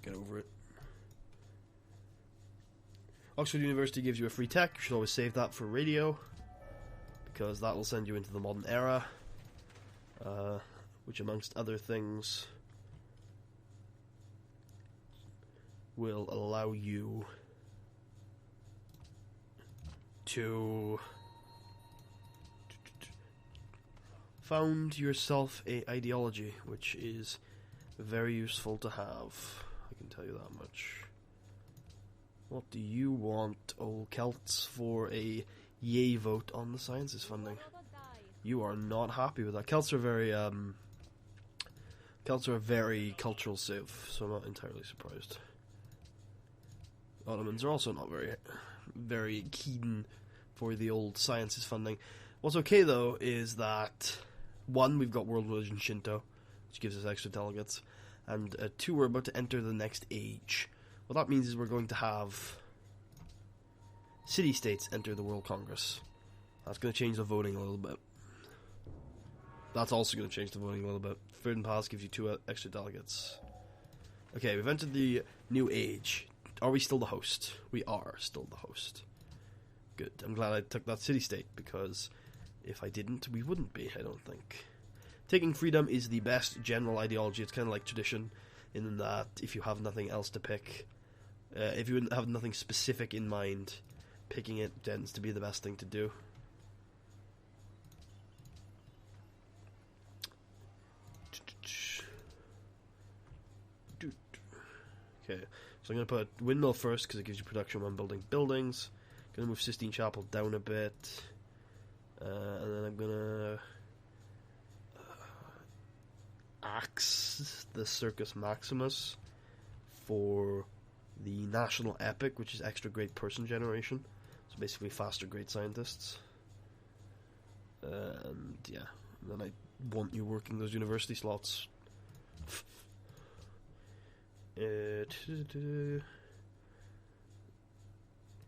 Get over it. Oxford University gives you a free tech. You should always save that for radio, because that will send you into the modern era, which amongst other things will allow you to found yourself a ideology, which is very useful to have. I can tell you that much. What do you want, old Celts, for a yay vote on the sciences funding? You are not happy with that. Celts are a very cultural civ, so I'm not entirely surprised. Ottomans are also not very keen for the old sciences funding. What's okay though is that 1, we've got world religion Shinto, which gives us extra delegates, and 2, we're about to enter the next age. What that means is we're going to have city-states enter the World Congress. That's going to change the voting a little bit. That's also going to change the voting a little bit. Third Pass gives you 2 extra delegates. Okay, we've entered the new age. Are we still the host? We are still the host. Good. I'm glad I took that city-state, because if I didn't, we wouldn't be, I don't think. Taking freedom is the best general ideology. It's kind of like tradition, in that if you have nothing else to pick, if you have nothing specific in mind, picking it tends to be the best thing to do. Okay, so I'm going to put a windmill first because it gives you production when building buildings. Going to move Sistine Chapel down a bit. And then I'm going to axe the Circus Maximus for the National Epic, which is extra great person generation. So basically faster great scientists. And yeah, and then I want you working those university slots.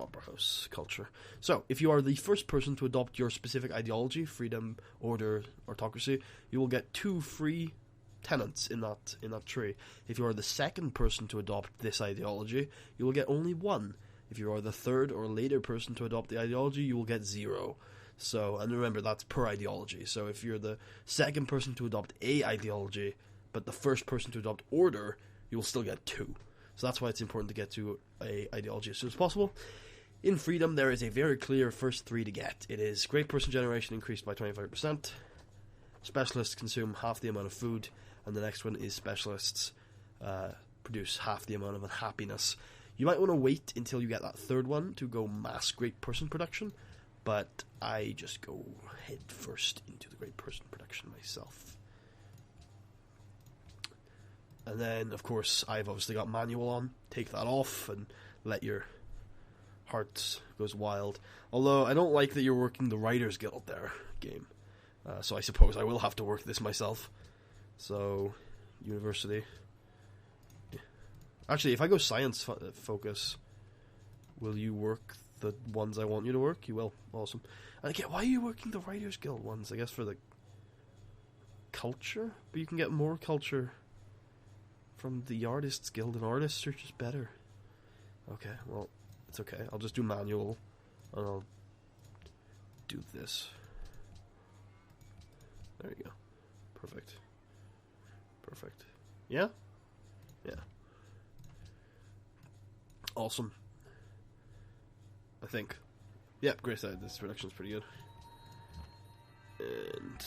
Opera House culture. So, if you are the first person to adopt your specific ideology, freedom, order, autocracy, you will get 2 free tenants in that tree. If you are the second person to adopt this ideology, you will get only 1. If you are the third or later person to adopt the ideology, you will get 0. So, and remember, that's per ideology. So if you're the second person to adopt a ideology, but the first person to adopt order, you will still get 2. So that's why it's important to get to a ideology as soon as possible. In freedom, there is a very clear first 3 to get. It is great person generation increased by 25%. Specialists consume half the amount of food, and the next one is specialists produce half the amount of unhappiness. You might want to wait until you get that third one to go mass great person production, but I just go head first into the great person production myself. And then, of course, I've obviously got manual on. Take that off and let your heart goes wild. Although, I don't like that you're working the Writers Guild there, game. So I suppose I will have to work this myself. So, university. Actually, if I go science focus, will you work the ones I want you to work? You will. Awesome. And again, why are you working the Writers Guild ones? I guess for the culture? But you can get more culture from the Artists Guild, and Artists are just better. Okay, well, it's okay. I'll just do manual, and I'll do this. There you go. Perfect. Perfect. Yeah? Yeah. Awesome. I think. Yeah, great side. This production's pretty good. And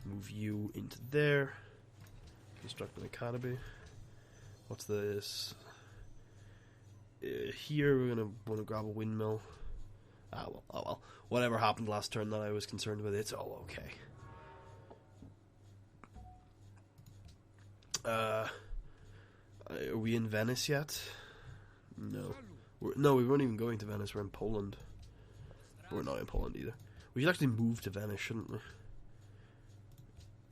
move you into there. Construct an academy. What's this? Here we're gonna want to grab a windmill. Oh well. Whatever happened last turn that I was concerned with, it's all okay. Are we in Venice yet? No. We weren't even going to Venice. We're in Poland. We're not in Poland either. We should actually move to Venice, shouldn't we?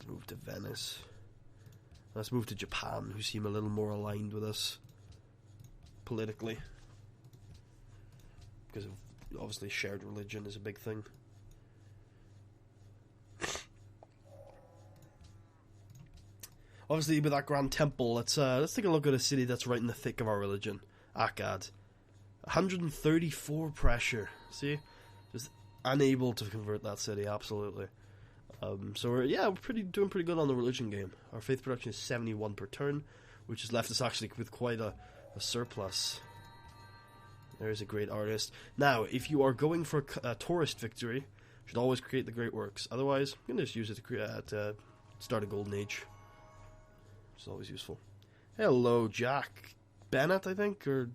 Move to Venice. Let's move to Japan, who seem a little more aligned with us politically. Because of, obviously, shared religion is a big thing. Obviously, with that Grand Temple, let's take a look at a city that's right in the thick of our religion. Akkad. 134 pressure. See? Just unable to convert that city, absolutely. So we're doing pretty good on the religion game. Our faith production is 71 per turn, which has left us actually with quite a surplus. There's a great artist. Now, if you are going for a tourist victory, you should always create the great works. Otherwise, I'm going to just use it to start a golden age. Which is always useful. Hello, Jack Bennett, I think, or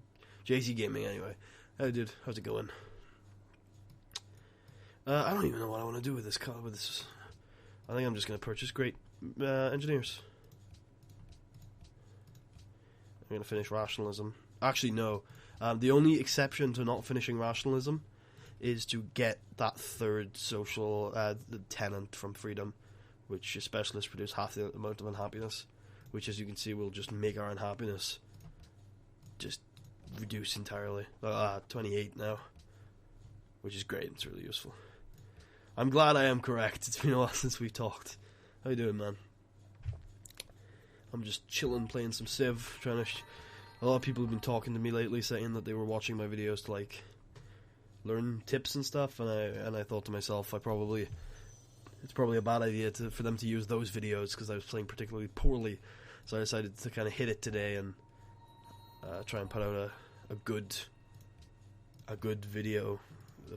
JC Gaming anyway. Hey dude, how's it going? I don't even know what I want to do with this. I think I'm just going to purchase great engineers. I'm going to finish rationalism. Actually, no. The only exception to not finishing rationalism is to get that third social tenant from freedom, which specialists produce half the amount of unhappiness, which, as you can see, will just make our unhappiness just reduce entirely. 28 now, which is great. It's really useful. I'm glad I am correct. It's been a while since we've talked. How you doing, man? I'm just chilling, playing some Civ, trying to... A lot of people have been talking to me lately, saying that they were watching my videos to, like, learn tips and stuff, and I thought to myself, it's probably a bad idea for them to use those videos, because I was playing particularly poorly, so I decided to kind of hit it today and try and put out a good video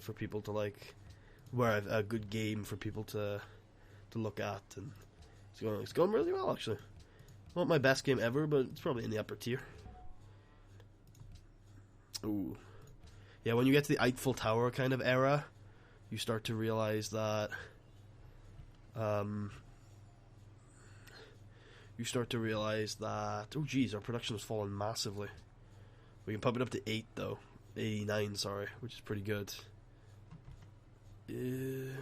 for people to, like... Where a good game for people to look at, and it's going really well, actually. Not my best game ever, but it's probably in the upper tier. Ooh, yeah. When you get to the Eiffel Tower kind of era, you start to realize that. Oh, geez, our production has fallen massively. We can pump it up to 8 though, 89, sorry, which is pretty good. If you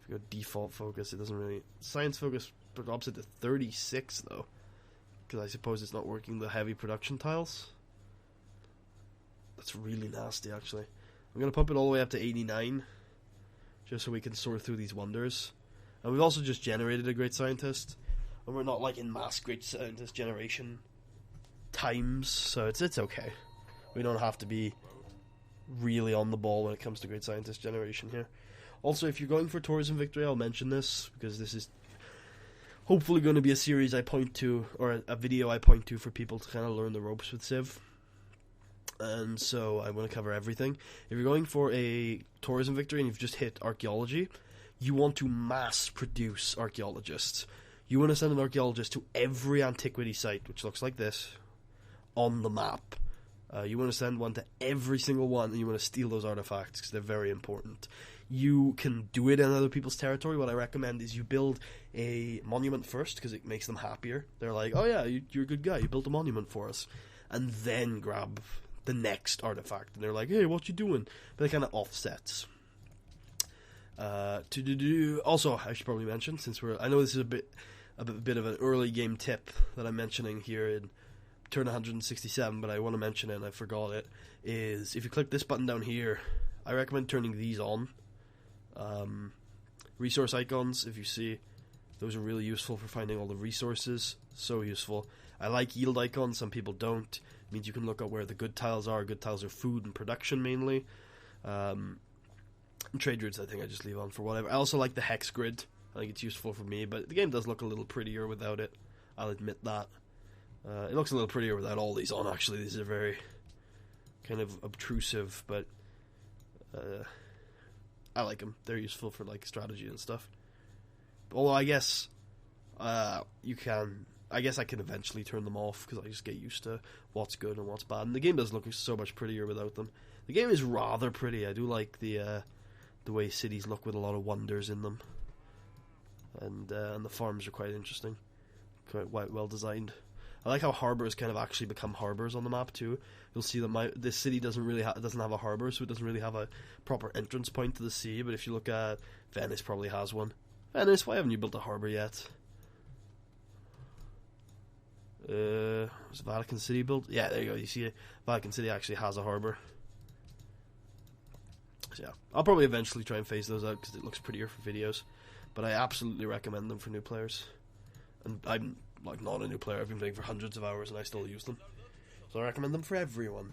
go default focus, it doesn't really... Science focus drops it to 36, though. Because I suppose it's not working the heavy production tiles. That's really nasty, actually. I'm going to pump it all the way up to 89. Just so we can sort through these wonders. And we've also just generated a great scientist. And we're not, like, in mass great scientist generation times. So it's okay. We don't have to be... really on the ball when it comes to great scientist generation here. Also, if you're going for tourism victory, I'll mention this, because this is hopefully going to be a series I point to, or a video I point to for people to kind of learn the ropes with Civ. And so I want to cover everything. If you're going for a tourism victory and you've just hit archaeology, you want to mass produce archaeologists. You want to send an archaeologist to every antiquity site, which looks like this, on the map. You want to send one to every single one, and you want to steal those artifacts, because they're very important. You can do it in other people's territory. What I recommend is you build a monument first, because it makes them happier. They're like, oh yeah, you're a good guy, you built a monument for us. And then grab the next artifact. And they're like, hey, what you doing? But it kind of offsets. Also, I should probably mention, since I know this is a bit of an early game tip that I'm mentioning here in turn 167, but I want to mention it and I forgot it, is if you click this button down here, I recommend turning these on. Resource icons, if you see, those are really useful for finding all the resources. So useful. I like yield icons, some people don't. It means you can look at where the good tiles are. Good tiles are food and production mainly. And trade routes, I think I just leave on for whatever. I also like the hex grid. I think it's useful for me, but the game does look a little prettier without it. I'll admit that. It looks a little prettier without all these on, actually. These are very kind of obtrusive, but I like them. They're useful for like strategy and stuff. Although I guess you can... I guess I can eventually turn them off, because I just get used to what's good and what's bad. And the game does look so much prettier without them. The game is rather pretty. I do like the way cities look with a lot of wonders in them. And the farms are quite interesting. Quite well designed. I like how harbors kind of actually become harbors on the map too. You'll see that this city doesn't have a harbor, so it doesn't really have a proper entrance point to the sea. But if you look at Venice, probably has one. Venice, why haven't you built a harbor yet? Was Vatican City built? Yeah, there you go. You see, Vatican City actually has a harbor. So yeah, I'll probably eventually try and phase those out because it looks prettier for videos. But I absolutely recommend them for new players. And I'm like not a new player. I've been playing for hundreds of hours and I still use them. So I recommend them for everyone.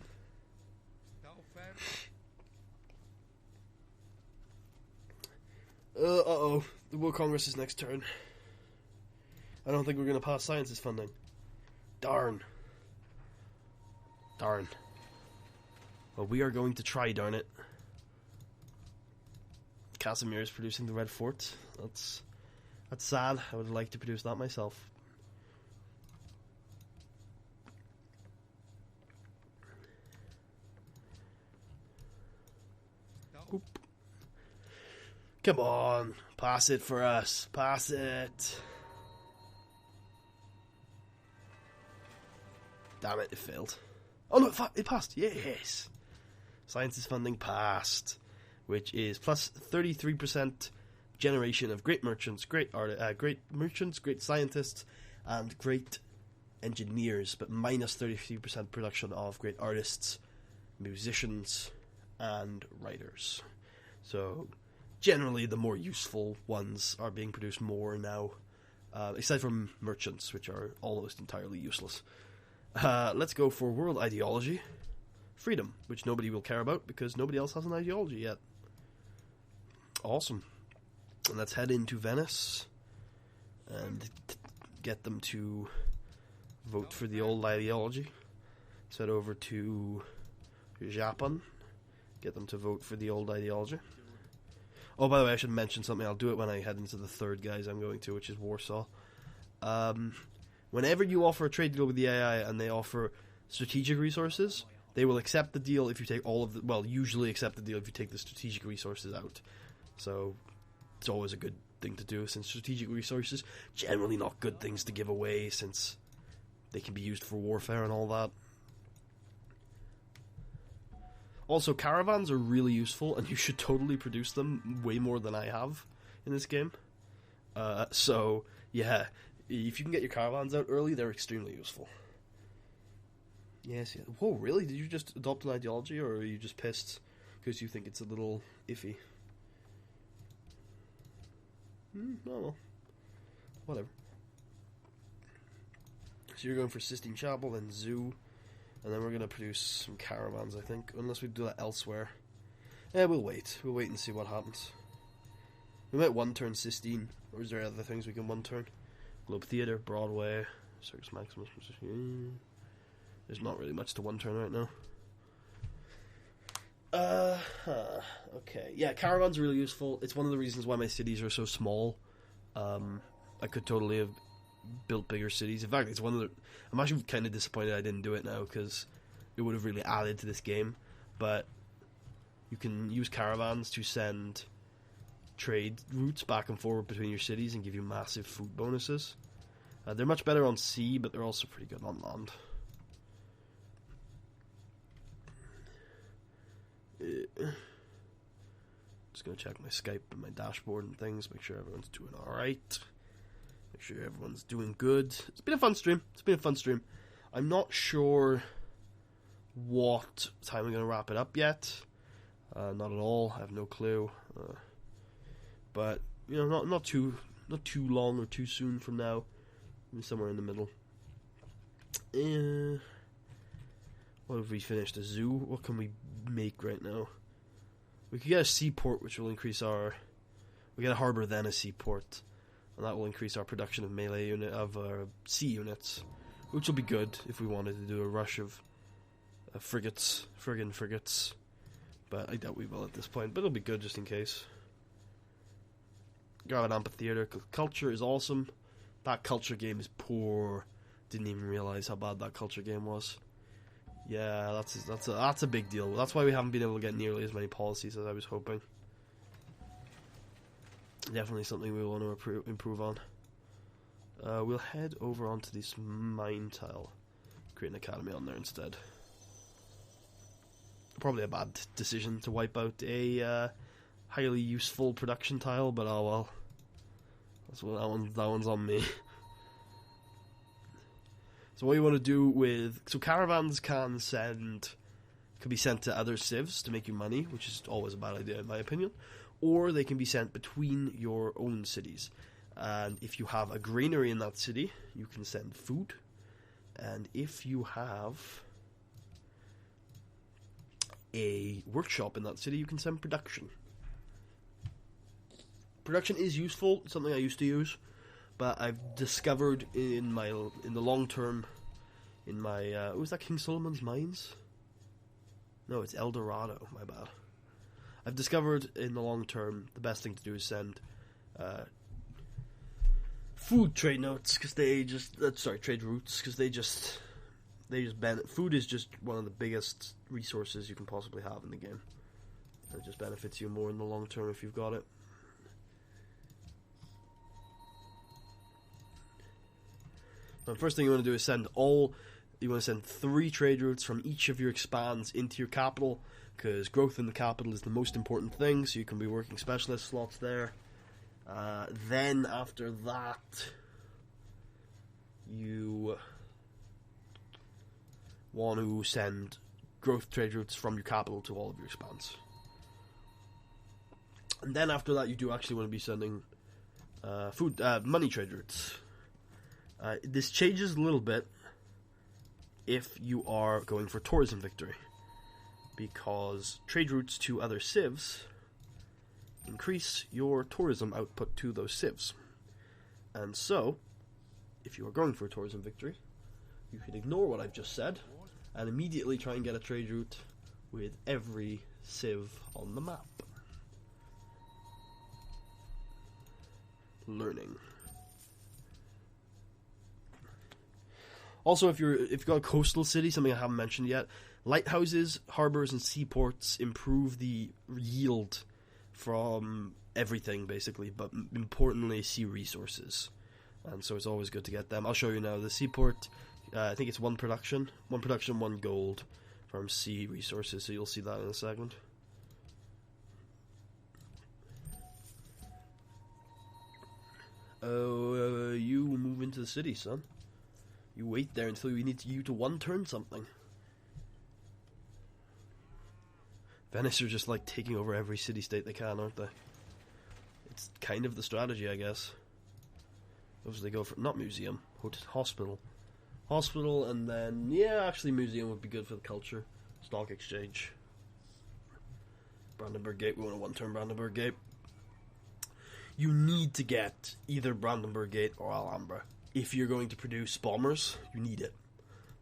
Uh-oh. The World Congress is next turn. I don't think we're going to pass sciences funding. Darn. Well, we are going to try, darn it. Casimir is producing the Red Fort. That's sad. I would like to produce that myself. Oop. Come on. Pass it for us. Pass it. Damn it, it failed. Oh no, it passed. Yes. Sciences funding passed. Which is plus 33% generation of great merchants, great scientists, and great engineers, but minus 33% production of great artists, musicians, and writers. So, generally, the more useful ones are being produced more now, aside from merchants, which are almost entirely useless. Let's go for world ideology. Freedom, which nobody will care about because nobody else has an ideology yet. Awesome. And let's head into Venice and get them to vote for the old ideology. Let's head over to Japan. Get them to vote for the old ideology. Oh, by the way, I should mention something. I'll do it when I head into the third guys I'm going to, which is Warsaw. Whenever you offer a trade deal with the AI and they offer strategic resources, they will accept the deal if you take all of the... Well, usually accept the deal if you take the strategic resources out. So, it's always a good thing to do, since strategic resources, generally not good things to give away, since they can be used for warfare and all that. Also, caravans are really useful, and you should totally produce them way more than I have in this game. So, yeah, if you can get your caravans out early, they're extremely useful. Yes, yeah. Whoa, really? Did you just adopt an ideology, or are you just pissed because you think it's a little iffy? Oh, well. Whatever. So you're going for Sistine Chapel, then Zoo, and then we're going to produce some caravans, I think, unless we do that elsewhere. Yeah, we'll wait. We'll wait and see what happens. We might one-turn Sistine, or is there other things we can one-turn? Globe Theatre, Broadway, Circus Maximus. There's not really much to one-turn right now. Okay. Yeah, caravans are really useful. It's one of the reasons why my cities are so small. I could totally have built bigger cities. In fact, it's one of the... I'm actually kind of disappointed I didn't do it now, because it would have really added to this game. But you can use caravans to send trade routes back and forward between your cities and give you massive food bonuses. They're much better on sea, but they're also pretty good on land. Just gonna check my Skype and my dashboard and things, make sure everyone's doing alright. Make sure everyone's doing good. It's been a fun stream. I'm not sure what time I'm gonna wrap it up yet. Not at all. I have no clue. But you know, not too long or too soon from now. Maybe somewhere in the middle. What have we finished? A zoo? What can we make right now? We could get a seaport, which will increase our... We get a harbour, then a seaport. And that will increase our production of melee unit, of sea units. Which will be good if we wanted to do a rush of friggin' frigates. But I doubt we will at this point. But it'll be good just in case. Got an amphitheater. Culture is awesome. That culture game is poor. Didn't even realise how bad that culture game was. Yeah, that's a big deal. That's why we haven't been able to get nearly as many policies as I was hoping. Definitely something we want to improve on. We'll head over onto this mine tile. Create an academy on there instead. Probably a bad decision to wipe out a highly useful production tile, but oh well. That's what that one's on me. So what you want to do with... So caravans can be sent to other civs to make you money, which is always a bad idea in my opinion. Or they can be sent between your own cities. And if you have a granary in that city, you can send food. And if you have a workshop in that city, you can send production. Production is useful, it's something I used to use. But I've discovered in the long term, in my was that King Solomon's Mines? No, it's El Dorado. My bad. I've discovered in the long term the best thing to do is send food trade notes because they just trade routes because they just food is just one of the biggest resources you can possibly have in the game. It just benefits you more in the long term if you've got it. The first thing you want to do is send 3 trade routes from each of your expands into your capital, because growth in the capital is the most important thing, so you can be working specialist slots there. Then after that, you want to send growth trade routes from your capital to all of your expands. And then after that, you do actually want to be sending money trade routes. This changes a little bit if you are going for tourism victory, because trade routes to other civs increase your tourism output to those civs. And so, if you are going for a tourism victory, you can ignore what I've just said and immediately try and get a trade route with every civ on the map. Learning. Also, if you've got a coastal city, something I haven't mentioned yet, lighthouses, harbours, and seaports improve the yield from everything, basically, but importantly, sea resources. And so it's always good to get them. I'll show you now. The seaport, I think it's 1 production, 1 gold from sea resources, so you'll see that in a second. Oh, you move into the city, son. You wait there until we need you to one-turn something. Venice are just like taking over every city-state they can, aren't they? It's kind of the strategy, I guess. Obviously they go for, not museum, hospital. Hospital, and then, yeah, actually museum would be good for the culture. Stock exchange. Brandenburg Gate, we want a one-turn Brandenburg Gate. You need to get either Brandenburg Gate or Alhambra. If you're going to produce bombers, you need it.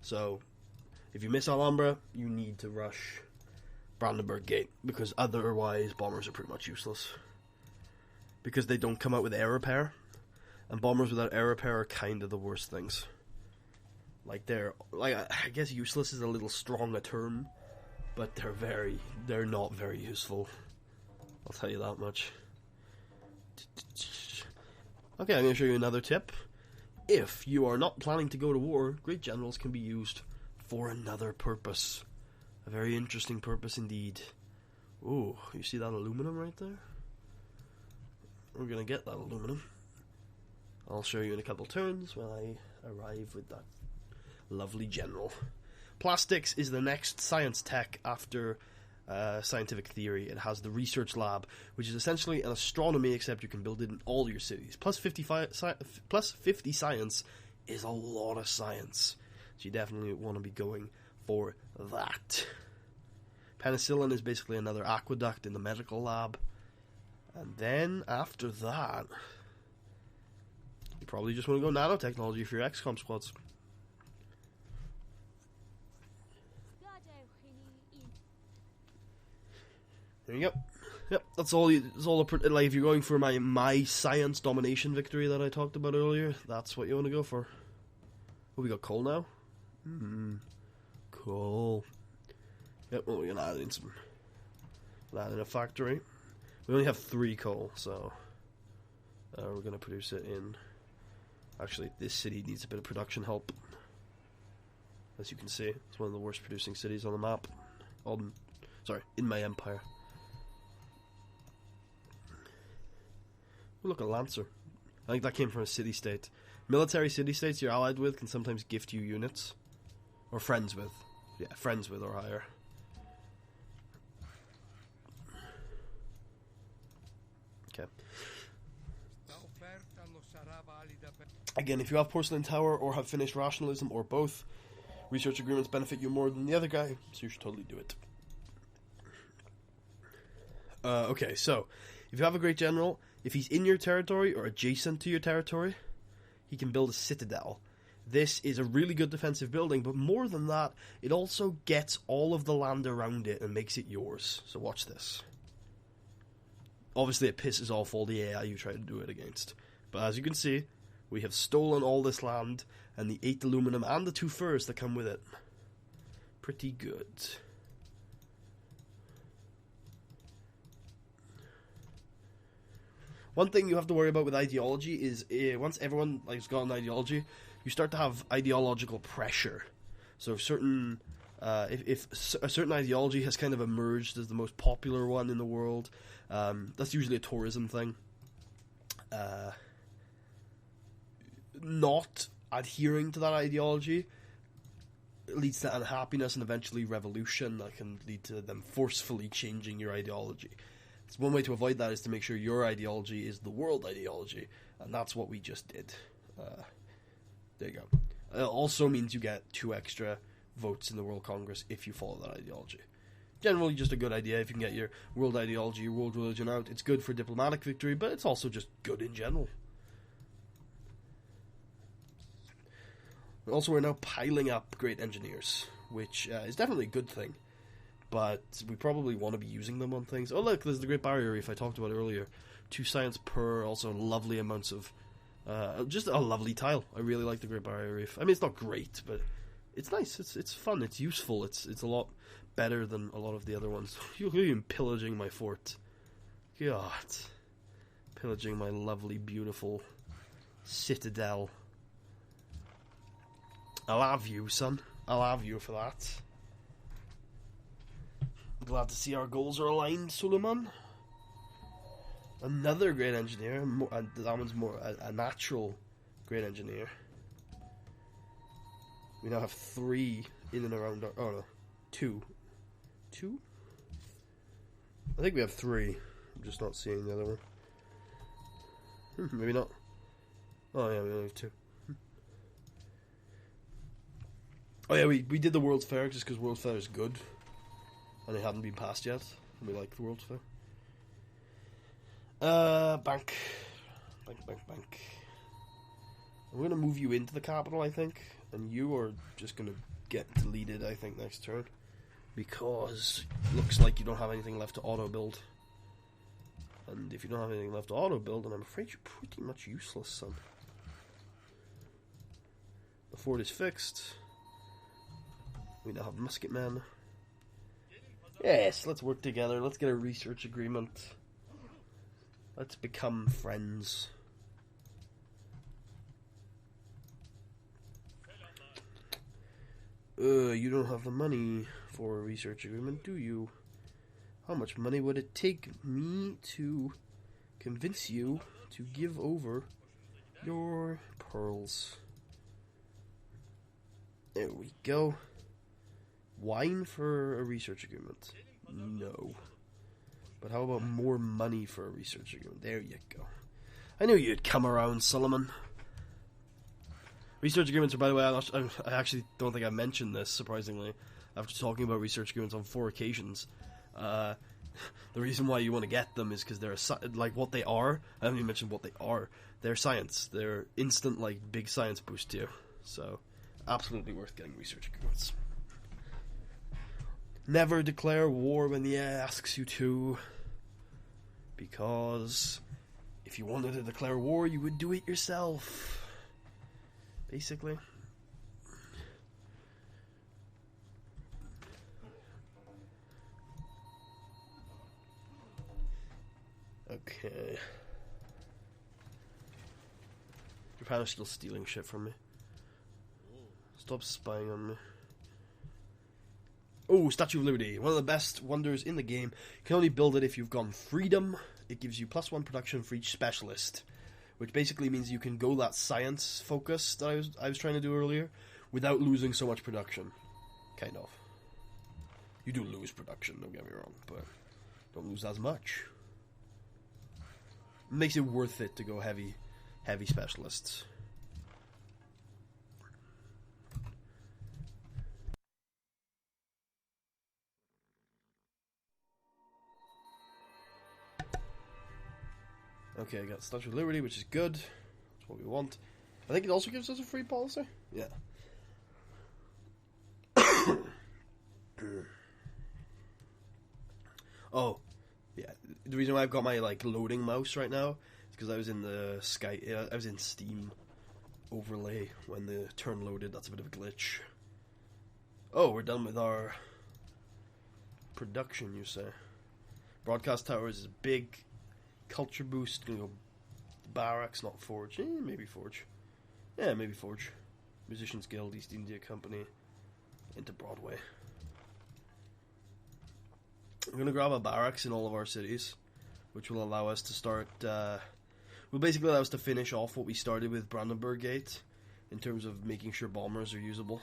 So, if you miss Alhambra, you need to rush Brandenburg Gate, because otherwise bombers are pretty much useless. Because they don't come out with air repair, And bombers without air repair are kind of the worst things. Like, they're, like, I guess useless is a little strong a term, but they're not very useful. I'll tell you that much. Okay, I'm going to show you another tip. If you are not planning to go to war, great generals can be used for another purpose. A very interesting purpose indeed. Ooh, you see that aluminum right there? We're going to get that aluminum. I'll show you in a couple turns when I arrive with that lovely general. Plastics is the next science tech after scientific theory. It has the research lab, which is essentially an astronomy, except you can build it in all your cities. Plus 50 science is a lot of science. So you definitely want to be going for that. Penicillin is basically another aqueduct in the medical lab. And then after that, you probably just want to go nanotechnology for your XCOM squads. There you go. Yep, that's all. Like, if you're going for my science domination victory that I talked about earlier, that's what you want to go for. Oh, we got coal now. Coal. Yep. Well, we're gonna add in some. That in a factory. We only have 3 coal, so we're gonna produce it in. Actually, this city needs a bit of production help. As you can see, it's one of the worst producing cities on the map. In my empire. Oh, look, a lancer. I think that came from a city-state. Military city-states you're allied with can sometimes gift you units. Or friends with. Yeah, friends with or higher. Okay. Again, if you have Porcelain Tower or have finished Rationalism or both, research agreements benefit you more than the other guy, so you should totally do it. Okay, so, if you have a great general, if he's in your territory or adjacent to your territory, he can build a citadel. This is a really good defensive building, but more than that, it also gets all of the land around it and makes it yours. So watch this. Obviously, it pisses off all the AI you try to do it against. But as you can see, we have stolen all this land and the 8 aluminum and the 2 furs that come with it. Pretty good. One thing you have to worry about with ideology is once everyone has got an ideology, you start to have ideological pressure. So if a certain ideology has kind of emerged as the most popular one in the world, that's usually a tourism thing. Not adhering to that ideology leads to unhappiness and eventually revolution that can lead to them forcefully changing your ideology. So one way to avoid that is to make sure your ideology is the world ideology, and that's what we just did. There you go. It also means you get 2 extra votes in the World Congress if you follow that ideology. Generally just a good idea if you can get your world ideology, your world religion out. It's good for diplomatic victory, but it's also just good in general. Also, we're now piling up great engineers, which is definitely a good thing. But we probably want to be using them on things. Oh look, there's the Great Barrier Reef I talked about earlier. 2 science per, also lovely amounts of... just a lovely tile. I really like the Great Barrier Reef. I mean, it's not great, but it's nice. It's fun. It's useful. It's a lot better than a lot of the other ones. You're even pillaging my fort. God. Pillaging my lovely, beautiful citadel. I'll have you, son. I'll have you for that. Glad to see our goals are aligned, Suleiman. Another great engineer. That one's more a natural great engineer. We now have 3 in and around our... Oh no, 2. 2? I think we have 3. I'm just not seeing the other one. Maybe not. Oh yeah, we only have 2. Oh yeah, we did the World's Fair just because World's Fair is good. And it hadn't been passed yet. And we like the World's Fair. Bank. Bank. I'm going to move you into the capital, I think. And you are just going to get deleted, I think, next turn. Because it looks like you don't have anything left to auto-build. And if you don't have anything left to auto-build, then I'm afraid you're pretty much useless, son. fort is fixed. We now have musketmen. Yes, let's work together. Let's get a research agreement. Let's become friends. You don't have the money for a research agreement, do you? How much money would it take me to convince you to give over your pearls? There we go. Wine for a research agreement? No. But how about more money for a research agreement? There you go. I knew you'd come around, Solomon. Research agreements are, by the way, I actually don't think I mentioned this, surprisingly, after talking about research agreements on 4 occasions. The reason why you want to get them is because they're like what they are. I haven't even mentioned what they are. They're science. They're instant, like, big science boost to you. So, absolutely worth getting research agreements. Never declare war when the AI asks you to, because if you wanted to declare war, you would do it yourself, basically. Okay. Japan is still stealing shit from me. Stop spying on me. Oh, Statue of Liberty. One of the best wonders in the game. You can only build it if you've gone Freedom. It gives you +1 production for each specialist, which basically means you can go that science focus that I was trying to do earlier without losing so much production. Kind of. You do lose production, don't get me wrong, but don't lose as much. It makes it worth it to go heavy specialists. Okay, I got Statue of Liberty, which is good. That's what we want. I think it also gives us a free policy. Yeah. Oh, yeah. The reason why I've got my loading mouse right now is because I was in the I was in Steam overlay when the turn loaded. That's a bit of a glitch. Oh, we're done with our production, you say? Broadcast towers is a big culture boost. Gonna go barracks, not forge. Maybe forge. Yeah, maybe forge. Musicians Guild, East India Company, into Broadway. I'm gonna grab a barracks in all of our cities, which will allow us to start. Will basically allow us to finish off what we started with Brandenburg Gate, in terms of making sure bombers are usable.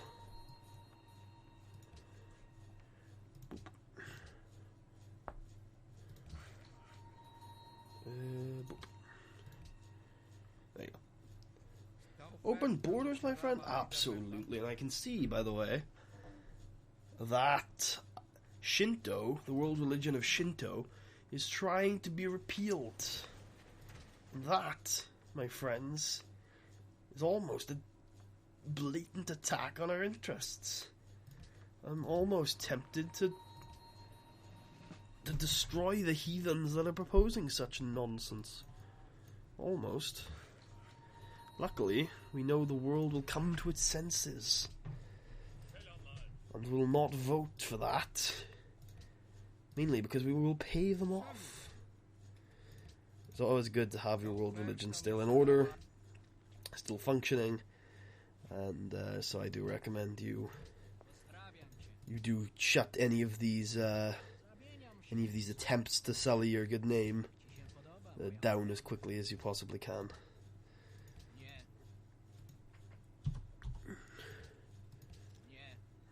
There you go. Open borders, my friend? Absolutely. And I can see, by the way, that Shinto, the world religion of Shinto, is trying to be repealed. That, my friends, is almost a blatant attack on our interests. I'm almost tempted to destroy the heathens that are proposing such nonsense. Almost. Luckily, we know the world will come to its senses and will not vote for that. Mainly because we will pay them off. It's always good to have your world religion still in order, still functioning, and so I do recommend you do shut any of these attempts to sully your good name down as quickly as you possibly can.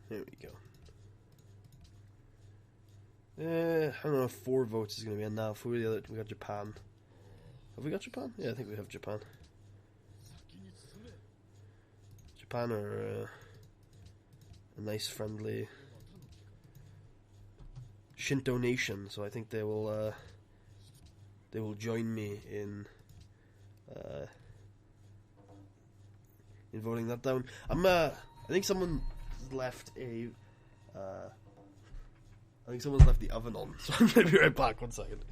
There we go. I don't know if 4 votes is going to be enough. Who are the other? We got Japan. Have we got Japan? Yeah, I think we have Japan. Japan are a nice, friendly Shinto nation, so I think they will join me in voting that down. I think someone left the oven on, so I'm gonna be right back. 1 second.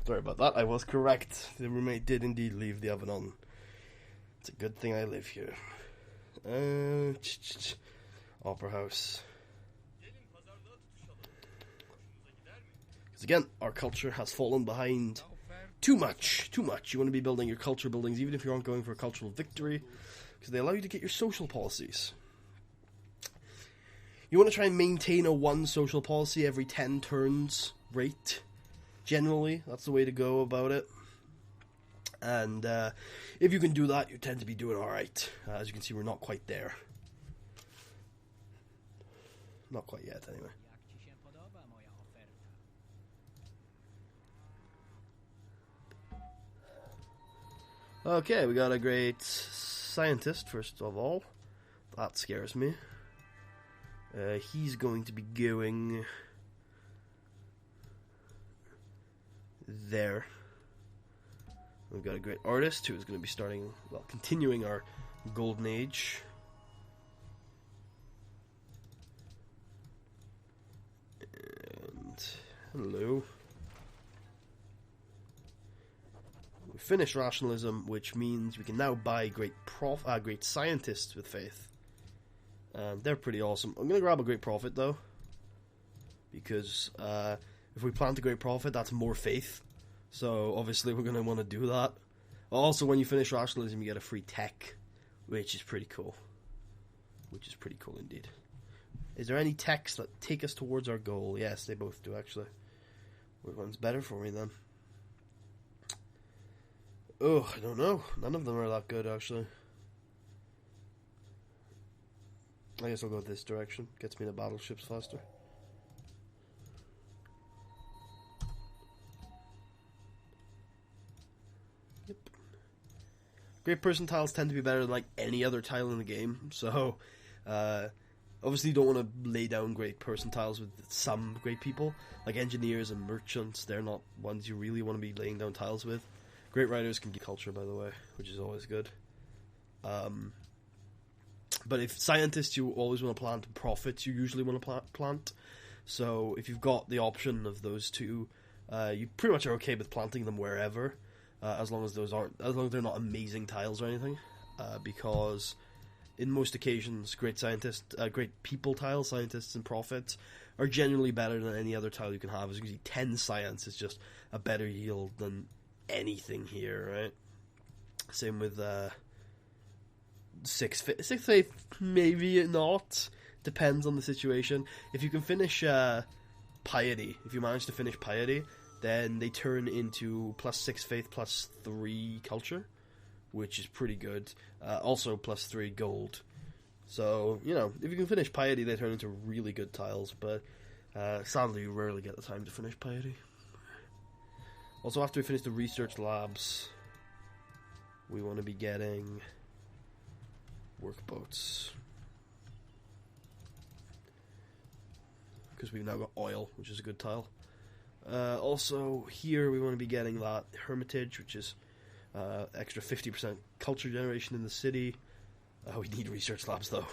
Sorry about that, I was correct. The roommate did indeed leave the oven on. It's a good thing I live here. Opera House. Because again, our culture has fallen behind too much. You want to be building your culture buildings, even if you aren't going for a cultural victory, because they allow you to get your social policies. You want to try and maintain a 1 social policy every 10 turns rate. Generally, that's the way to go about it. And if you can do that, you tend to be doing alright. As you can see, we're not quite there. Not quite yet, anyway. Okay, we got a great scientist, first of all. That scares me. He's going to be going there. We've got a great artist who is going to be starting, well, continuing our golden age. And hello. We finished rationalism, which means we can now buy great scientists with faith. And they're pretty awesome. I'm going to grab a great prophet, though, because if we plant a great prophet, that's more faith. So obviously we're going to want to do that. Also, when you finish rationalism, you get a free tech, which is pretty cool. Which is pretty cool indeed. Is there any techs that take us towards our goal? Yes, they both do, actually. Which one's better for me, then? Oh, I don't know. None of them are that good, actually. I guess I'll go this direction. Gets me to battleships faster. Yep. Great person tiles tend to be better than like any other tile in the game. So, obviously you don't want to lay down great person tiles with some great people. Like engineers and merchants, they're not ones you really want to be laying down tiles with. Great writers can give culture, by the way, which is always good. But if scientists, you always want to plant, and prophets, you usually want to plant. So if you've got the option of those two, you pretty much are okay with planting them wherever, as long as they're not amazing tiles or anything. Because in most occasions, great people tiles, scientists and prophets, are generally better than any other tile you can have. As you can see, 10 science is just a better yield than anything here, right? Same with 6 faith, maybe not. Depends on the situation. If you can finish piety, if you manage to finish piety, then they turn into +6 faith, +3 culture, which is pretty good. Also +3 gold. So, you know, if you can finish piety, they turn into really good tiles, but sadly you rarely get the time to finish piety. Also, after we finish the research labs, we want to be getting workboats, because we've now got oil, which is a good tile. Also, here we want to be getting that hermitage, which is extra 50% culture generation in the city. We need research labs, though.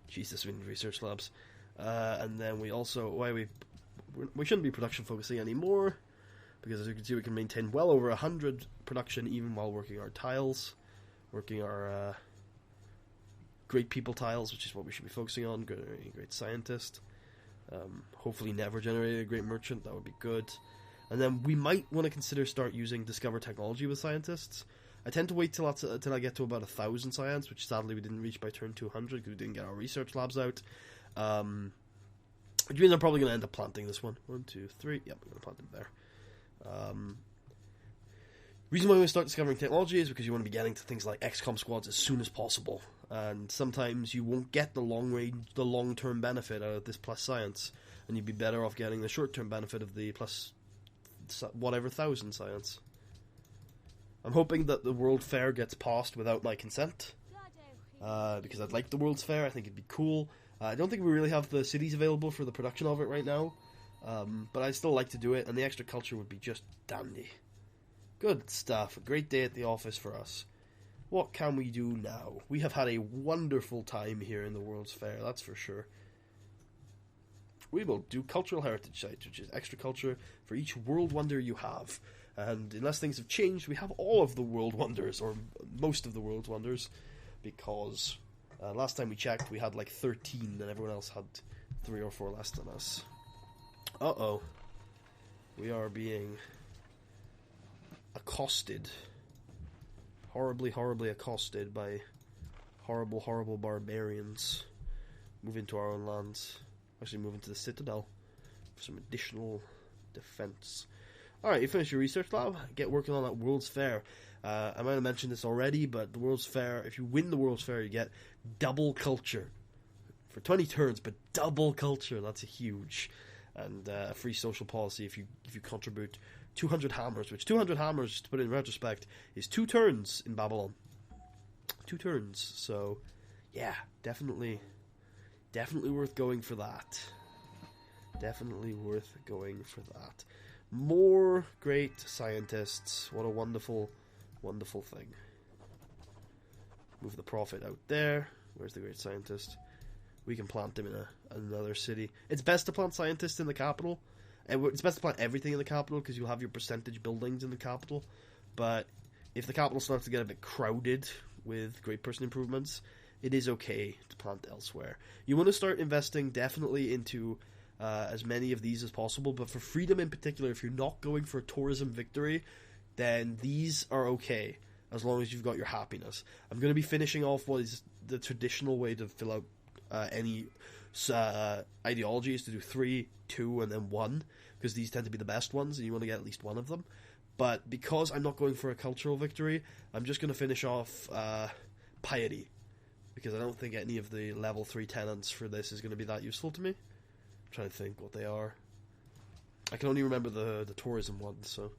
Jesus, we need research labs. And then we also, we shouldn't be production focusing anymore, because as you can see, we can maintain well over 100 production even while working our tiles, working our great people tiles, which is what we should be focusing on. Great scientist. Hopefully never generate a great merchant. That would be good. And then we might want to consider start using discover technology with scientists. I tend to wait till I get to about 1,000 science, which sadly we didn't reach by turn 200 because we didn't get our research labs out. Which means I'm probably going to end up planting this one. 1, 2, 3. Yep, I'm going to plant it there. Reason why we start discovering technology is because you want to be getting to things like XCOM squads as soon as possible, and sometimes you won't get the long-term benefit out of this plus science, and you'd be better off getting the short-term benefit of the plus whatever 1,000 science. I'm hoping that the World Fair gets passed without my consent, because I'd like the World's Fair. I think it'd be cool. I don't think we really have the cities available for the production of it right now, but I'd still like to do it, and the extra culture would be just dandy. Good stuff. A great day at the office for us. What can we do now? We have had a wonderful time here in the World's Fair, that's for sure. We will do cultural heritage sites, which is extra culture for each world wonder you have. And unless things have changed, we have all of the world wonders, or most of the world's wonders, because last time we checked, we had like 13, and everyone else had 3 or 4 less than us. Uh-oh. We are being accosted. Horribly, horribly accosted by horrible, horrible barbarians. Move into our own lands. Actually, move into the Citadel for some additional defense. Alright, you finished your research lab. Get working on that World's Fair. I might have mentioned this already, but the World's Fair, if you win the World's Fair, you get double culture. For 20 turns, but double culture. That's huge. And a free social policy if you contribute 200 hammers, which 200 hammers, to put it in retrospect, is 2 turns in Babylon. 2 turns. So, yeah, definitely worth going for that. Definitely worth going for that. More great scientists. What a wonderful, wonderful thing. Move the prophet out there. Where's the great scientist? We can plant him in another city. It's best to plant scientists in the capital. It's best to plant everything in the capital because you'll have your percentage buildings in the capital. But if the capital starts to get a bit crowded with great person improvements, it is okay to plant elsewhere. You want to start investing definitely into as many of these as possible, but for freedom in particular, if you're not going for a tourism victory, then these are okay as long as you've got your happiness. I'm going to be finishing off what is the traditional way to fill out any ideology is to do 3, 2, and then 1, because these tend to be the best ones, and you want to get at least one of them. But because I'm not going for a cultural victory, I'm just going to finish off piety, because I don't think any of the level 3 tenants for this is going to be that useful to me. I'm trying to think what they are. I can only remember the tourism ones, so.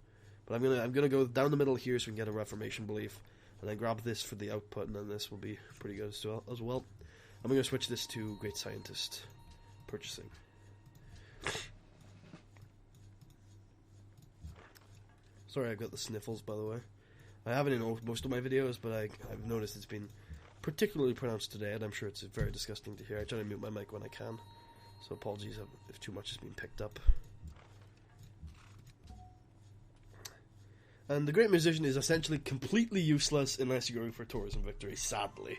But I'm gonna go down the middle here so we can get a Reformation belief, and then grab this for the output, and then this will be pretty good as well. I'm going to switch this to Great Scientist purchasing. Sorry, I've got the sniffles, by the way. I have it in most of my videos, but I've noticed it's been particularly pronounced today, and I'm sure it's very disgusting to hear. I try to mute my mic when I can, so apologies if too much has been picked up. And the Great Musician is essentially completely useless unless you're going for tourism victory, sadly.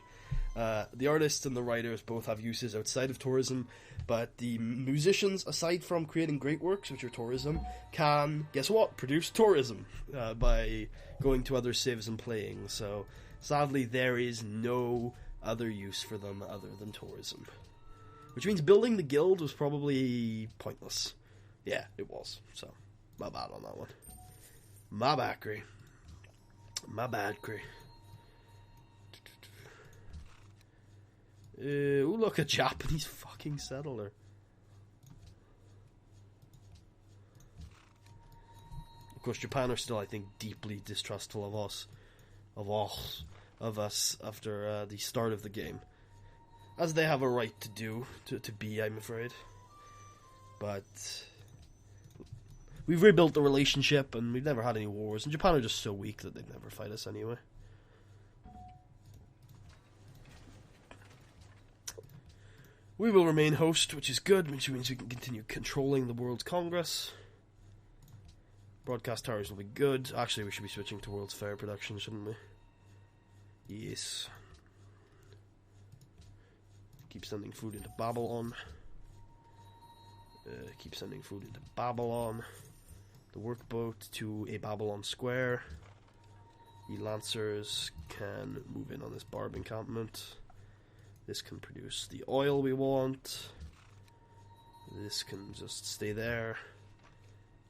The artists and the writers both have uses outside of tourism, but the musicians, aside from creating great works, which are tourism, can, guess what, produce tourism by going to other civs and playing. So, sadly, there is no other use for them other than tourism. Which means building the guild was probably pointless. Yeah, it was. So, my bad on that one. My bad, Cree. My bad, Cree. Ooh, look, a Japanese fucking settler. Of course, Japan are still, I think, deeply distrustful of us. Of us after the start of the game. As they have a right to do, to be, I'm afraid. But we've rebuilt the relationship, and we've never had any wars. And Japan are just so weak that they'd never fight us anyway. We will remain host, which is good, which means we can continue controlling the World's Congress. Broadcast towers will be good. Actually, we should be switching to World's Fair production, shouldn't we? Yes. Keep sending food into Babylon. Keep sending food into Babylon. The workboat to a Babylon square. The Lancers can move in on this barb encampment. This can produce the oil we want. This can just stay there.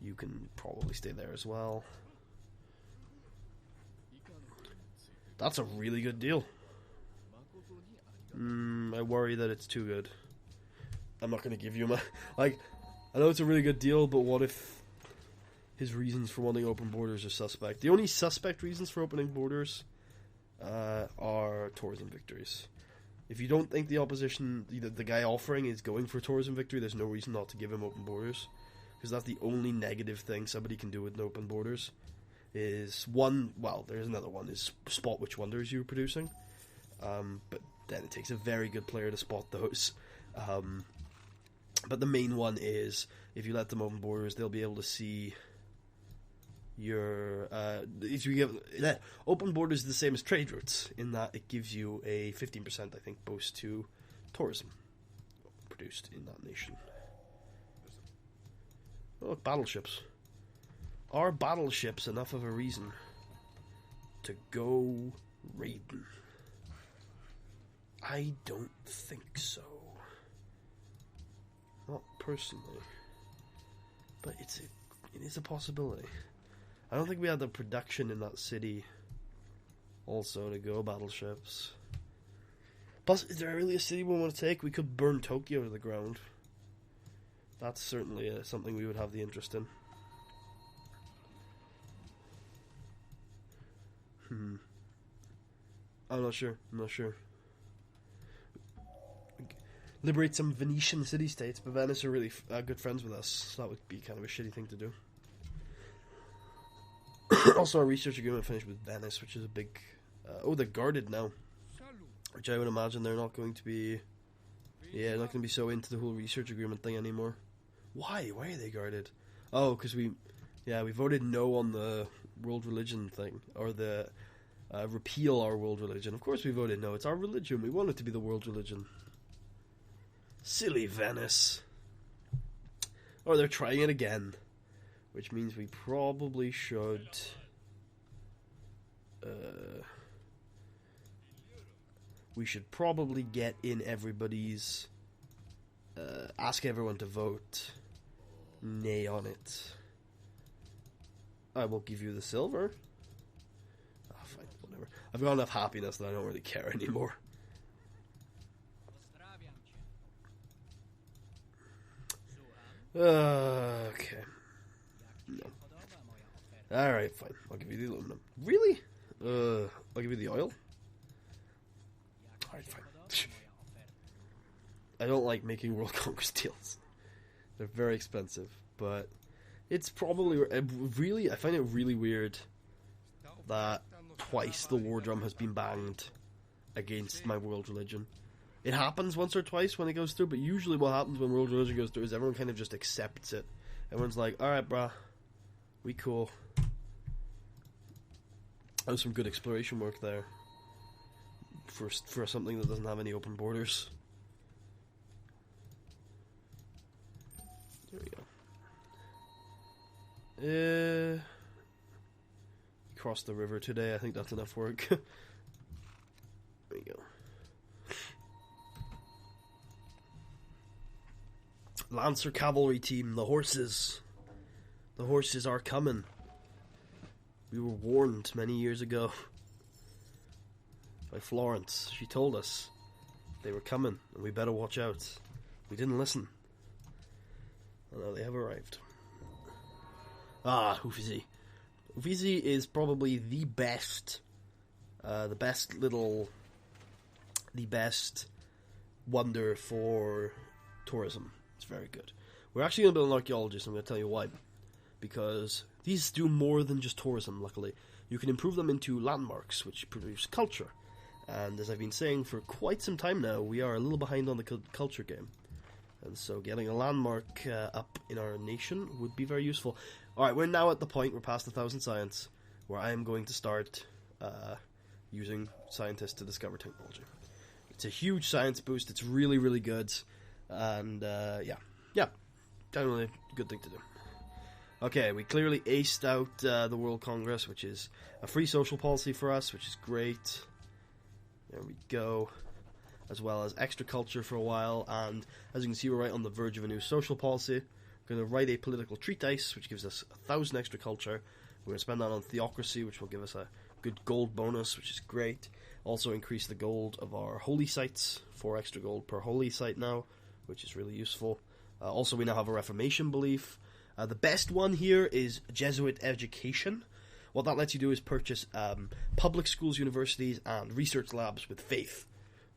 You can probably stay there as well. That's a really good deal. I worry that it's too good. I'm not going to give you my... I know it's a really good deal, but what if his reasons for wanting open borders are suspect? The only suspect reasons for opening borders are tourism victories. If you don't think the opposition, the guy offering, is going for tourism victory, there's no reason not to give him open borders. Because that's the only negative thing somebody can do with open borders. Is one, well, there's another one, is spot which wonders you're producing. But then it takes a very good player to spot those. But the main one is, if you let them open borders, they'll be able to see open borders is the same as trade routes in that it gives you a 15%, I think, boost to tourism produced in that nation. Oh, look, battleships. Are battleships enough of a reason to go raiding? I don't think so. Not personally. But it is a possibility. I don't think we had the production in that city also to go battleships. Plus, is there really a city we want to take? We could burn Tokyo to the ground. That's certainly something we would have the interest in. I'm not sure. Liberate some Venetian city-states, but Venice are really good friends with us, so that would be kind of a shitty thing to do. Also, our research agreement finished with Venice, which is a big... they're guarded now. Which I would imagine they're not going to be... Yeah, they're not going to be so into the whole research agreement thing anymore. Why? Why are they guarded? Oh, because we voted no on the world religion thing, or the repeal our world religion. Of course we voted no, it's our religion, we want it to be the world religion. Silly Venice. Or they're trying it again, which means we probably should... we should probably get in everybody's... ask everyone to vote nay on it. I will give you the silver. Oh, fine, whatever. I've got enough happiness that I don't really care anymore. Okay. No. Alright, fine. I'll give you the aluminum. Really? I'll give you the oil? Alright, fine. I don't like making world conquest deals. They're very expensive, but it's probably... Really, I find it really weird that twice the war drum has been banged against my world religion. It happens once or twice when it goes through, but usually what happens when world religion goes through is everyone kind of just accepts it. Everyone's like, alright, brah, we cool. That was some good exploration work there. For something that doesn't have any open borders. There we go. Cross the river today, I think that's enough work. There you go. Lancer cavalry team, the horses. The horses are coming. We were warned many years ago by Florence. She told us they were coming and we better watch out. We didn't listen. And now they have arrived. Ah, Uffizi. Uffizi is probably the best wonder for tourism. It's very good. We're actually going to build an archaeologist, I'm going to tell you why. Because these do more than just tourism, luckily. You can improve them into landmarks, which produce culture. And as I've been saying for quite some time now, we are a little behind on the culture game. And so getting a landmark up in our nation would be very useful. Alright, we're now at the point, we're past 1,000 science, where I am going to start using scientists to discover technology. It's a huge science boost, it's really, really good. And, yeah, generally a good thing to do. Okay, we clearly aced out the World Congress, which is a free social policy for us, which is great. There we go. As well as extra culture for a while, and as you can see, we're right on the verge of a new social policy. We're going to write a political treatise, which gives us 1,000 extra culture. We're going to spend that on theocracy, which will give us a good gold bonus, which is great. Also increase the gold of our holy sites, 4 extra gold per holy site now, which is really useful. Also, we now have a Reformation belief. The best one here is Jesuit education. What that lets you do is purchase public schools, universities, and research labs with faith.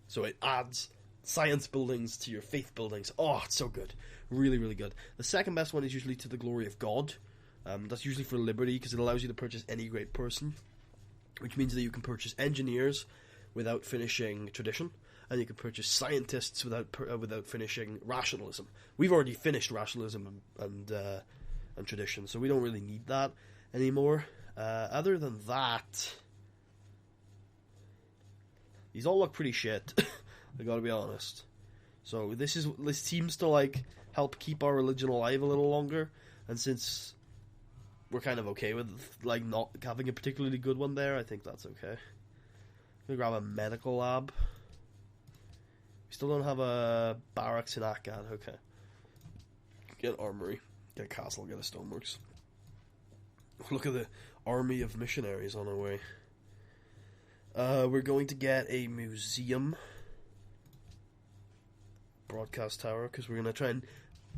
So it adds science buildings to your faith buildings. Oh, it's so good. Really, really good. The second best one is usually to the glory of God. That's usually for liberty, because it allows you to purchase any great person, which means that you can purchase engineers without finishing tradition, and you can purchase scientists without finishing rationalism. We've already finished rationalism and tradition, so we don't really need that. anymore. Other than that, these all look pretty shit. I gotta be honest. So this seems to like help keep our religion alive a little longer, and since we're kind of okay with like not having a particularly good one there, I think that's okay. I'm gonna grab a medical lab. We still don't have a barracks in Akkad. Okay. Get armory, get a castle, get a stoneworks. Look at the army of missionaries on our way. We're going to get a museum, broadcast tower, because we're going to try and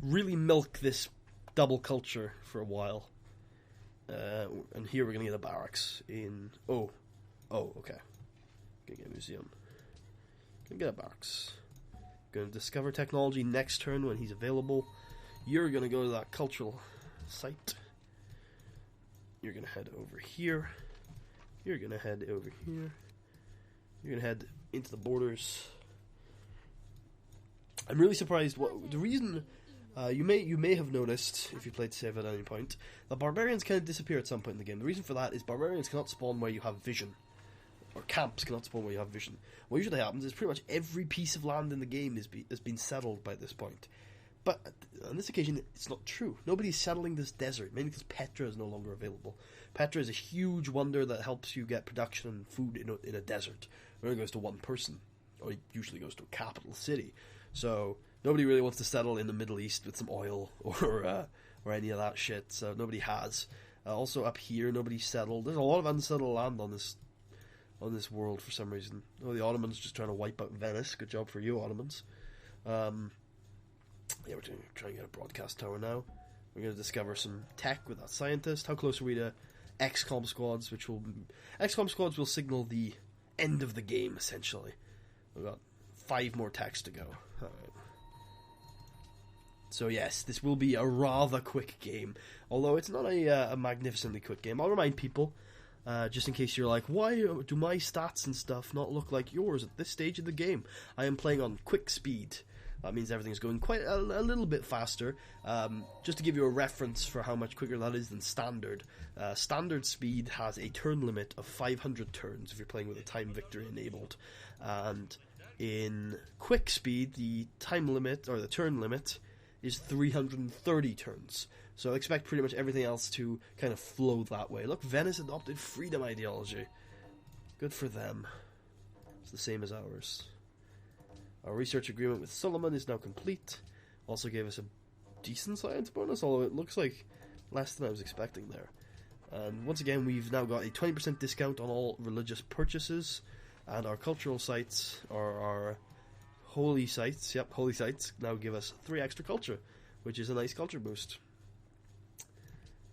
really milk this double culture for a while. And here we're going to get a barracks in... Oh, okay. Gonna get a museum. Gonna get a barracks. Gonna discover technology next turn when he's available. You're gonna go to that cultural site. You're gonna head over here. You're gonna head over here. You're gonna head into the borders. I'm really surprised. What the reason? You may have noticed, if you played Civ at any point, that barbarians kind of disappear at some point in the game. The reason for that is barbarians cannot spawn where you have vision, or camps cannot spawn where you have vision. What usually happens is pretty much every piece of land in the game has been settled by this point. But on this occasion, it's not true. Nobody's settling this desert, mainly because Petra is no longer available. Petra is a huge wonder that helps you get production and food in a desert. It only goes to one person, or it usually goes to a capital city. So nobody really wants to settle in the Middle East with some oil or any of that shit. So nobody has. Also up here, nobody's settled. There's a lot of unsettled land on this world for some reason. Oh, the Ottomans just trying to wipe out Venice. Good job for you, Ottomans. Yeah, we're going to try and get a broadcast tower now. We're going to discover some tech with that scientist. How close are we to XCOM squads? XCOM squads will signal the end of the game, essentially. We've got 5 more techs to go. Alright. So yes, this will be a rather quick game. Although it's not a magnificently quick game. I'll remind people, just in case you're like, why do my stats and stuff not look like yours at this stage of the game? I am playing on quick speed. That means everything's going quite a little bit faster. Just to give you a reference for how much quicker that is than standard. Standard speed has a turn limit of 500 turns if you're playing with a time victory enabled. And in quick speed, the time limit, or the turn limit, is 330 turns. So expect pretty much everything else to kind of flow that way. Look, Venice adopted freedom ideology. Good for them. It's the same as ours. Our research agreement with Solomon is now complete. Also gave us a decent science bonus, although it looks like less than I was expecting there. And once again, we've now got a 20% discount on all religious purchases, and our cultural sites, or our holy sites, holy sites, now give us 3 extra culture, which is a nice culture boost.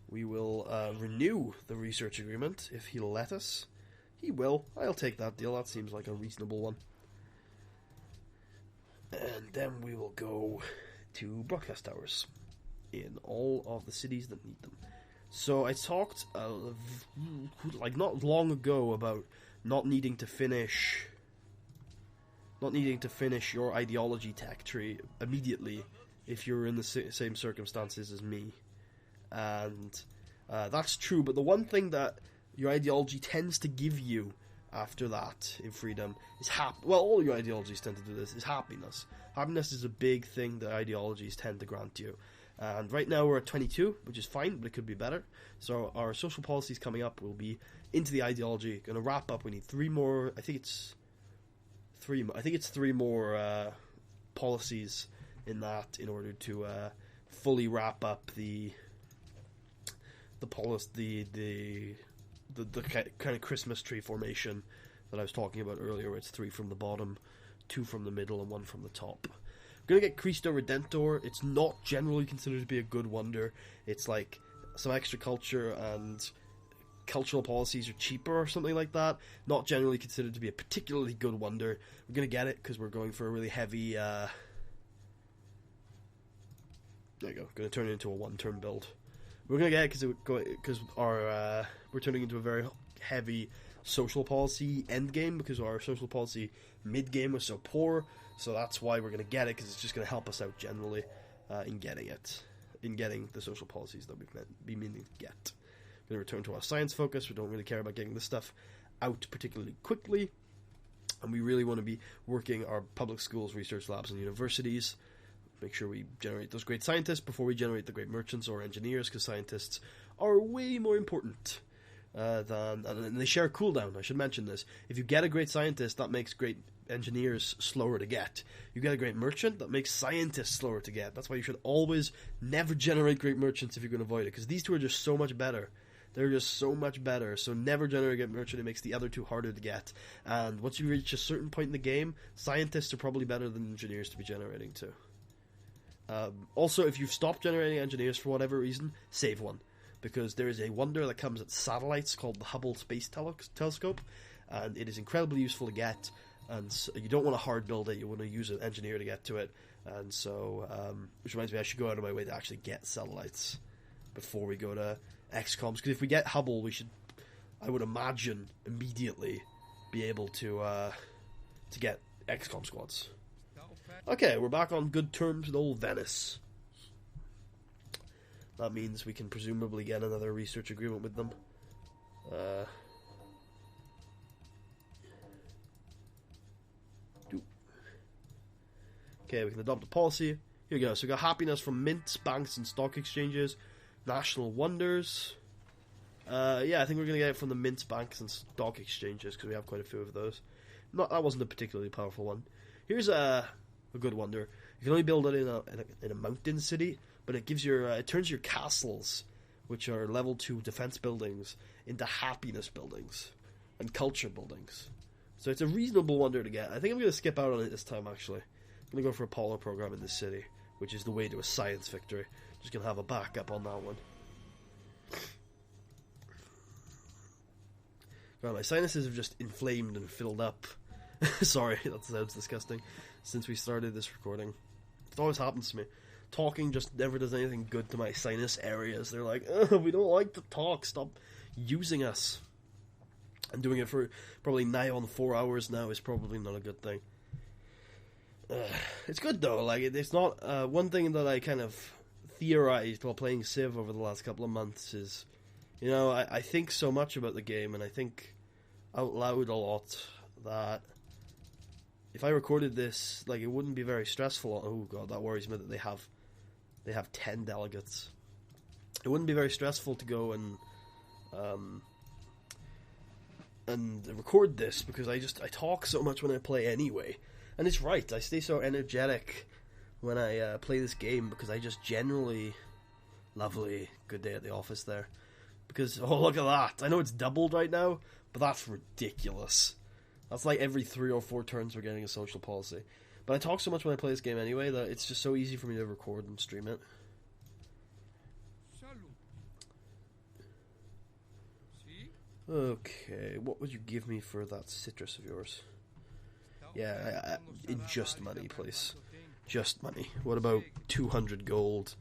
We will renew the research agreement if he'll let us. He will. I'll take that deal. That seems like a reasonable one. And then we will go to broadcast towers in all of the cities that need them. So I talked like not long ago about not needing to finish your ideology tech tree immediately if you're in the same circumstances as me. And that's true, but the one thing that your ideology tends to give you after that in freedom is all your ideologies tend to do this, is happiness. Happiness is a big thing that ideologies tend to grant you. And right now we're at 22, which is fine, but it could be better. So our social policies coming up will be into the ideology. Going to wrap up. We need 3 more. I think it's 3 more policies in that in order to fully wrap up the kind of Christmas tree formation that I was talking about earlier, where it's 3 from the bottom, 2 from the middle, and 1 from the top. We're going to get Cristo Redentor. It's not generally considered to be a good wonder. It's like some extra culture, and cultural policies are cheaper or something like that. Not generally considered to be a particularly good wonder. We're going to get it because we're going for a really heavy... there you go. Going to turn it into a 1-turn build. We're going to get it because we're turning into a very heavy social policy endgame, because our social policy mid-game was so poor. So that's why we're going to get it, because it's just going to help us out generally in getting the social policies that we've been meaning to get. going to return to our science focus. We don't really care about getting this stuff out particularly quickly. And we really want to be working our public schools, research labs, and universities. Make sure we generate those great scientists before we generate the great merchants or engineers, because scientists are way more important and they share cooldown. I should mention this. If you get a great scientist, that makes great engineers slower to get. You get a great merchant, that makes scientists slower to get. That's why you should always never generate great merchants if you're going to avoid it, because these two are just so much better. They're just so much better. So never generate a great merchant. It makes the other two harder to get. And once you reach a certain point in the game, scientists are probably better than engineers to be generating too. Also, if you've stopped generating engineers for whatever reason, save one. Because there is a wonder that comes at satellites called the Hubble Space Telescope. And it is incredibly useful to get. And so you don't want to hard build it. You want to use an engineer to get to it. And so, which reminds me, I should go out of my way to actually get satellites before we go to XComs, because if we get Hubble, we should, I would imagine, immediately be able to get XCOM squads. Okay, we're back on good terms with old Venice. That means we can presumably get another research agreement with them. Okay, we can adopt a policy. Here we go. So we got happiness from mints, banks, and stock exchanges. National wonders. Yeah, I think we're going to get it from the mints, banks, and stock exchanges, because we have quite a few of those. That wasn't a particularly powerful one. Here's a good wonder. You can only build it in a mountain city, but it gives it turns your castles, which are level 2 defense buildings, into happiness buildings and culture buildings. So it's a reasonable wonder to get. I think I'm going to skip out on it this time, actually. I'm going to go for a Apollo program in this city, which is the way to a science victory. Just going to have a backup on that one. God, my sinuses have just inflamed and filled up. Sorry, that sounds disgusting. Since we started this recording. It always happens to me. Talking just never does anything good to my sinus areas. They're like, we don't like to talk. Stop using us. And doing it for probably nigh on 4 hours now is probably not a good thing. It's good though. Like, it's not one thing that I kind of theorized while playing Civ over the last couple of months is, you know, I think so much about the game, and I think out loud a lot, that if I recorded this, like, it wouldn't be very stressful. Oh god, that worries me that they have 10 delegates. It wouldn't be very stressful to go and record this, because I talk so much when I play anyway. And it's right, I stay so energetic when I play this game, because I just generally... Lovely. Good day at the office there. Because, oh, look at that. I know it's doubled right now, but that's ridiculous. That's like every 3 or 4 turns we're getting a social policy. But I talk so much when I play this game anyway that it's just so easy for me to record and stream it. Okay, what would you give me for that citrus of yours? Yeah, in just money, please. Just money. What about 200 gold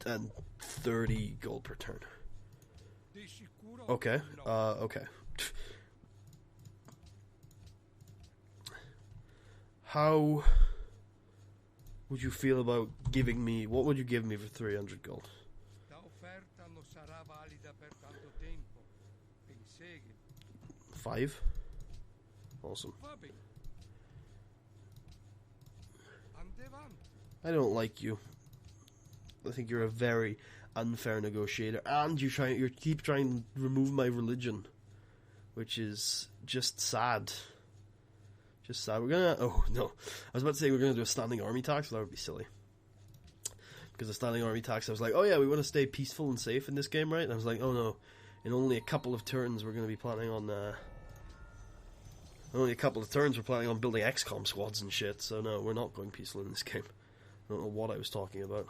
and 30 gold per turn? Okay, okay. How would you feel about giving me... What would you give me for 300 gold? 5? Awesome. I don't like you. I think you're a very unfair negotiator, and you keep trying to remove my religion, which is just sad. Just sad. We're gonna... Oh, no. I was about to say we're gonna do a standing army tax, but that would be silly. Because the standing army tax, I was like, oh yeah, we want to stay peaceful and safe in this game, right? And I was like, oh no. In only a couple of turns, we're going to be planning on... only a couple of turns, we're planning on building XCOM squads and shit. So no, we're not going peaceful in this game. I don't know what I was talking about.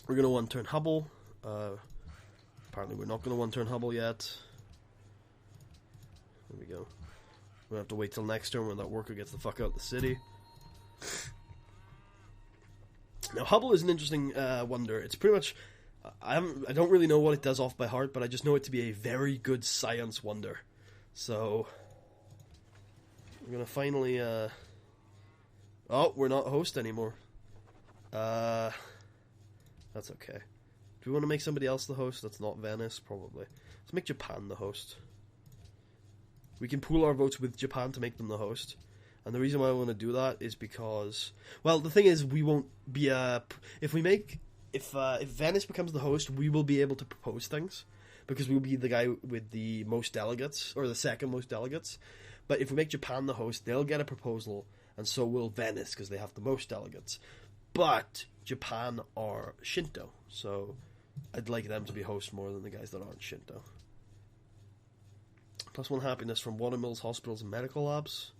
We're going to one-turn Hubble. Apparently we're not going to one-turn Hubble yet. There we go. We'll have to wait till next turn when that worker gets the fuck out of the city. Now, Hubble is an interesting wonder. It's pretty much... I don't really know what it does off by heart, but I just know it to be a very good science wonder. So... We're going to finally... Oh, we're not host anymore. That's okay. Do we want to make somebody else the host that's not Venice? Probably. Let's make Japan the host. We can pool our votes with Japan to make them the host. And the reason why I want to do that is because... Well, the thing is, we won't be... If Venice becomes the host, we will be able to propose things. Because we'll be the guy with the most delegates, or the second most delegates. But if we make Japan the host, they'll get a proposal, and so will Venice, because they have the most delegates. But Japan are Shinto, so I'd like them to be host more than the guys that aren't Shinto. +1 happiness from watermills, hospitals, and medical labs.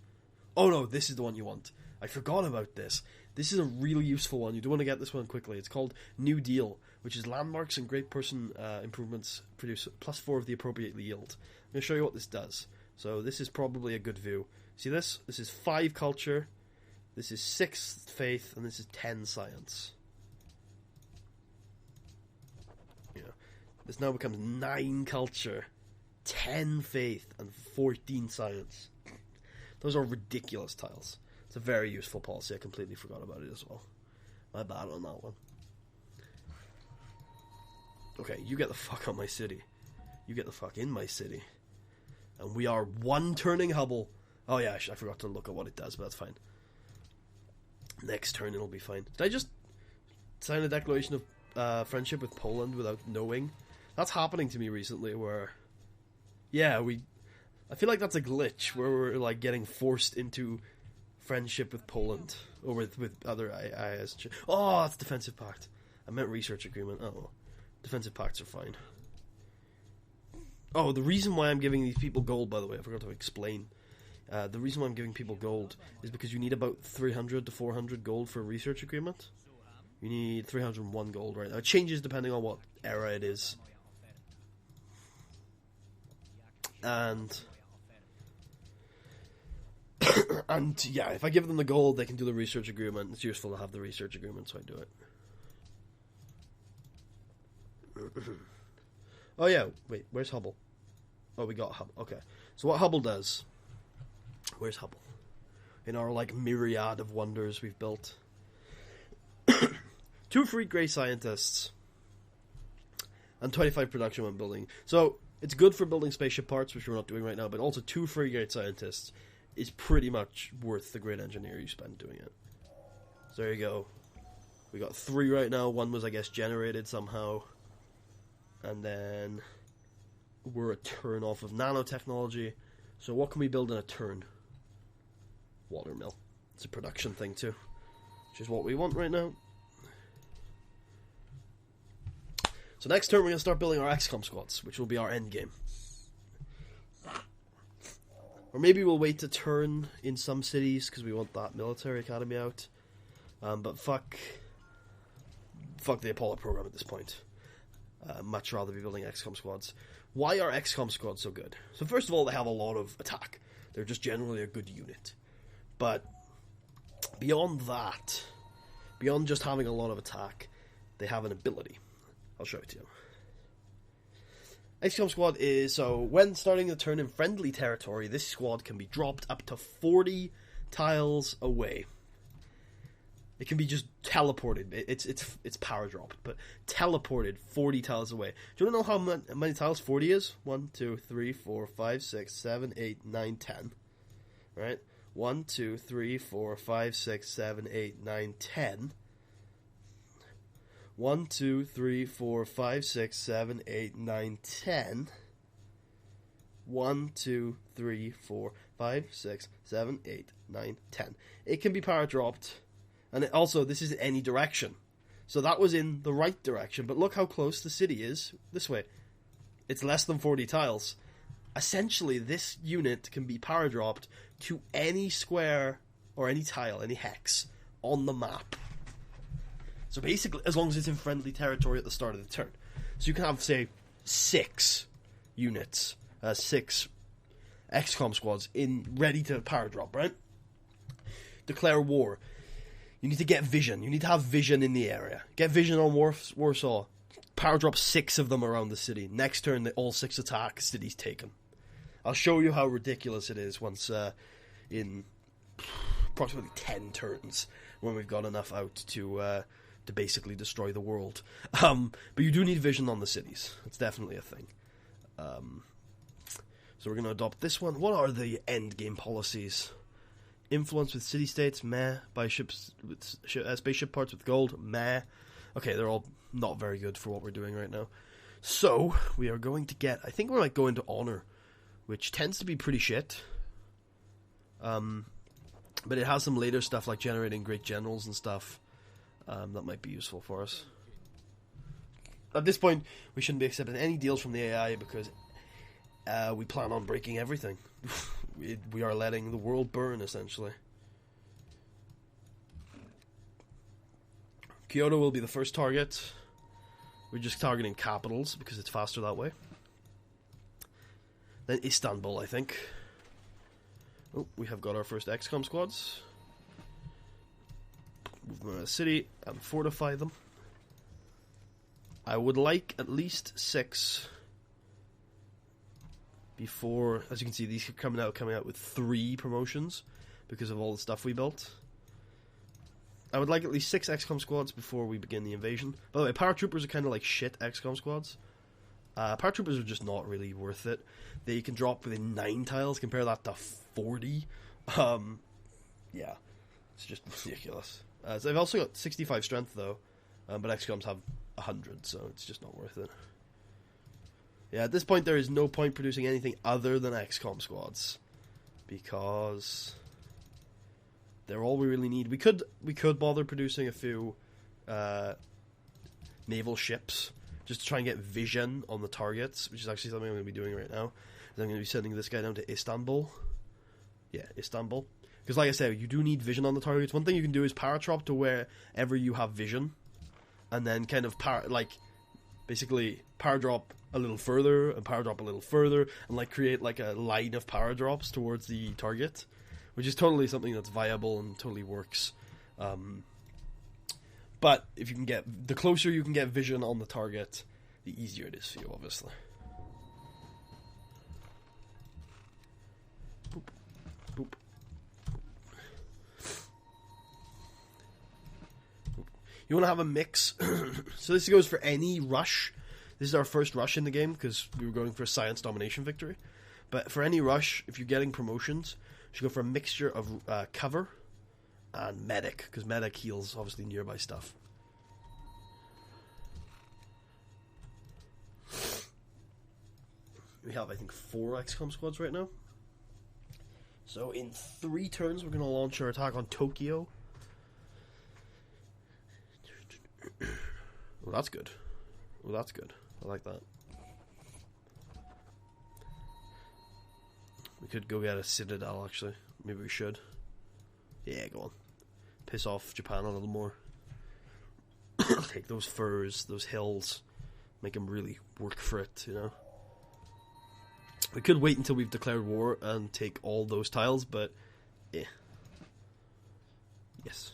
Oh no, this is the one you want. I forgot about this. This is a really useful one. You do want to get this one quickly. It's called New Deal, which is landmarks and great person improvements produce +4 of the appropriate yield. I'm going to show you what this does. So this is probably a good view. See this? This is 5 culture, this is 6 faith, and this is 10 science. Yeah. This now becomes 9 culture, 10 faith, and 14 science. Those are ridiculous tiles. It's a very useful policy. I completely forgot about it as well. My bad on that one. Okay, you get the fuck out of my city. You get the fuck in my city. And we are 1 turning Hubble. Oh yeah, I forgot to look at what it does, but that's fine. Next turn it'll be fine. Did I just sign a declaration of friendship with Poland without knowing? That's happening to me recently where... Yeah, I feel like that's a glitch where we're like getting forced into friendship with Poland or with other IIS. Oh, that's defensive pact. I meant research agreement. Oh, defensive pacts are fine. Oh, the reason why I'm giving these people gold, by the way, I forgot to explain. The reason why I'm giving people gold is because you need about 300 to 400 gold for a research agreement. You need 301 gold right now. It changes depending on what era it is. And yeah, if I give them the gold, they can do the research agreement. It's useful to have the research agreement, so I do it. Oh yeah, wait, where's Hubble? Oh, we got Hubble. Okay, so what Hubble does... Where's Hubble? In our, like, myriad of wonders we've built. 2 free grey scientists. And 25 production when building. So, it's good for building spaceship parts, which we're not doing right now, but also 2 free grade scientists is pretty much worth the great engineer you spend doing it. So there you go. We got 3 right now. 1 was, I guess, generated somehow. And then we're a turn off of nanotechnology. So what can we build in a turn? Watermill. It's a production thing too, which is what we want right now. So next turn we're going to start building our XCOM squads, which will be our end game. Or maybe we'll wait a turn in some cities because we want that military academy out. But fuck the Apollo program at this point. Much rather be building XCOM squads. Why are XCOM squads so good? So first of all, they have a lot of attack. They're just generally a good unit. But beyond that, beyond just having a lot of attack, they have an ability. I'll show it to you. XCOM squad is, so when starting the turn in friendly territory, this squad can be dropped up to 40 tiles away. It can be just teleported. It's power dropped, but teleported 40 tiles away. Do you want to know how many tiles 40 is? 1, 2, 3, 4, 5, 6, 7, 8, 9, 10. Right? 1, 2, 3, 4, 5, 6, 7, 8, 9, 10. 1, 2, 3, 4, 5, 6, 7, 8, 9, 10. 1, 2, 3, 4, 5, 6, 7, 8, 9, 10. It can be power dropped. And also, this is any direction. So that was in the right direction. But look how close the city is this way. It's less than 40 tiles. Essentially, this unit can be power dropped to any square or any tile, any hex on the map. So basically, as long as it's in friendly territory at the start of the turn. So you can have, say, 6 units, 6 XCOM squads ready to power drop, right? Declare war. You need to get vision. You need to have vision in the area. Get vision on Warsaw. Power drop 6 of them around the city. Next turn, they all 6 attack. City's taken. I'll show you how ridiculous it is once in approximately 10 turns. when we've got enough out to basically destroy the world. But you do need vision on the cities. It's definitely a thing. So we're going to adopt this one. What are the end game policies? Influence with city-states, meh. Buy ships with spaceship parts with gold, meh. Okay, they're all not very good for what we're doing right now. So, we are going to get... I think we might go into honor, which tends to be pretty shit. But it has some later stuff like generating great generals and stuff. That might be useful for us. At this point, we shouldn't be accepting any deals from the AI because we plan on breaking everything. We are letting the world burn, essentially. Kyoto will be the first target. We're just targeting capitals because it's faster that way. Then Istanbul, I think. Oh, we have got our first XCOM squads. Move them out of the city and fortify them. I would like at least 6 before, as you can see, these are coming out with 3 promotions because of all the stuff we built. I would like at least 6 XCOM squads before we begin the invasion. By the way, paratroopers are kind of like shit XCOM squads. Paratroopers are just not really worth it. They can drop within 9 tiles. Compare that to 40. Yeah, it's just ridiculous. So they've also got 65 strength though, but XCOMs have 100, so it's just not worth it. Yeah, at this point there is no point producing anything other than XCOM squads because they're all we really need. We could bother producing a few naval ships just to try and get vision on the targets, which is actually something I'm going to be doing right now. I'm going to be sending this guy down to Istanbul. Yeah, Istanbul. Because like I said, you do need vision on the targets. One thing you can do is paratrop to wherever you have vision, and then kind of basically paradrop a little further and paradrop a little further, and like create like a line of paradrops towards the target, which is totally something that's viable and totally works. But if you can get the closer you can get vision on the target, the easier it is for you, obviously. Boop. Boop. You want to have a mix. So this goes for any rush. This is our first rush in the game because we were going for a science domination victory. But for any rush, if you're getting promotions, you should go for a mixture of cover and medic, because medic heals obviously nearby stuff. We have, I think, 4 XCOM squads right now. So in 3 turns, we're going to launch our attack on Tokyo. Well, that's good. Well, that's good. I like that. We could go get a citadel, actually. Maybe we should. Yeah, go on. Piss off Japan a little more. Take those furs, those hills. Make them really work for it, you know? We could wait until we've declared war and take all those tiles, but... yeah. Yes.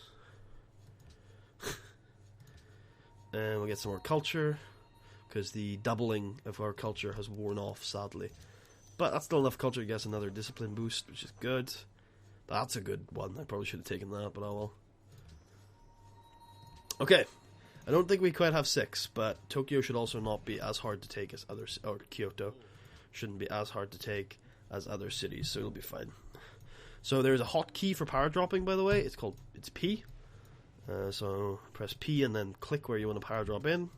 And we'll get some more culture, because the doubling of our culture has worn off, sadly. But that's still enough culture to get us another discipline boost, which is good. That's a good one. I probably should have taken that, but oh well. Okay. I don't think we quite have 6, but Tokyo should also not be as hard to take as others, or Kyoto shouldn't be as hard to take as other cities, so it'll be fine. So there's a hotkey for power dropping, by the way. It's P. So press P and then click where you want to power drop in.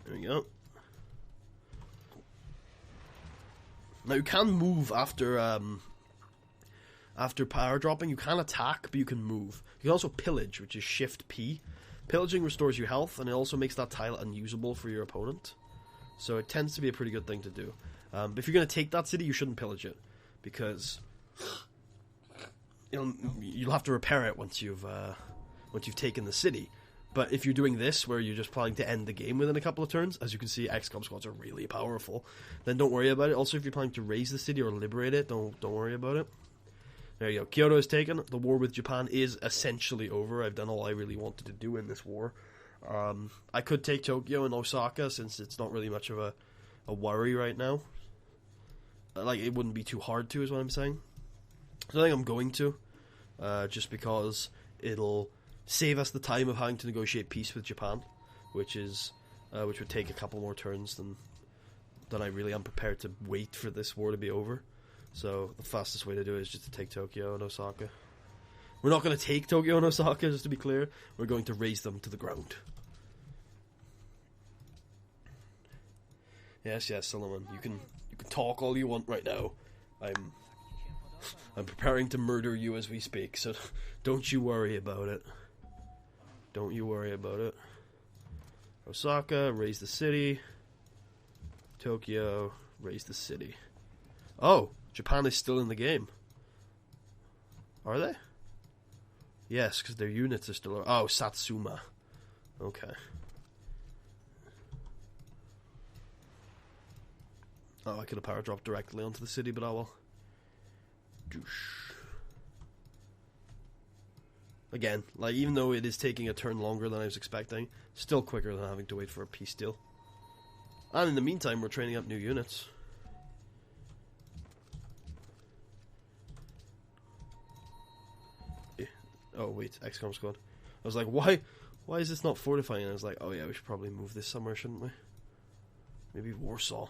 There we go. Now you can move after power dropping. You can attack, but you can move. You can also pillage, which is Shift P. Pillaging restores you health, and it also makes that tile unusable for your opponent. So it tends to be a pretty good thing to do. But if you're going to take that city, you shouldn't pillage it, because you'll have to repair it once you've taken the city. But if you're doing this, where you're just planning to end the game within a couple of turns, as you can see, XCOM squads are really powerful, then don't worry about it. Also, if you're planning to raise the city or liberate it, don't worry about it. There you go. Kyoto is taken. The war with Japan is essentially over. I've done all I really wanted to do in this war. I could take Tokyo and Osaka, since it's not really much of a worry right now. like, it wouldn't be too hard to, is what I'm saying. So I think I'm going to, just because it'll save us the time of having to negotiate peace with Japan, which would take a couple more turns than I really am prepared to wait for this war to be over. So the fastest way to do it is just to take Tokyo and Osaka. We're not going to take Tokyo and Osaka, just to be clear. We're going to raze them to the ground. Yes, Solomon. You can talk all you want right now. I'm preparing to murder you as we speak, so don't you worry about it. Don't you worry about it. Osaka, raise the city. Tokyo, raise the city. Oh, Japan is still in the game. Are they? Yes, because their units are still... Oh, Satsuma. Okay. Oh, I could have power dropped directly onto the city, but I will. Doosh. Again, like, even though it is taking a turn longer than I was expecting, still quicker than having to wait for a peace deal. And in the meantime, we're training up new units. Oh wait, XCOM squad. I was like, why is this not fortifying? And I was like, oh yeah, we should probably move this somewhere, shouldn't we? Maybe Warsaw.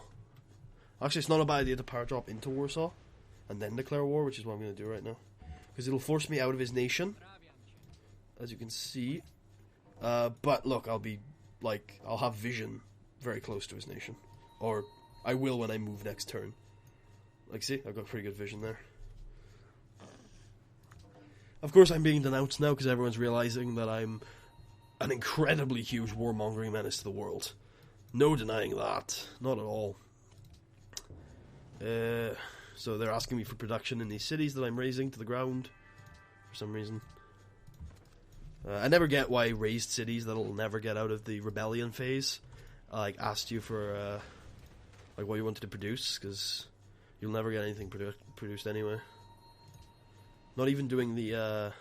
Actually, it's not a bad idea to power drop into Warsaw and then declare war, which is what I'm going to do right now. Because it'll force me out of his nation, as you can see. But look, I'll have vision very close to his nation. Or I will when I move next turn. Like, see, I've got pretty good vision there. Of course, I'm being denounced now because everyone's realizing that I'm an incredibly huge warmongering menace to the world. No denying that. Not at all. So they're asking me for production in these cities that I'm raising to the ground for some reason. I never get why raised cities that'll never get out of the rebellion phase asked you for what you wanted to produce, because you'll never get anything produced anyway. Not even doing the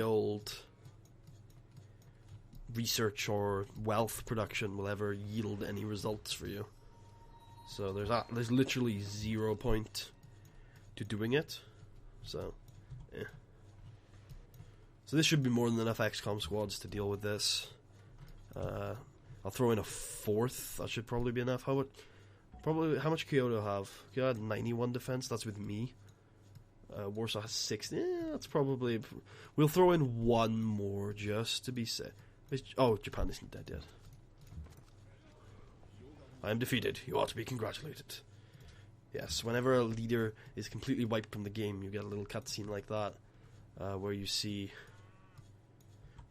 old research or wealth production will ever yield any results for you. So there's literally 0 point to doing it. So, yeah. So this should be more than enough XCOM squads to deal with this. I'll throw in a 4th. That should probably be enough. How much Kyoto have? Kyoto had 91 defense. That's with me. Warsaw has 60. That's probably... We'll throw in one more just to be safe. Oh, Japan isn't dead yet. I am defeated. You ought to be congratulated. Yes, whenever a leader is completely wiped from the game, you get a little cutscene like that, where you see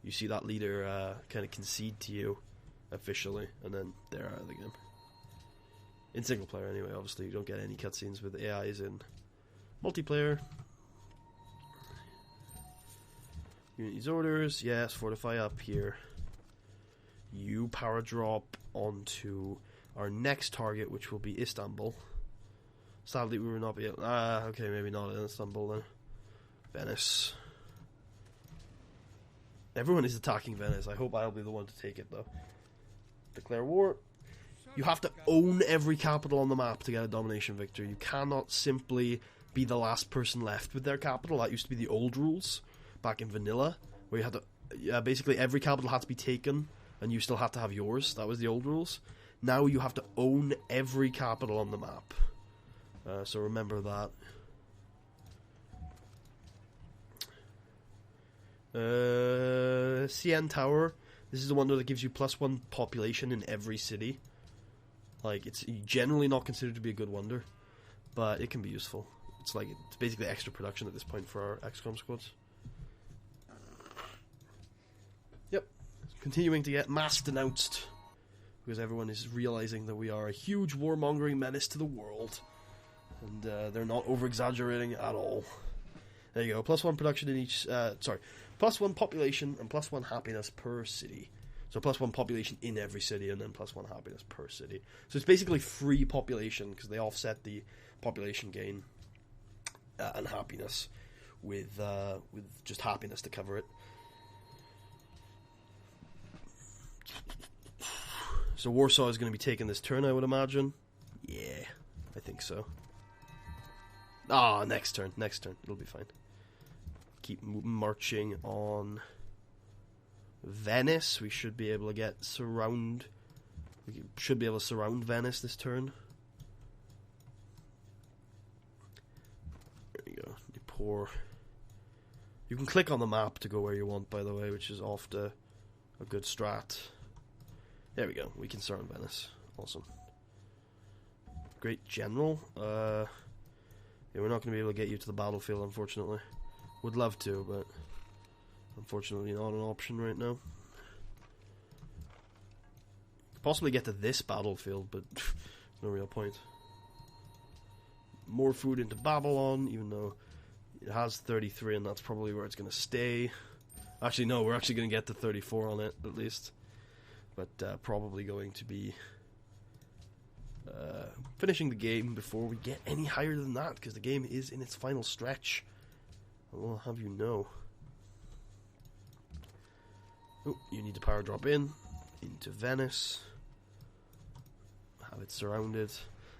that leader kind of concede to you officially, and then they're out of the game. In single player, anyway. Obviously, you don't get any cutscenes with AIs in multiplayer. Unity's orders, yes. Fortify up here. You power drop onto our next target, which will be Istanbul. Sadly, we will not be able... okay, maybe not in Istanbul then. Venice. Everyone is attacking Venice. I hope I'll be the one to take it, though. Declare war. You have to own every capital on the map to get a domination victory. You cannot simply be the last person left with their capital. That used to be the old rules back in vanilla, where you had to... basically, every capital had to be taken, and you still had to have yours. That was the old rules. Now you have to own every capital on the map. So remember that. CN Tower. This is the one that gives you +1 population in every city. Like, it's generally not considered to be a good wonder, but it can be useful. It's basically extra production at this point for our XCOM squads. Yep. Continuing to get mass denounced, because everyone is realizing that we are a huge warmongering menace to the world. And they're not over-exaggerating at all. There you go. +1 production in each... +1 population and +1 happiness per city. So +1 population in every city and then +1 happiness per city. So it's basically free population, because they offset the population gain and happiness with just happiness to cover it. So Warsaw is going to be taking this turn, I would imagine. Yeah. think so. Ah, next turn. It'll be fine. Keep marching on Venice. We should be able to We should be able to surround Venice this turn. There you go. You can click on the map to go where you want, by the way, which is often a good strat. There we go. We can surround Venice. Awesome. Great general. Yeah, we're not going to be able to get you to the battlefield, unfortunately. Would love to, but unfortunately not an option right now. Could possibly get to this battlefield, but no real point. More food into Babylon, even though it has 33, and that's probably where it's going to stay. Actually, no, we're actually going to get to 34 on it, at least. But probably going to be finishing the game before we get any higher than that, because the game is in its final stretch. I will have you know. Oh, you need to power drop into Venice. Have it surrounded.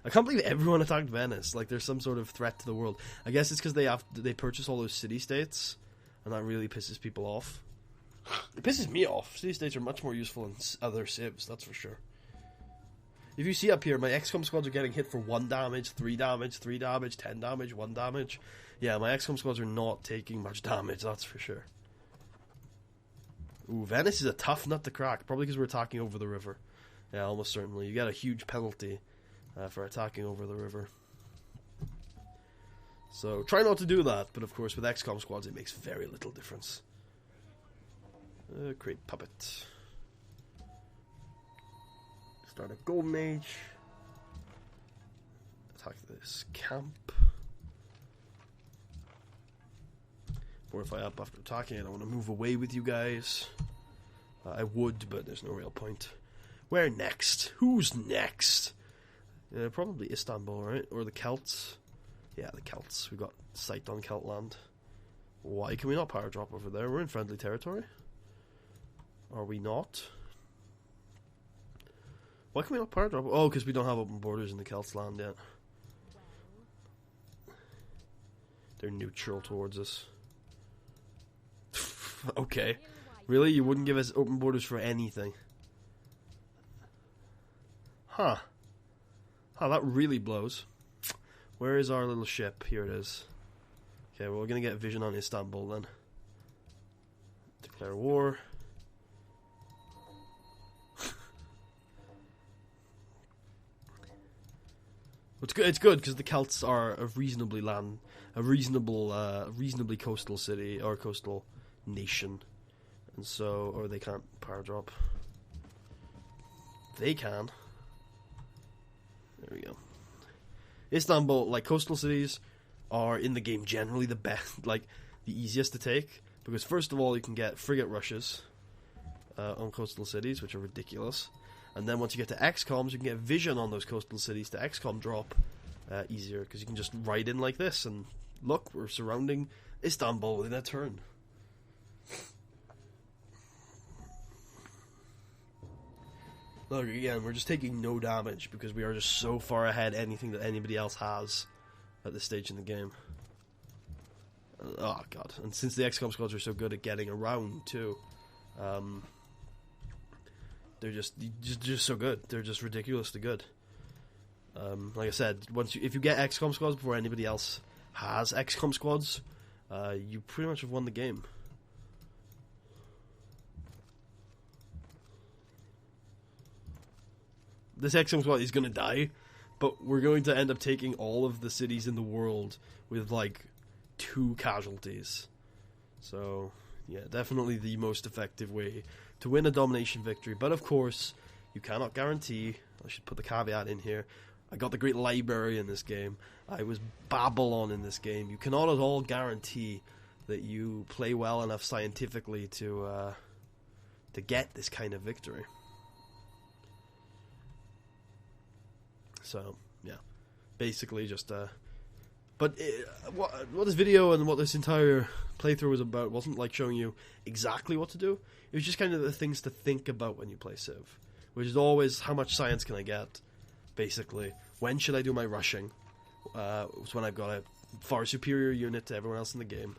I can't believe everyone attacked Venice. Like there's some sort of threat to the world. I guess it's because they purchase all those city-states, and that really pisses people off. It pisses me off. City-states are much more useful in other civs, that's for sure. If you see up here, my XCOM squads are getting hit for 1 damage, 3 damage, 3 damage, 10 damage, 1 damage. Yeah, my XCOM squads are not taking much damage, that's for sure. Ooh, Venice is a tough nut to crack, probably because we're attacking over the river. Yeah, almost certainly. You get a huge penalty for attacking over the river. So, try not to do that, but of course with XCOM squads it makes very little difference. Create puppet. Start a golden age. Attack this camp. Fortify up after attacking. I don't want to move away with you guys. I would, but there's no real point. Where next? Who's next? Probably Istanbul, right? Or the Celts. Yeah, the Celts. We got sight on Celt land. Why can we not power drop over there? We're in friendly territory. Are we not? Why can we not power drop? Oh, because we don't have open borders in the Celts land yet. They're neutral towards us. Okay. Really? You wouldn't give us open borders for anything? Huh. Huh, that really blows. Where is our little ship? Here it is. Okay, well, we're going to get vision on Istanbul then. Declare war. It's good because the Celts are a reasonably coastal city or coastal nation, and so or they can't power drop. They can. There we go. Istanbul, like coastal cities, are in the game generally the best, like the easiest to take because first of all you can get frigate rushes on coastal cities, which are ridiculous. And then once you get to XCOMs, you can get vision on those coastal cities to XCOM drop easier, because you can just ride in like this, and look, we're surrounding Istanbul within a turn. Look, again, we're just taking no damage, because we are just so far ahead anything that anybody else has at this stage in the game. Oh, God. And since the XCOM squads are so good at getting around, too, they're just so good. They're just ridiculously good. Like I said, if you get XCOM squads before anybody else has XCOM squads, you pretty much have won the game. This XCOM squad is going to die, but we're going to end up taking all of the cities in the world with like 2 casualties. So, yeah, definitely the most effective way to win a domination victory. But of course, you cannot guarantee. I should put the caveat in here. I got the Great Library in this game. I was Babylon in this game. You cannot at all guarantee that you play well enough scientifically to get this kind of victory. So, yeah. Basically just... But what this video and what this entire playthrough was about wasn't like showing you exactly what to do. It was just kind of the things to think about when you play Civ, which is always how much science can I get, basically. When should I do my rushing? was when I've got a far superior unit to everyone else in the game.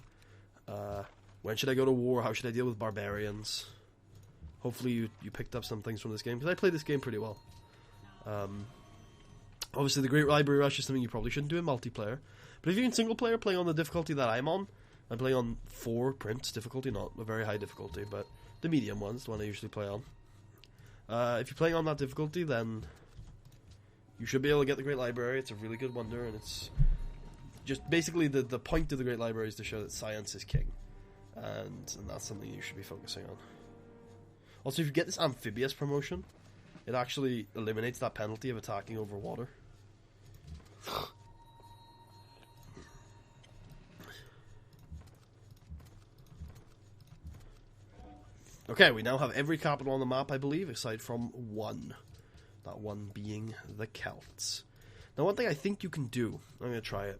When should I go to war? How should I deal with barbarians? Hopefully you picked up some things from this game, because I played this game pretty well. Obviously the Great Library Rush is something you probably shouldn't do in multiplayer, but if you're in single player playing on the difficulty that I'm playing on 4 Prince difficulty, not a very high difficulty, but the medium one's the one I usually play on. If you're playing on that difficulty, then you should be able to get the Great Library. It's a really good wonder, and it's just basically the point of the Great Library is to show that science is king, and that's something you should be focusing on. Also, if you get this amphibious promotion, it actually eliminates that penalty of attacking over water. Okay, we now have every capital on the map, I believe, aside from one. That one being the Celts. Now, one thing I think you can do, I'm going to try it.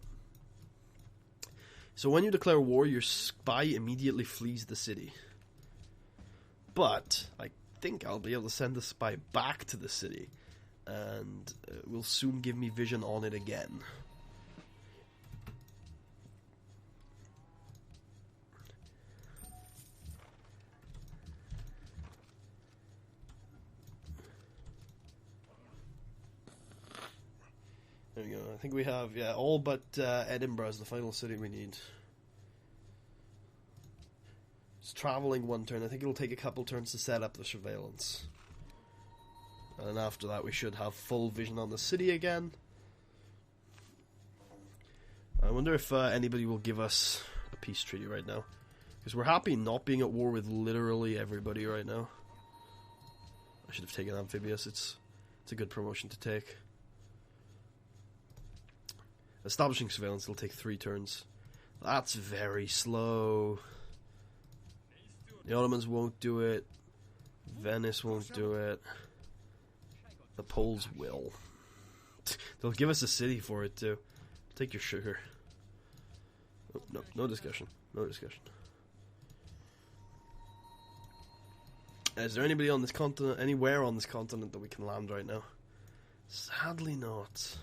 So when you declare war, your spy immediately flees the city. But I think I'll be able to send the spy back to the city, and it will soon give me vision on it again. There we go. I think we have, all but Edinburgh is the final city we need. It's travelling 1 turn. I think it'll take a couple turns to set up the surveillance. And after that we should have full vision on the city again. I wonder if anybody will give us a peace treaty right now. Because we're happy not being at war with literally everybody right now. I should have taken Amphibious. It's a good promotion to take. Establishing surveillance will take 3 turns. That's very slow. The Ottomans won't do it. Venice won't do it. The Poles will. They'll give us a city for it too. Take your sugar. Oh, no discussion. No discussion. Is there anybody on this continent, anywhere on this continent that we can land right now? Sadly not.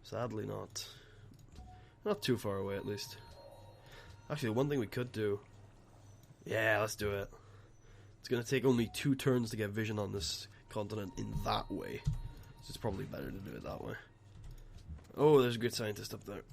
Sadly not. Not too far away, at least. Actually, one thing we could do... Yeah, let's do it. It's going to take only 2 turns to get vision on this continent in that way. So it's probably better to do it that way. Oh, there's a good scientist up there.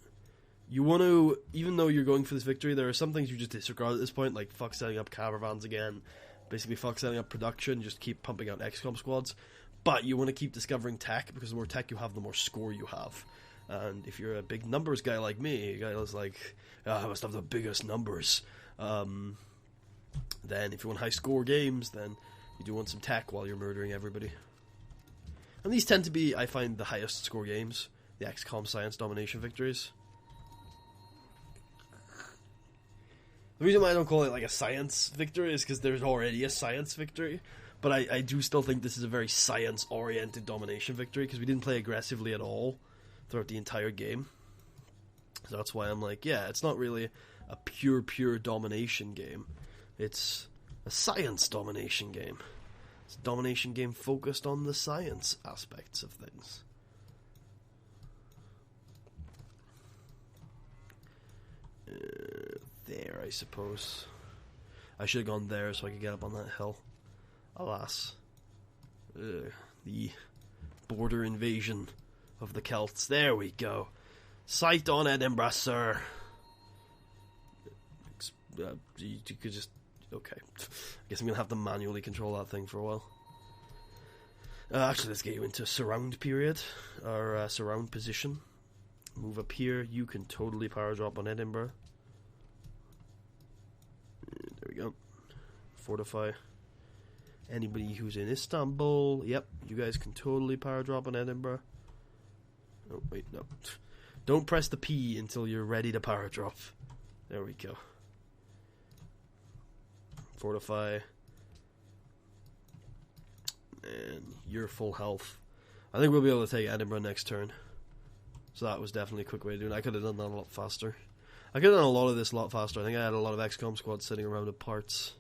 You want to... Even though you're going for this victory, there are some things you just disregard at this point, like fuck setting up caravans again. Basically, fuck setting up production, just keep pumping out XCOM squads. But you want to keep discovering tech, because the more tech you have, the more score you have. And if you're a big numbers guy like me, a guy that's like, I must have the biggest numbers, then if you want high score games, then you do want some tech while you're murdering everybody. And these tend to be, I find, the highest score games, the XCOM science domination victories. The reason why I don't call it like a science victory is because there's already a science victory. But I do still think this is a very science-oriented domination victory, because we didn't play aggressively at all throughout the entire game. So that's why I'm like, yeah, it's not really a pure domination game. It's a science domination game. It's a domination game focused on the science aspects of things. There, I suppose. I should have gone there so I could get up on that hill. Alas. The border invasion of the Celts. There we go. Sight on Edinburgh, sir. You could just... Okay. I guess I'm going to have to manually control that thing for a while. Actually, let's get you into surround period. Or surround position. Move up here. You can totally power drop on Edinburgh. There we go. Fortify. Anybody who's in Istanbul, yep, you guys can totally power drop on Edinburgh. Oh, wait, no. Don't press the P until you're ready to power drop. There we go. Fortify. And you're full health. I think we'll be able to take Edinburgh next turn. So that was definitely a quick way to do it. I could have done that a lot faster. I could have done a lot of this a lot faster. I think I had a lot of XCOM squads sitting around at parts.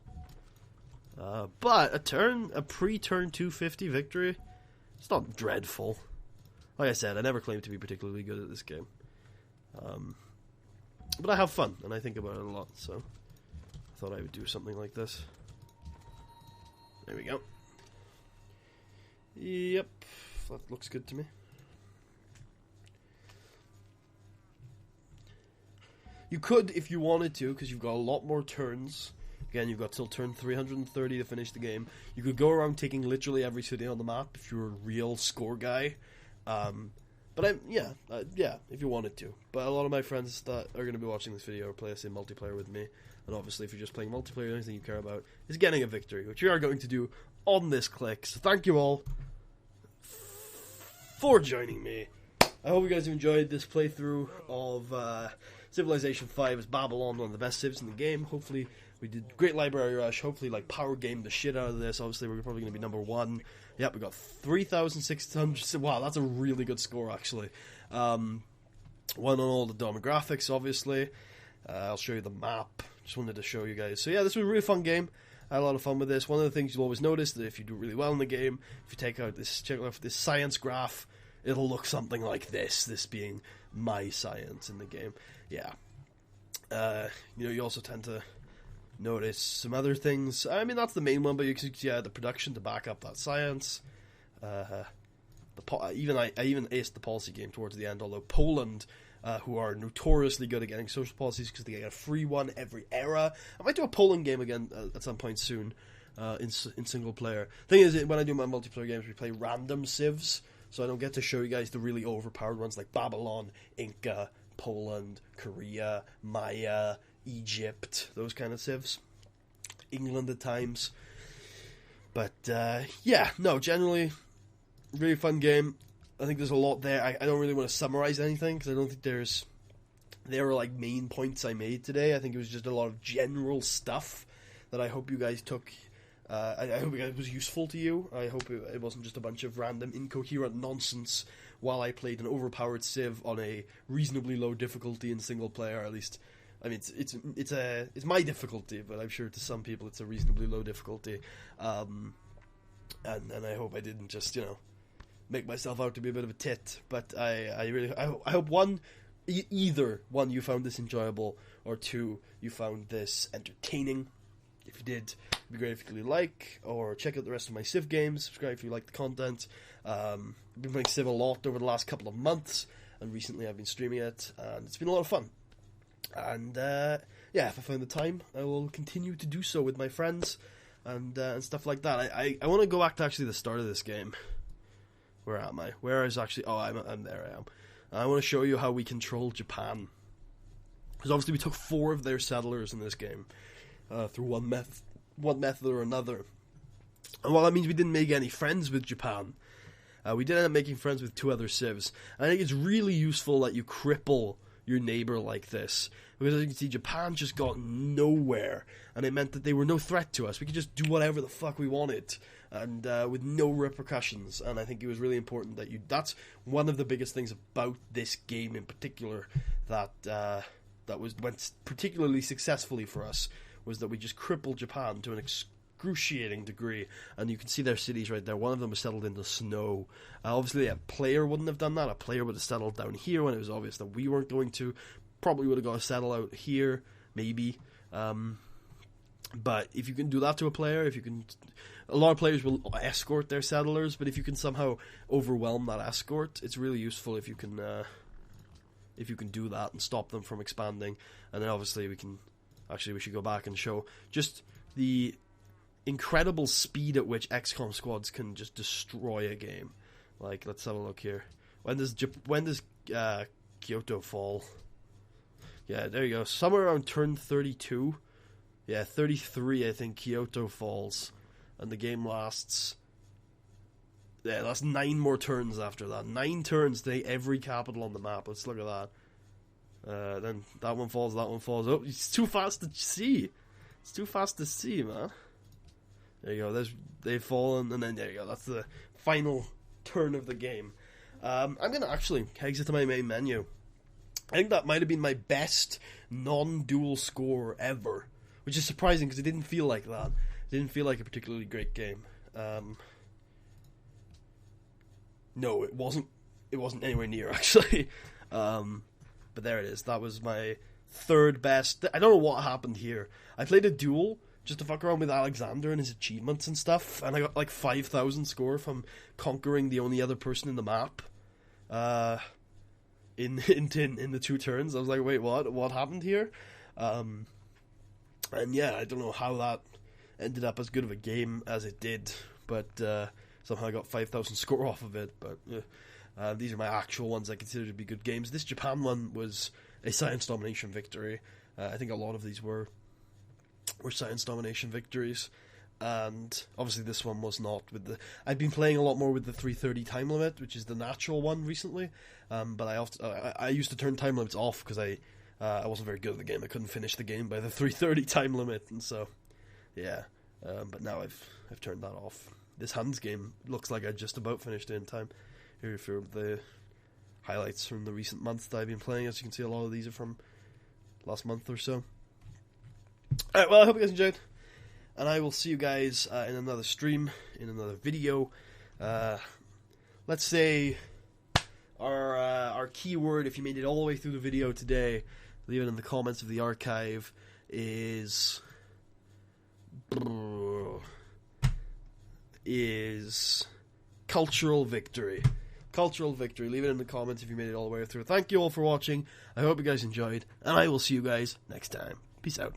But a pre-turn 250 victory, it's not dreadful. Like I said, I never claimed to be particularly good at this game. But I have fun, and I think about it a lot, so I thought I would do something like this. There we go. Yep, that looks good to me. You could, if you wanted to, because you've got a lot more turns. Again, you've got till turn 330 to finish the game. You could go around taking literally every city on the map if you're a real score guy. But yeah, if you wanted to. But a lot of my friends that are going to be watching this video are playing multiplayer with me. And obviously, if you're just playing multiplayer, the only thing you care about is getting a victory, which we are going to do on this click. So thank you all for joining me. I hope you guys have enjoyed this playthrough of Civilization 5 as Babylon, one of the best civs in the game. Hopefully, we did great library rush. Hopefully, like, power game the shit out of this. Obviously, we're probably going to be number 1. Yep, we got 3,600. Wow, that's a really good score, actually. One on all the demographics, obviously. I'll show you the map. Just wanted to show you guys. So yeah, this was a really fun game. I had a lot of fun with this. One of the things you'll always notice that if you do really well in the game, if you check out this science graph, it'll look something like this. This being my science in the game. Yeah. You also tend to notice some other things. I mean, that's the main one, but you can see the production to back up that science. I even aced the policy game towards the end, although Poland, who are notoriously good at getting social policies because they get a free one every era. I might do a Poland game again at some point soon in single player. Thing is, when I do my multiplayer games, we play random civs, so I don't get to show you guys the really overpowered ones like Babylon, Inca, Poland, Korea, Maya, Egypt, those kind of civs. England at times. But, generally, really fun game. I think there's a lot there. I don't really want to summarize anything, because I don't think there were, like, main points I made today. I think it was just a lot of general stuff that I hope you guys took. I hope it was useful to you. I hope it wasn't just a bunch of random, incoherent nonsense while I played an overpowered civ on a reasonably low difficulty in single player, at least. I mean, it's my difficulty, but I'm sure to some people it's a reasonably low difficulty. And I hope I didn't just, make myself out to be a bit of a tit. But I hope either one, you found this enjoyable, or two, you found this entertaining. If you did, it'd be great if you could like, or check out the rest of my Civ games. Subscribe if you like the content. I've been playing Civ a lot over the last couple of months, and recently I've been streaming it, and it's been a lot of fun. And if I find the time, I will continue to do so with my friends and stuff like that. I want to go back to actually the start of this game. Where am I? Where is actually? Oh, I'm there. I am. I want to show you how we control Japan, because obviously we took 4 of their settlers in this game through one method or another. And while that means we didn't make any friends with Japan, we did end up making friends with 2 other civs. And I think it's really useful that you cripple your neighbor like this, because as you can see, Japan just got nowhere, and it meant that they were no threat to us. We could just do whatever the fuck we wanted, and with no repercussions. And I think it was really important that that's one of the biggest things about this game in particular that went particularly successfully for us, was that we just crippled Japan to an excruciating degree. And you can see their cities right there. One of them was settled in the snow. Obviously, a player wouldn't have done that. A player would have settled down here when it was obvious that we weren't going to. Probably would have got to settle out here, maybe. But if you can do that to a player, a lot of players will escort their settlers, but if you can somehow overwhelm that escort, it's really useful if you can do that and stop them from expanding. And then obviously we should go back and show just the incredible speed at which XCOM squads can just destroy a game. Like, let's have a look here. When does Kyoto fall? Yeah, there you go. Somewhere around turn 32. Yeah, 33, I think Kyoto falls. And the game lasts... Yeah, that's 9 more turns after that. 9 turns to take every capital on the map. Let's look at that. Then that one falls, that one falls. Oh, it's too fast to see. It's too fast to see, man. There you go. They've fallen, and then there you go. That's the final turn of the game. I'm going to actually exit to my main menu. I think that might have been my best non-dual score ever, which is surprising because it didn't feel like that. It didn't feel like a particularly great game. No, it wasn't. it wasn't anywhere near, actually. But there it is. That was my third best. I don't know what happened here. I played a duel just to fuck around with Alexander and his achievements and stuff, and I got like 5,000 score from conquering the only other person in the map. In the 2 turns, I was like, wait, what happened here? And yeah, I don't know how that ended up as good of a game as it did, but somehow I got 5,000 score off of it. But these are my actual ones I consider to be good games. This Japan one was a science domination victory. I think a lot of these were science domination victories, and obviously this one was not. I've been playing a lot more with the 3:30 time limit, which is the natural one recently. But I used to turn time limits off because I wasn't very good at the game. I couldn't finish the game by the 3:30 time limit, and so yeah. But now I've turned that off. This Hands game looks like I just about finished it in time. Here for the highlights from the recent months that I've been playing. As you can see, a lot of these are from last month or so. Alright, well, I hope you guys enjoyed, and I will see you guys in another stream, in another video. Let's say our keyword, if you made it all the way through the video today, leave it in the comments of the archive, is cultural victory. Cultural victory. Leave it in the comments if you made it all the way through. Thank you all for watching. I hope you guys enjoyed, and I will see you guys next time. Peace out.